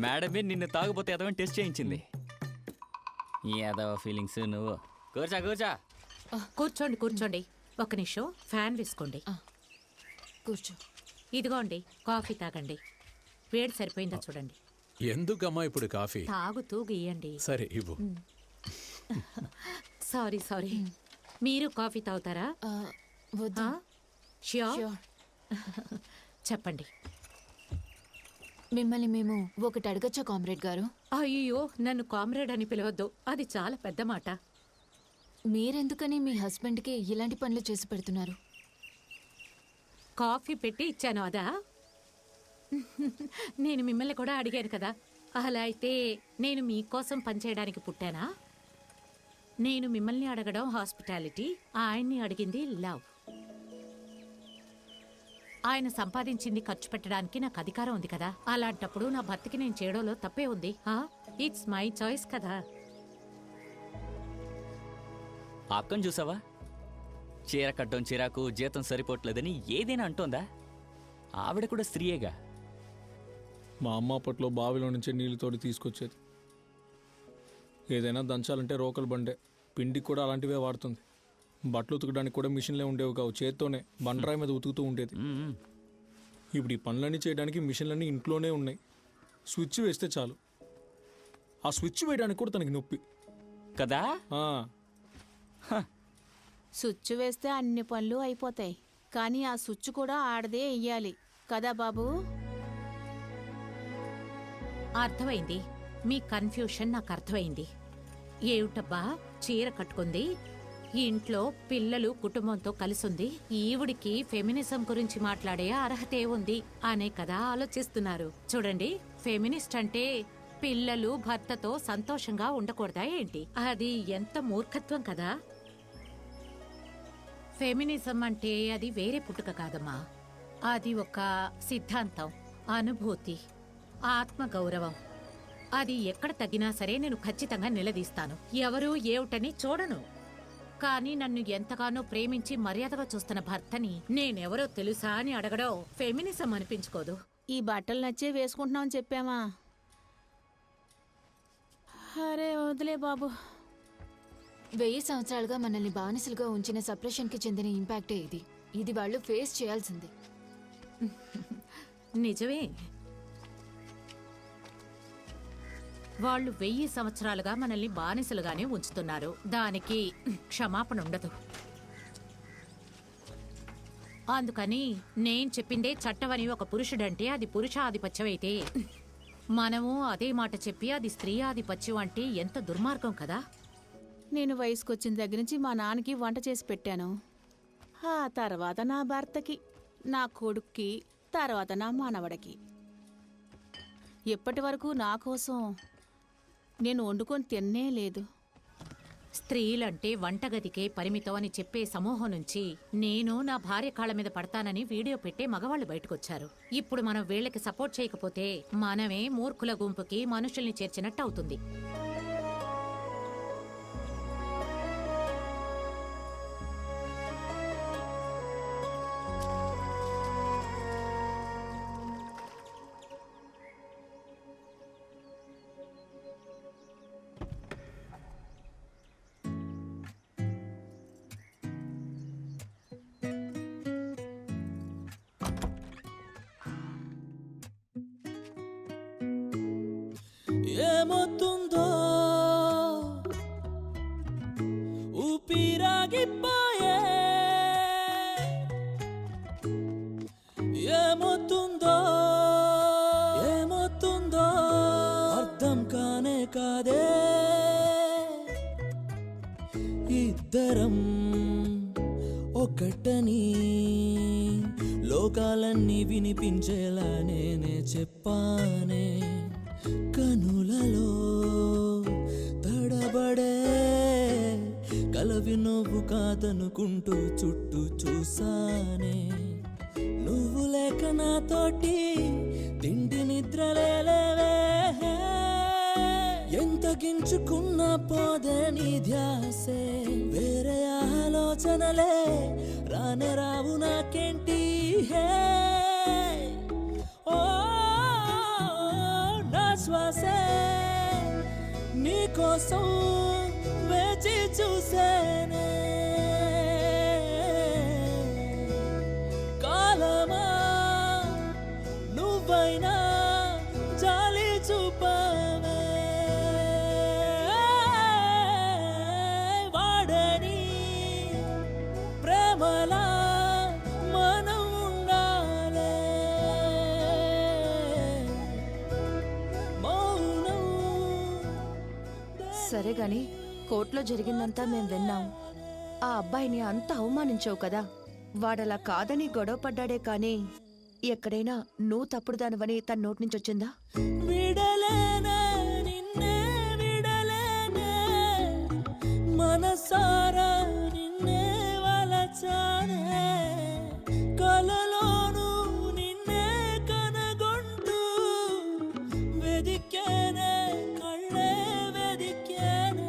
మేడమే నిన్ను తాగపోతే ఎదవని టెస్ట్ చేయించింది. ఏదవ ఫీలింగ్స్ నువ్వు. కూర్చో కూర్చో. కూర్చోండి కూర్చోండి. ఒక నిమిషం ఫ్యాన్ వేసుకోండి. కూర్చో. ఇదిగోండి కాఫీ తాగండి. వేడి సరిపోయిందా చూడండి. ఎందుకమ్మా ఇప్పుడు కాఫీ? తాగుతూ గీయండి. సరే ఇవ్వు. Sorry sorry. మీరు కాఫీ తాగుతారా? ష్యూర్. చెప్పండి. మిమ్మల్ని మేము ఒకటి అడగచ్చా కామ్రేడ్ గారు? అయ్యో, నన్ను కామ్రేడ్ అని పిలవద్దు, అది చాలా పెద్ద మాట. మీరెందుకని మీ హస్బెండ్కి ఇలాంటి పనులు చేసి పెడుతున్నారు? కాఫీ పెట్టి ఇచ్చాను అదా? నేను మిమ్మల్ని కూడా అడిగాను కదా. అలా అయితే నేను మీకోసం పనిచేయడానికి పుట్టానా? నేను మిమ్మల్ని అడగడం హాస్పిటాలిటీ, ఆయన్ని అడిగింది లవ్. ఆయన సంపాదించింది ఖర్చు పెట్టడానికి నాకు అధికారం ఉంది కదా. అలాంటప్పుడు నా భర్తకి నేను చేయడంలో తప్పే ఉంది. ఇట్స్ మై చాయిస్ కదా. అక్కని చూసావా? చీర కట్టడం చిరాకు, జీతం సరిపోవట్లేదని ఏదైనా అంటోందా? ఆవిడ కూడా స్త్రీయేగా. మా అమ్మ అప్పట్లో బావిలో నుంచి నీళ్ళు తోడి తీసుకొచ్చేది. ఏదైనా దంచాలంటే రోకలు బండే, పిండికి కూడా అలాంటివే వాడుతుంది. బట్టలు ఉతకడానికి కూడా మిషన్లే ఉండేవి కావు, చేత్తోనే బండరాయి మీద ఉతుకుతూ ఉండేది. ఇప్పుడు ఈ పనులన్నీ చేయడానికి మిషన్లన్నీ ఇంట్లోనే ఉన్నాయి. స్విచ్ వేస్తే చాలు. ఆ స్విచ్ వేయడానికి కూడా తనకి నొప్పి కదా. స్విచ్ వేస్తే అన్ని పనులు అయిపోతాయి, కానీ ఆ స్విచ్ కూడా ఆడదే వెయ్యాలి. కదా బాబు? అర్థమైంది. మీ కన్ఫ్యూషన్ నాకు అర్థమైంది. ఏమిటబ్బా చీర కట్టుకుంది, ఈ ఇంట్లో పిల్లలు కుటుంబంతో కలిసుంది, ఈవిడికి ఫెమినిజం గురించి మాట్లాడే అర్హతే ఉంది అనే కదా ఆలోచిస్తున్నారు. చూడండి, ఫెమినిస్ట్ అంటే పిల్లలు భర్తతో సంతోషంగా ఉండకూడదా ఏంటి? అది ఎంత మూర్ఖత్వం కదా. ఫెమినిజం అంటే అది వేరే పుట్టుక కాదమ్మా. అది ఒక సిద్ధాంతం, అనుభూతి, ఆత్మగౌరవం. అది ఎక్కడ తగ్గినా సరే నేను ఖచ్చితంగా నిలదీస్తాను. ఎవరు ఏమిటని చూడను. కానీ నన్ను ఎంతగానో ప్రేమించి మర్యాదగా చూస్తున్న భర్తని నేనెవరో తెలుసా అని అడగడం ఫెమినిజం అనిపించుకోదు. ఈ బట్టలు నచ్చే వేసుకుంటున్నామని చెప్పామా? అరే వదిలే బాబు. 1000 సంవత్సరాలుగా మనల్ని బానిసలుగా ఉంచిన సప్రెషన్కి చెందిన ఇంపాక్టే ఇది. ఇది వాళ్ళు ఫేస్ చేయాల్సింది. నిజమే, వాళ్ళు 1000 సంవత్సరాలుగా మనల్ని బానిసలుగానే ఉంచుతున్నారు. దానికి క్షమాపణ ఉండదు. అందుకని నేను చెప్పిందే చట్టమని ఒక పురుషుడంటే అది పురుషాధిపత్యం అయితే, మనము అదే మాట చెప్పి అది స్త్రీ ఆధిపత్యం అంటే ఎంత దుర్మార్గం కదా. నేను వయసుకొచ్చిన దగ్గర నుంచి మా నాన్నకి వంట చేసి పెట్టాను. ఆ తర్వాత నా భర్తకి, నా కొడుక్కి, తర్వాత నా మనవడికి. ఎప్పటి వరకు నా కోసం నేను వండుకొని తిన్నే లేదు. స్త్రీలంటే వంటగదికే పరిమితం అని చెప్పే సమూహం నుంచి నేను నా భార్య కాళ్ళ మీద పడతానని వీడియో పెట్టే మగవాళ్ళు బయటకొచ్చారు. ఇప్పుడు మనం వీళ్ళకి సపోర్ట్ చేయకపోతే మనమే మూర్ఖుల గుంపుకి మనుషుల్ని చేర్చినట్టు అవుతుంది. ఏమవుతుందో ఊపిరాగిపోయే, ఏమవుతుందో ఏమవుతుందో అర్థం కానే కాదే. ఇద్దరం ఒకటని లోకాలన్నీ వినిపించేలా నేనే చెప్పానే. కనులలో తడబడే కలవి నువ్వు కాదనుకుంటూ చుట్టూ చూసానే. నువ్వు లేక నాతోటి తిండి నిద్రలేవే, ఎంత గించుకున్నా పోదే నీ ధ్యాసే. వేరే ఆలోచనలే రానే రావు నాకేంటి. హే ఓ శ్వాసే నీకోసం వేచి చూసేనే. కాలమా నువ్వైనా జాలి చూపవే. వాడని ప్రేమలా మనం ఉండాలే. సరే గాని కోర్టులో జరిగిందంతా మేం విన్నాం. ఆ అబ్బాయిని అంత అవమానించావు కదా. వాడలా కాదని గొడవ పడ్డాడే కానీ ఎక్కడైనా నువ్వు తప్పుడు దానివని తన నోటి నుంచి వచ్చిందా? విడలేనే నిన్నే విడలేనే, మనసారా నిన్నే వలచానే. కలలోను నిన్నే కనగొంటూ వెదికేనే, కళ్ళే వెదికేనే.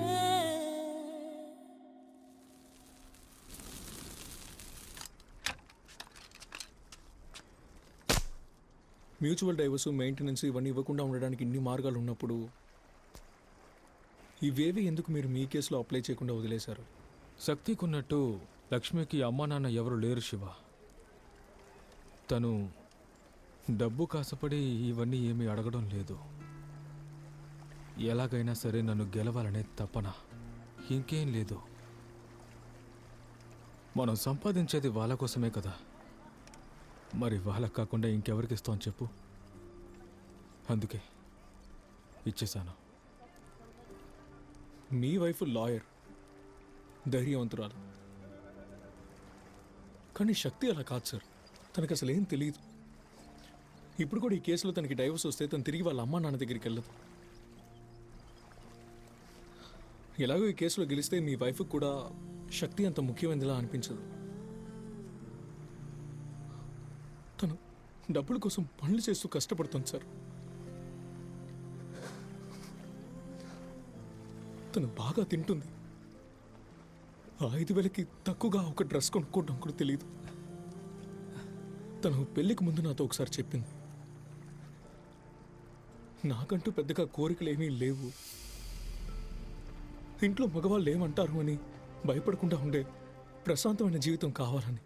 మ్యూచువల్ డైవర్స్, మెయింటెనెన్స్ ఇవన్నీ ఇవ్వకుండా ఉండడానికి ఇన్ని మార్గాలు ఉన్నప్పుడు ఇవేవి ఎందుకు మీరు మీ కేసులో అప్లై చేయకుండా వదిలేశారు? శక్తికున్నట్టు లక్ష్మికి అమ్మా నాన్న ఎవరు లేరు శివ. తను డబ్బు కాసపడి ఇవన్నీ ఏమీ అడగడం లేదు. ఎలాగైనా సరే నన్ను గెలవాలనే తపన, ఇంకేం లేదు. మనం సంపాదించేది వాళ్ళ కోసమే కదా. మరి వాళ్ళకి కాకుండా ఇంకెవరికి ఇస్తామని చెప్పు. అందుకే ఇచ్చేశాను. మీ వైఫ్ లాయర్, ధైర్యవంతురాలు. కానీ శక్తి అలా కాదు సార్. తనకు అసలు ఏం తెలియదు. ఇప్పుడు కూడా ఈ కేసులో తనకి డైవర్స్ వస్తే తను తిరిగి వాళ్ళ అమ్మా నాన్న దగ్గరికి వెళ్ళదు. ఎలాగో ఈ కేసులో గెలిస్తే మీ వైఫ్కి కూడా శక్తి అంత ముఖ్యమైనదిలా అనిపించదు. తను డబ్బుల కోసం పనులు చేస్తూ కష్టపడుతుంది సార్. తను బాగా తింటుంది. 5,000కి తక్కువగా ఒక డ్రెస్ కొనుక్కోవడం కూడా తెలియదు. తను పెళ్లికి ముందు నాతో ఒకసారి చెప్పింది, నాకంటూ పెద్దగా కోరికలు ఏమీ లేవు, ఇంట్లో మగవాళ్ళు ఏమంటారు అని భయపడకుండా ఉండే ప్రశాంతమైన జీవితం కావాలని.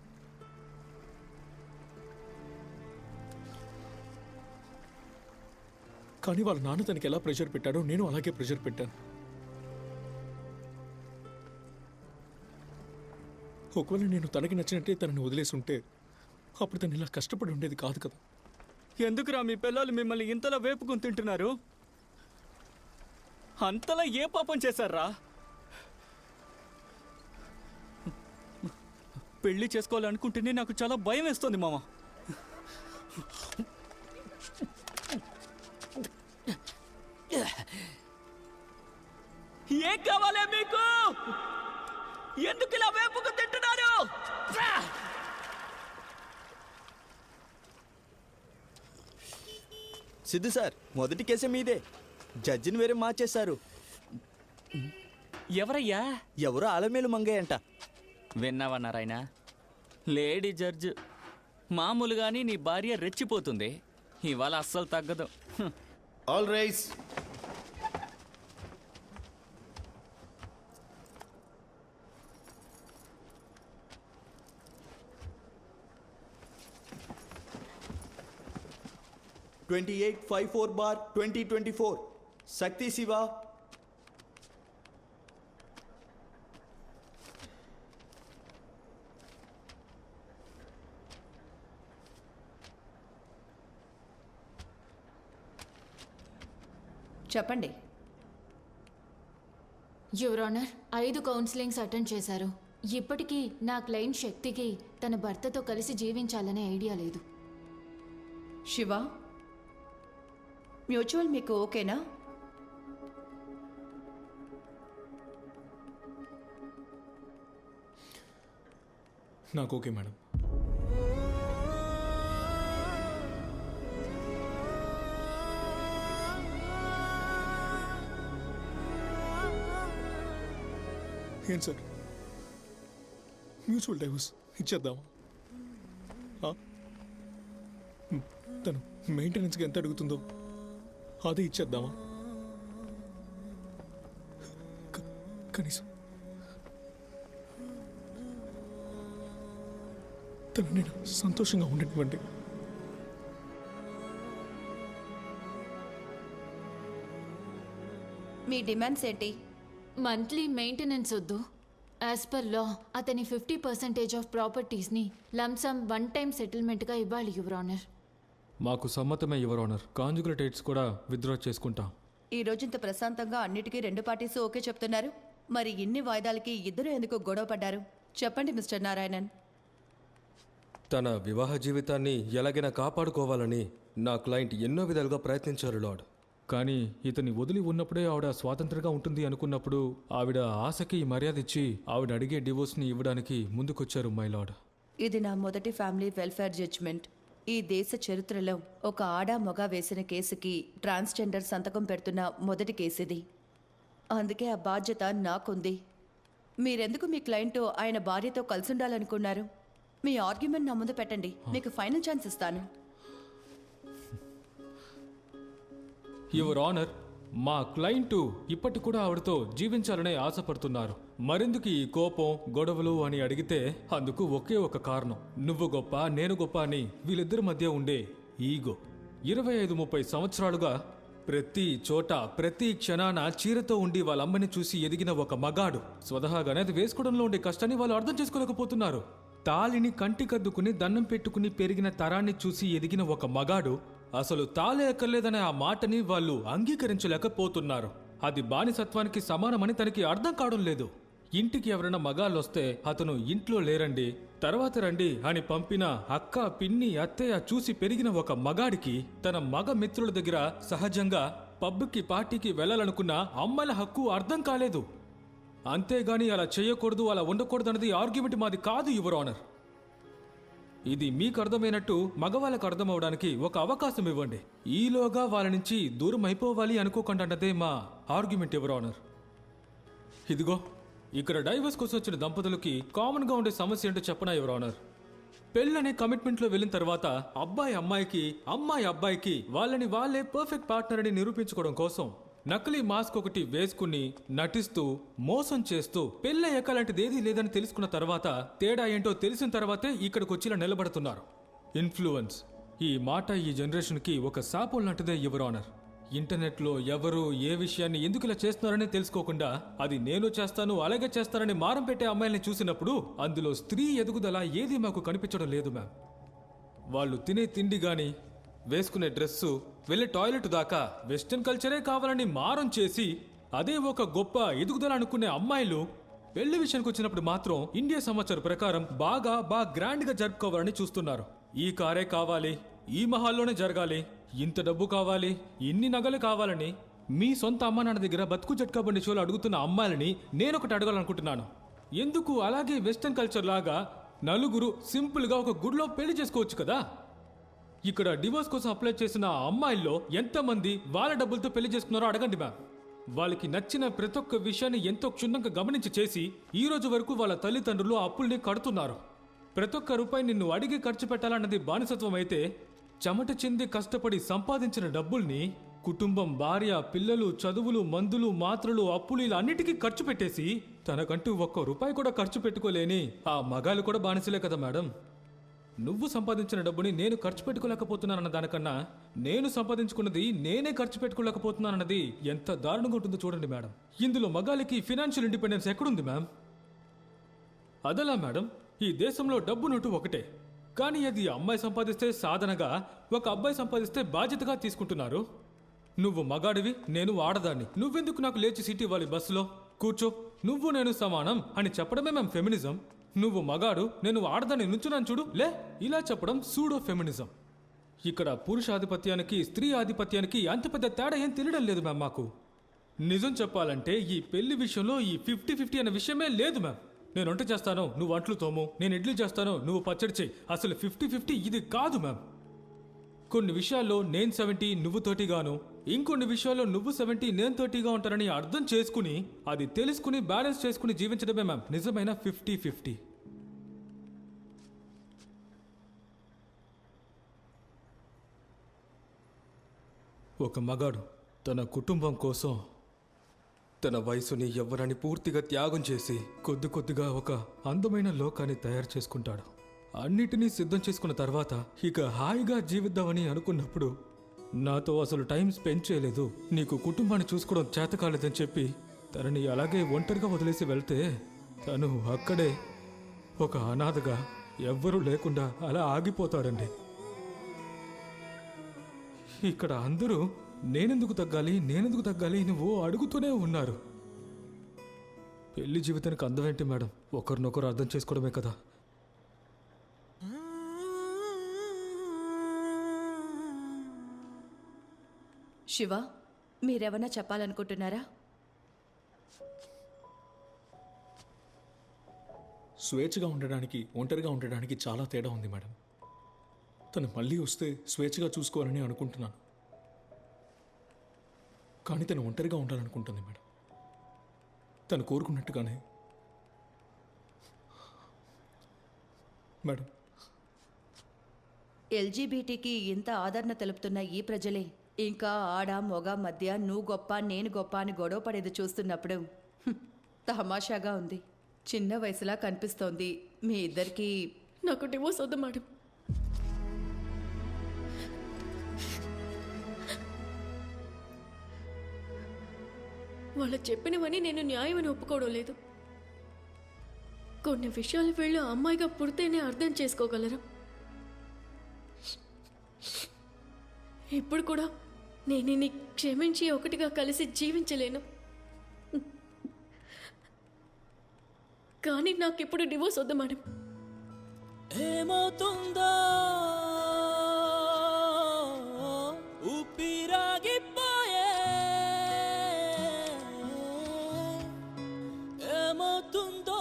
కానీ వాళ్ళ నాన్న తనకి ఎలా ప్రెషర్ పెట్టాడో నేను అలాగే ప్రెషర్ పెట్టాను. ఒకవేళ నేను తనకి నచ్చినట్టే తనని వదిలేసి ఉంటే అప్పుడు తను ఇలా కష్టపడి ఉండేది కాదు కదా. ఎందుకురా మీ పిల్లలు మిమ్మల్ని ఇంతలా వేపుకుని తింటున్నారు? అంతలా ఏ పాపం చేశారా? పెళ్లి చేసుకోవాలనుకుంటేనే నాకు చాలా భయం వేస్తుంది మామ. ఏం కావాలే మీకు? ఎందుకు ఇలా వేపుకు తింటున్నారు? సిద్ధు సార్, మొదటి కేసే మీదే. జడ్జిని వేరే మార్చేశారు. ఎవరయ్యా? ఎవరో అలమేలు మంగయ్య అంట. విన్నావా నారాయణ? Lady judge. మామూలుగాని నీ భార్య రెచ్చిపోతుంది, ఇవాళ అస్సలు తగ్గదు. All rice. (2854/2024) శక్తి శివ. చెప్పండి. యువర్ ఆనర్, 5 కౌన్సిలింగ్స్ అటెండ్ చేశారు. ఇప్పటికీ నా క్లయింట్ శక్తికి తన భర్తతో కలిసి జీవించాలనే ఐడియా లేదు. శివ, మ్యూచువల్ మీకు ఓకేనా? నాకు ఓకే మేడం. ఏం సార్, మ్యూచువల్ డైవర్స్ ఇచ్చేద్దామా? తను మెయింటెనెన్స్కి ఎంత అడుగుతుందో అదే ఇచ్చేద్దామా? కనీసం తను నేను సంతోషంగా ఉండనివ్వండి. మీ డిమాండ్స్ ఏంటి? మంత్లీ మెయింటెనెన్స్ వద్దు. యాజ్ పర్ లా అతని 50% ఆఫ్ ప్రాపర్టీస్ని లంసమ్ 1 టైం సెటిల్మెంట్గా ఇవ్వాలి యువర్ ఆనర్. మాకు సమ్మతమే యువర్ ఆనర్. కాంజుగల్ ఎయిడ్స్ కూడా విత్డ్రా చేసుకుంటాం. ఈ రోజుంత ప్రశాంతంగా అన్నిటికీ 2 పార్టీస్ ఓకే చెప్తున్నారు. మరి ఇన్ని వాయిదాలకి ఇద్దరు ఎందుకు గొడవ పడ్డారు? చెప్పండి మిస్టర్ నారాయణన్. తన వివాహ జీవితాన్ని ఎలాగైనా కాపాడుకోవాలని నా క్లయింట్ ఎన్నో విధాలుగా ప్రయత్నించారు లార్డ్. కానీ ఇతన్ని వదిలి ఉన్నప్పుడే ఆవిడ స్వాతంత్రంగా ఉంటుంది అనుకున్నప్పుడు ఆవిడ ఆశకి మర్యాద ఇచ్చి ఆవిడ అడిగే డివోర్స్ని ఇవ్వడానికి ముందుకొచ్చారు మై లార్డ్. ఇది నా మొదటి ఫ్యామిలీ వెల్ఫేర్ జడ్జ్మెంట్. ఈ దేశ చరిత్రలో ఒక ఆడ మగ వేసిన కేసుకి ట్రాన్స్జెండర్ సంతకం పెడుతున్న మొదటి కేసు ఇది. అందుకే ఆ బాధ్యత నాకుంది. మీరెందుకు మీ క్లయింట్ ఆయన భార్యతో కలిసి ఉండాలనుకున్నారు? మీ ఆర్గ్యుమెంట్ నా ముందు పెట్టండి, మీకు ఫైనల్ ఛాన్స్ ఇస్తాను. యువర్ ఆనర్, మా క్లయింట్ ఇప్పటి కూడా ఆవిడతో జీవించాలనే ఆశపడుతున్నారు. మరెందుకు ఈ కోపం గొడవలు అని అడిగితే అందుకు ఒకే ఒక కారణం. నువ్వు గొప్ప నేను గొప్ప అని వీళ్ళిద్దరి మధ్య ఉండే ఈగో. 25-30 సంవత్సరాలుగా ప్రతి చోట ప్రతి క్షణాన చీరతో ఉండి వాళ్ళమ్మని చూసి ఎదిగిన ఒక మగాడు స్వతహాగానే అది వేసుకోవడంలో ఉండే కష్టాన్ని వాళ్ళు అర్థం చేసుకోలేకపోతున్నారు. తాళిని కంటికద్దుకుని దండం పెట్టుకుని పెరిగిన తరాన్ని చూసి ఎదిగిన ఒక మగాడు అసలు తాళే ఎక్కర్లేదనే ఆ మాటని వాళ్ళు అంగీకరించలేకపోతున్నారు. అది బానిసత్వానికి సమానమని తనకి అర్థం కావడం లేదు. ఇంటికి ఎవరైనా మగాళ్ళొస్తే అతను ఇంట్లో లేరండి, తర్వాత రండి అని పంపిన అక్క, పిన్ని, అత్తయ్య చూసి పెరిగిన ఒక మగాడికి తన మగ మిత్రుల దగ్గర సహజంగా పబ్కి, పార్టీకి వెళ్లాలనుకున్న అమ్మాయిల హక్కు అర్థం కాలేదు. అంతేగాని అలా చేయకూడదు, అలా ఉండకూడదు అన్నది ఆర్గ్యుమెంట్ మాది కాదు, యువర్ ఆనర్. ఇది మీకు అర్థమైనట్టు మగవాళ్ళకు అర్థం అవడానికి ఒక అవకాశం ఇవ్వండి. ఈలోగా వాళ్ళ నుంచి దూరం అయిపోవాలి అనుకోకుండా అన్నదే మా ఆర్గ్యుమెంట్, యువర్ ఆనర్. ఇదిగో ఇక్కడ డైవర్స్ కోసం వచ్చిన దంపతులకి కామన్ గా ఉండే సమస్య ఏంటో చెప్పనా, యువర్ ఆనర్. పెళ్ళనే కమిట్మెంట్ లో వెళ్ళిన తర్వాత అబ్బాయి అమ్మాయికి, అమ్మాయి అబ్బాయికి వాళ్ళని వాళ్ళే పర్ఫెక్ట్ పార్ట్నర్ అని నిరూపించుకోవడం కోసం నకిలీ మాస్క్ ఒకటి వేసుకుని నటిస్తూ మోసం చేస్తూ పెళ్ళయ్యాక అలాంటిది ఏదీ లేదని తెలుసుకున్న తర్వాత, తేడా ఏంటో తెలిసిన తర్వాతే ఇక్కడికి వచ్చి నిలబడుతున్నారు. ఇన్ఫ్లుయెన్స్ ఈ మాట ఈ జనరేషన్కి ఒక శాపం లాంటిదే, యువర్ ఆనర్. ఇంటర్నెట్లో ఎవరు ఏ విషయాన్ని ఎందుకు ఇలా చేస్తున్నారని తెలుసుకోకుండా అది నేను చేస్తాను అలాగే చేస్తానని మారం పెట్టే అమ్మాయిల్ని చూసినప్పుడు అందులో స్త్రీ ఎదుగుదల ఏది మాకు కనిపించడం లేదు మ్యామ్. వాళ్ళు తినే తిండి గాని, వేసుకునే డ్రెస్సు, వెళ్ళే టాయిలెట్ దాకా వెస్టర్న్ కల్చరే కావాలని మారం చేసి అదే ఒక గొప్ప ఎదుగుదల అనుకునే అమ్మాయిలు పెళ్లి విషయానికి వచ్చినప్పుడు మాత్రం ఇండియా సమాచారం ప్రకారం బాగా గ్రాండ్ గా జరుపుకోవాలని చూస్తున్నారు. ఈ కారే కావాలి, ఈ మహాల్లోనే జరగాలి, ఇంత డబ్బు కావాలి, ఇన్ని నగలు కావాలని మీ సొంత అమ్మ నాన్న దగ్గర బతుకు జట్కా బండి షోలు అడుగుతున్న అమ్మాయిలని నేనొకటి అడగాలనుకుంటున్నాను. ఎందుకు అలాగే వెస్టర్న్ కల్చర్ లాగా నలుగురు సింపుల్ గా ఒక గుడిలో పెళ్లి చేసుకోవచ్చు కదా? ఇక్కడ డివోర్స్ కోసం అప్లై చేసిన అమ్మాయిల్లో ఎంతమంది వాళ్ళ డబ్బులతో పెళ్లి చేసుకున్నారో అడగండి మ్యామ్. వాళ్ళకి నచ్చిన ప్రతి ఒక్క విషయాన్ని ఎంతో క్షుణ్ణంగా గమనించి చేసి ఈ రోజు వరకు వాళ్ళ తల్లిదండ్రులు అప్పుల్ని కడుతున్నారు. ప్రతి ఒక్క రూపాయి నిన్ను అడిగి ఖర్చు పెట్టాలన్నది బానిసత్వం అయితే, చెమట చెంది కష్టపడి సంపాదించిన డబ్బుల్ని కుటుంబం, భార్య, పిల్లలు, చదువులు, మందులు, మాత్రలు, అప్పులు ఇలా అన్నిటికీ ఖర్చు పెట్టేసి తనకంటూ ఒక్క రూపాయి కూడా ఖర్చు పెట్టుకోలేని ఆ మగాళ్ళు కూడా బానిసలే కదా మేడం. నువ్వు సంపాదించిన డబ్బుని నేను ఖర్చు పెట్టుకోలేకపోతున్నానన్న దానికన్నా నేను సంపాదించుకున్నది నేనే ఖర్చు పెట్టుకోలేకపోతున్నానన్నది ఎంత దారుణంగా ఉంటుందో చూడండి మేడం. ఇందులో మగాళ్ళకి ఫినాన్షియల్ ఇండిపెండెన్స్ ఎక్కడుంది మ్యామ్? అదలా మేడం, ఈ దేశంలో డబ్బు నోటు ఒకటే, కానీ అది అమ్మాయి సంపాదిస్తే సాధనగా, ఒక అబ్బాయి సంపాదిస్తే బాధ్యతగా తీసుకుంటున్నారు. నువ్వు మగాడివి, నేను ఆడదాన్ని, నువ్వెందుకు నాకు లేచి సీట్ ఇవ్వాలి బస్సులో? కూర్చో, నువ్వు నేను సమానం అని చెప్పడమే మేము ఫెమినిజం. నువ్వు మగాడు, నేను ఆడదాన్ని, నుంచున్నాను చూడు లే, ఇలా చెప్పడం సూడో ఫెమినిజం. ఇక్కడ పురుషాధిపత్యానికి స్త్రీ ఆధిపత్యానికి అంత పెద్ద తేడా ఏం తెలియడం లేదు మ్యామ్ మాకు. నిజం చెప్పాలంటే ఈ పెళ్లి విషయంలో ఈ 50-50 అనే విషయమే లేదు మ్యామ్. నేను వంట చేస్తాను, నువ్వు అంట్లు తోము, నేను ఇడ్లీ చేస్తాను, నువ్వు పచ్చడి చేయి. అసలు 50-50 ఇది కాదు మ్యామ్. కొన్ని విషయాల్లో నేను 70 నువ్వు 30 గాను, ఇంకొన్ని విషయాల్లో నువ్వు 70 నేను 30గా ఉంటారని అర్థం చేసుకుని అది తెలుసుకుని బ్యాలెన్స్ చేసుకుని జీవించడమే మ్యామ్ నిజమైన 50-50. ఒక మగాడు తన కుటుంబం కోసం తన వయసుని, యవ్వనాన్ని పూర్తిగా త్యాగం చేసి కొద్ది కొద్దిగా ఒక అందమైన లోకాన్ని తయారు చేసుకుంటాడు. అన్నిటినీ సిద్ధం చేసుకున్న తర్వాత ఇక హాయిగా జీవిద్దామని అనుకున్నప్పుడు నాతో అసలు టైం స్పెండ్ చేయలేదు, నీకు కుటుంబాన్ని చూసుకోవడం చేత కాలేదని చెప్పి తనని అలాగే ఒంటరిగా వదిలేసి వెళ్తే తను అక్కడే ఒక అనాథగా ఎవ్వరూ లేకుండా అలా ఆగిపోతాడండి. ఇక్కడ అందరూ నేనెందుకు తగ్గాలి నువ్వు అడుగుతూనే ఉన్నారు. పెళ్లి జీవితానికి అందం ఏంటి మేడం? ఒకరినొకరు అర్థం చేసుకోవడమే కదా. శివ, మీరేమన్నా చెప్పాలనుకుంటున్నారా? స్వేచ్ఛగా ఉండడానికి, ఒంటరిగా ఉండడానికి చాలా తేడా ఉంది మేడం. తను మళ్ళీ వస్తే స్వేచ్ఛగా చూసుకోవాలని అనుకుంటున్నాను, కానీ తను ఒంటరిగా ఉండాలనుకుంటుంది మేడం. తను కోరుకున్నట్టుగానే. మేడం, ఎల్జీబీటీకి ఇంత ఆదరణ తెలుపుతున్న ఈ ప్రజలే ఇంకా ఆడ మొగ మధ్య నువ్వు గొప్ప నేను గొప్ప అని గొడవ పడేది చూస్తున్నప్పుడు తమాషాగా ఉంది. చిన్న వయసులా కనిపిస్తోంది మీ ఇద్దరికి. నాకు డివోర్స్ వద్దు మేడం. వాళ్ళు చెప్పినవని నేను న్యాయమని ఒప్పుకోవడం లేదు. కొన్ని విషయాలు వీళ్ళు అమ్మాయిగా పుడితేనే అర్థం చేసుకోగలరు. ఇప్పుడు కూడా నేను నీ క్షమించి ఒకటిగా కలిసి జీవించలేను. కానీ నాకు ఇప్పుడు డివోర్స్ వద్దు మేడం. ఏమవుతుందో ఊపిరాగిపోయే ఏమవుతుందో.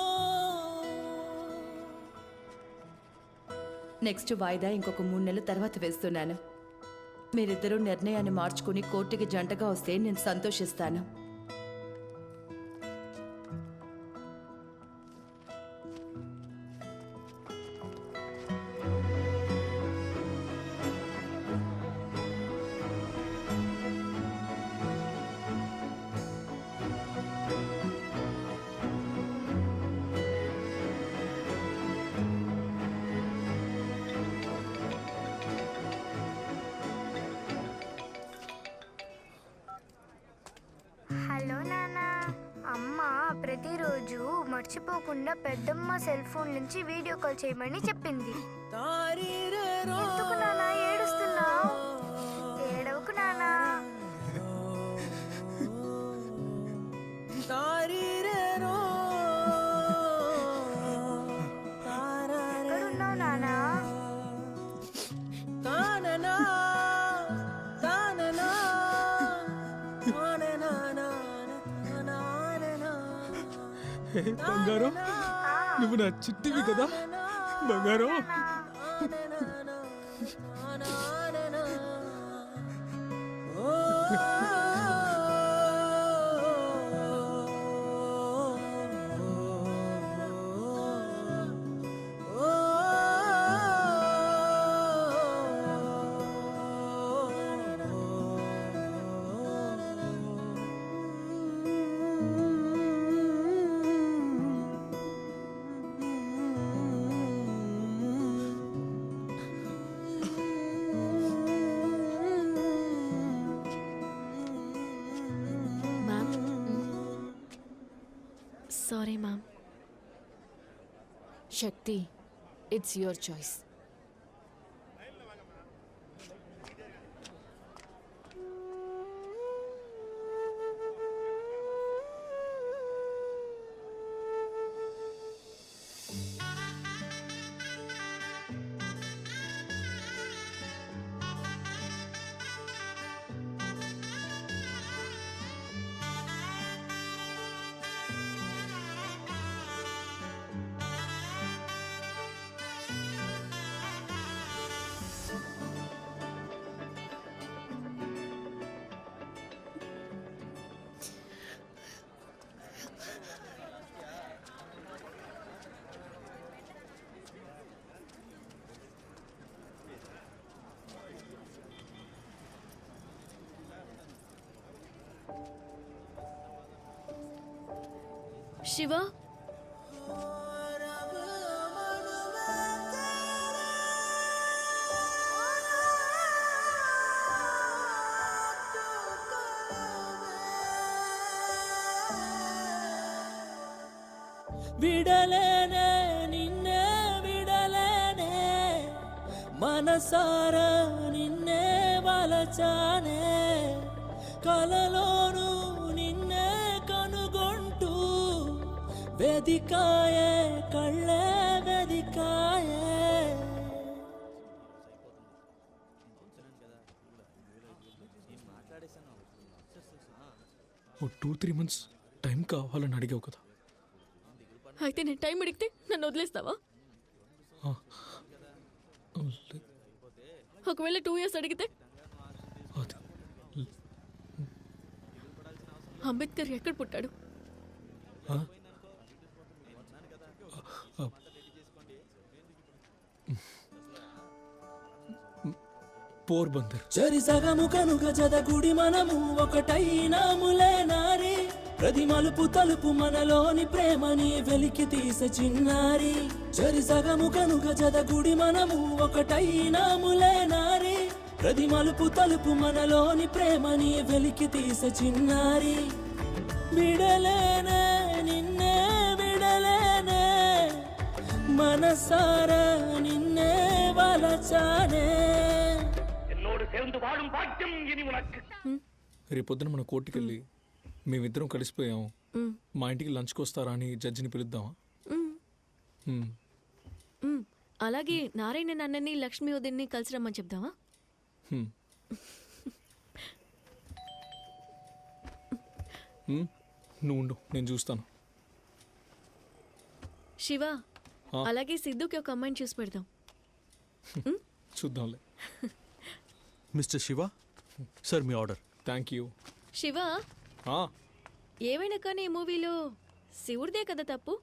నెక్స్ట్ వాయిదా ఇంకొక 3 నెలల తర్వాత వేస్తున్నాను. మీరిద్దరూ నిర్ణయాన్ని మార్చుకుని కోర్టుకి జంటగా వస్తే నేను సంతోషిస్తాను. హలో నాన్న. అమ్మ ప్రతిరోజు మర్చిపోకుండా పెద్దమ్మ సెల్ ఫోన్ నుంచి వీడియో కాల్ చేయమని చెప్పింది. ఎందుకు నాన్న ఏడుస్తున్నావు? ఏడవకు నాన్న. ఎక్కడున్నావు నాన్న? బంగారం, నువ్వు నా చిట్టివి కదా బంగారం. Sorry ma'am. Shakti, it's your choice. Shiva, విడలేనే నిన్నే విడలేనే మనసారా నిన్నే వలచానే కలలోను నిన్నే కనుగొంటూ వెదికాయే కళ్ళే వెదికాయే. ఓ 2-3 months టైం కావాలని అడిగావు కదా. అయితే నేను టైం అడిగితే నన్ను వదిలేస్తావా? ఒకవేళ 2 years అడిగితే? అంబేద్కర్ ఎక్కడ పుట్టాడు? పోర్బందర్. చరి సగము కనుక జదగుడి మనము ఒకటైనాములే నారి ప్రతి మలుపు తలుపు మనలోని ప్రేమని వెలికి తీస చిన్నారి. చరి సగము కనుక జదగుడి మనము ఒకటైనాములే నారి ప్రతి మలుపు తలుపు మనలోని ప్రేమని వెలికి తీస చిన్నారి. విడలేనే నిన్నే విడలేనే మనసారా నిన్నే వలచానే. రేపొద్దున మన కోర్టుకి వెళ్ళి మేమిద్దరం కలిసిపోయాం, మా ఇంటికి లంచ్కి వస్తారా అని జడ్జిని పిలుద్దామా? అలాగే నారాయణ నాన్నని లక్ష్మీ వదిన్ని కలిసి రమ్మని చెప్దామా? నువ్వు ఉండు, నేను చూస్తాను. శివ, అలాగే సిద్ధుకి ఒక అమ్మాయిని చూసి పెడదాం. చూద్దాంలే. Mister Shiva, sir me order. Thank you. Shiva, ఏమైనా కానీ ఈ మూవీలో శివుడిదే కదా తప్పు?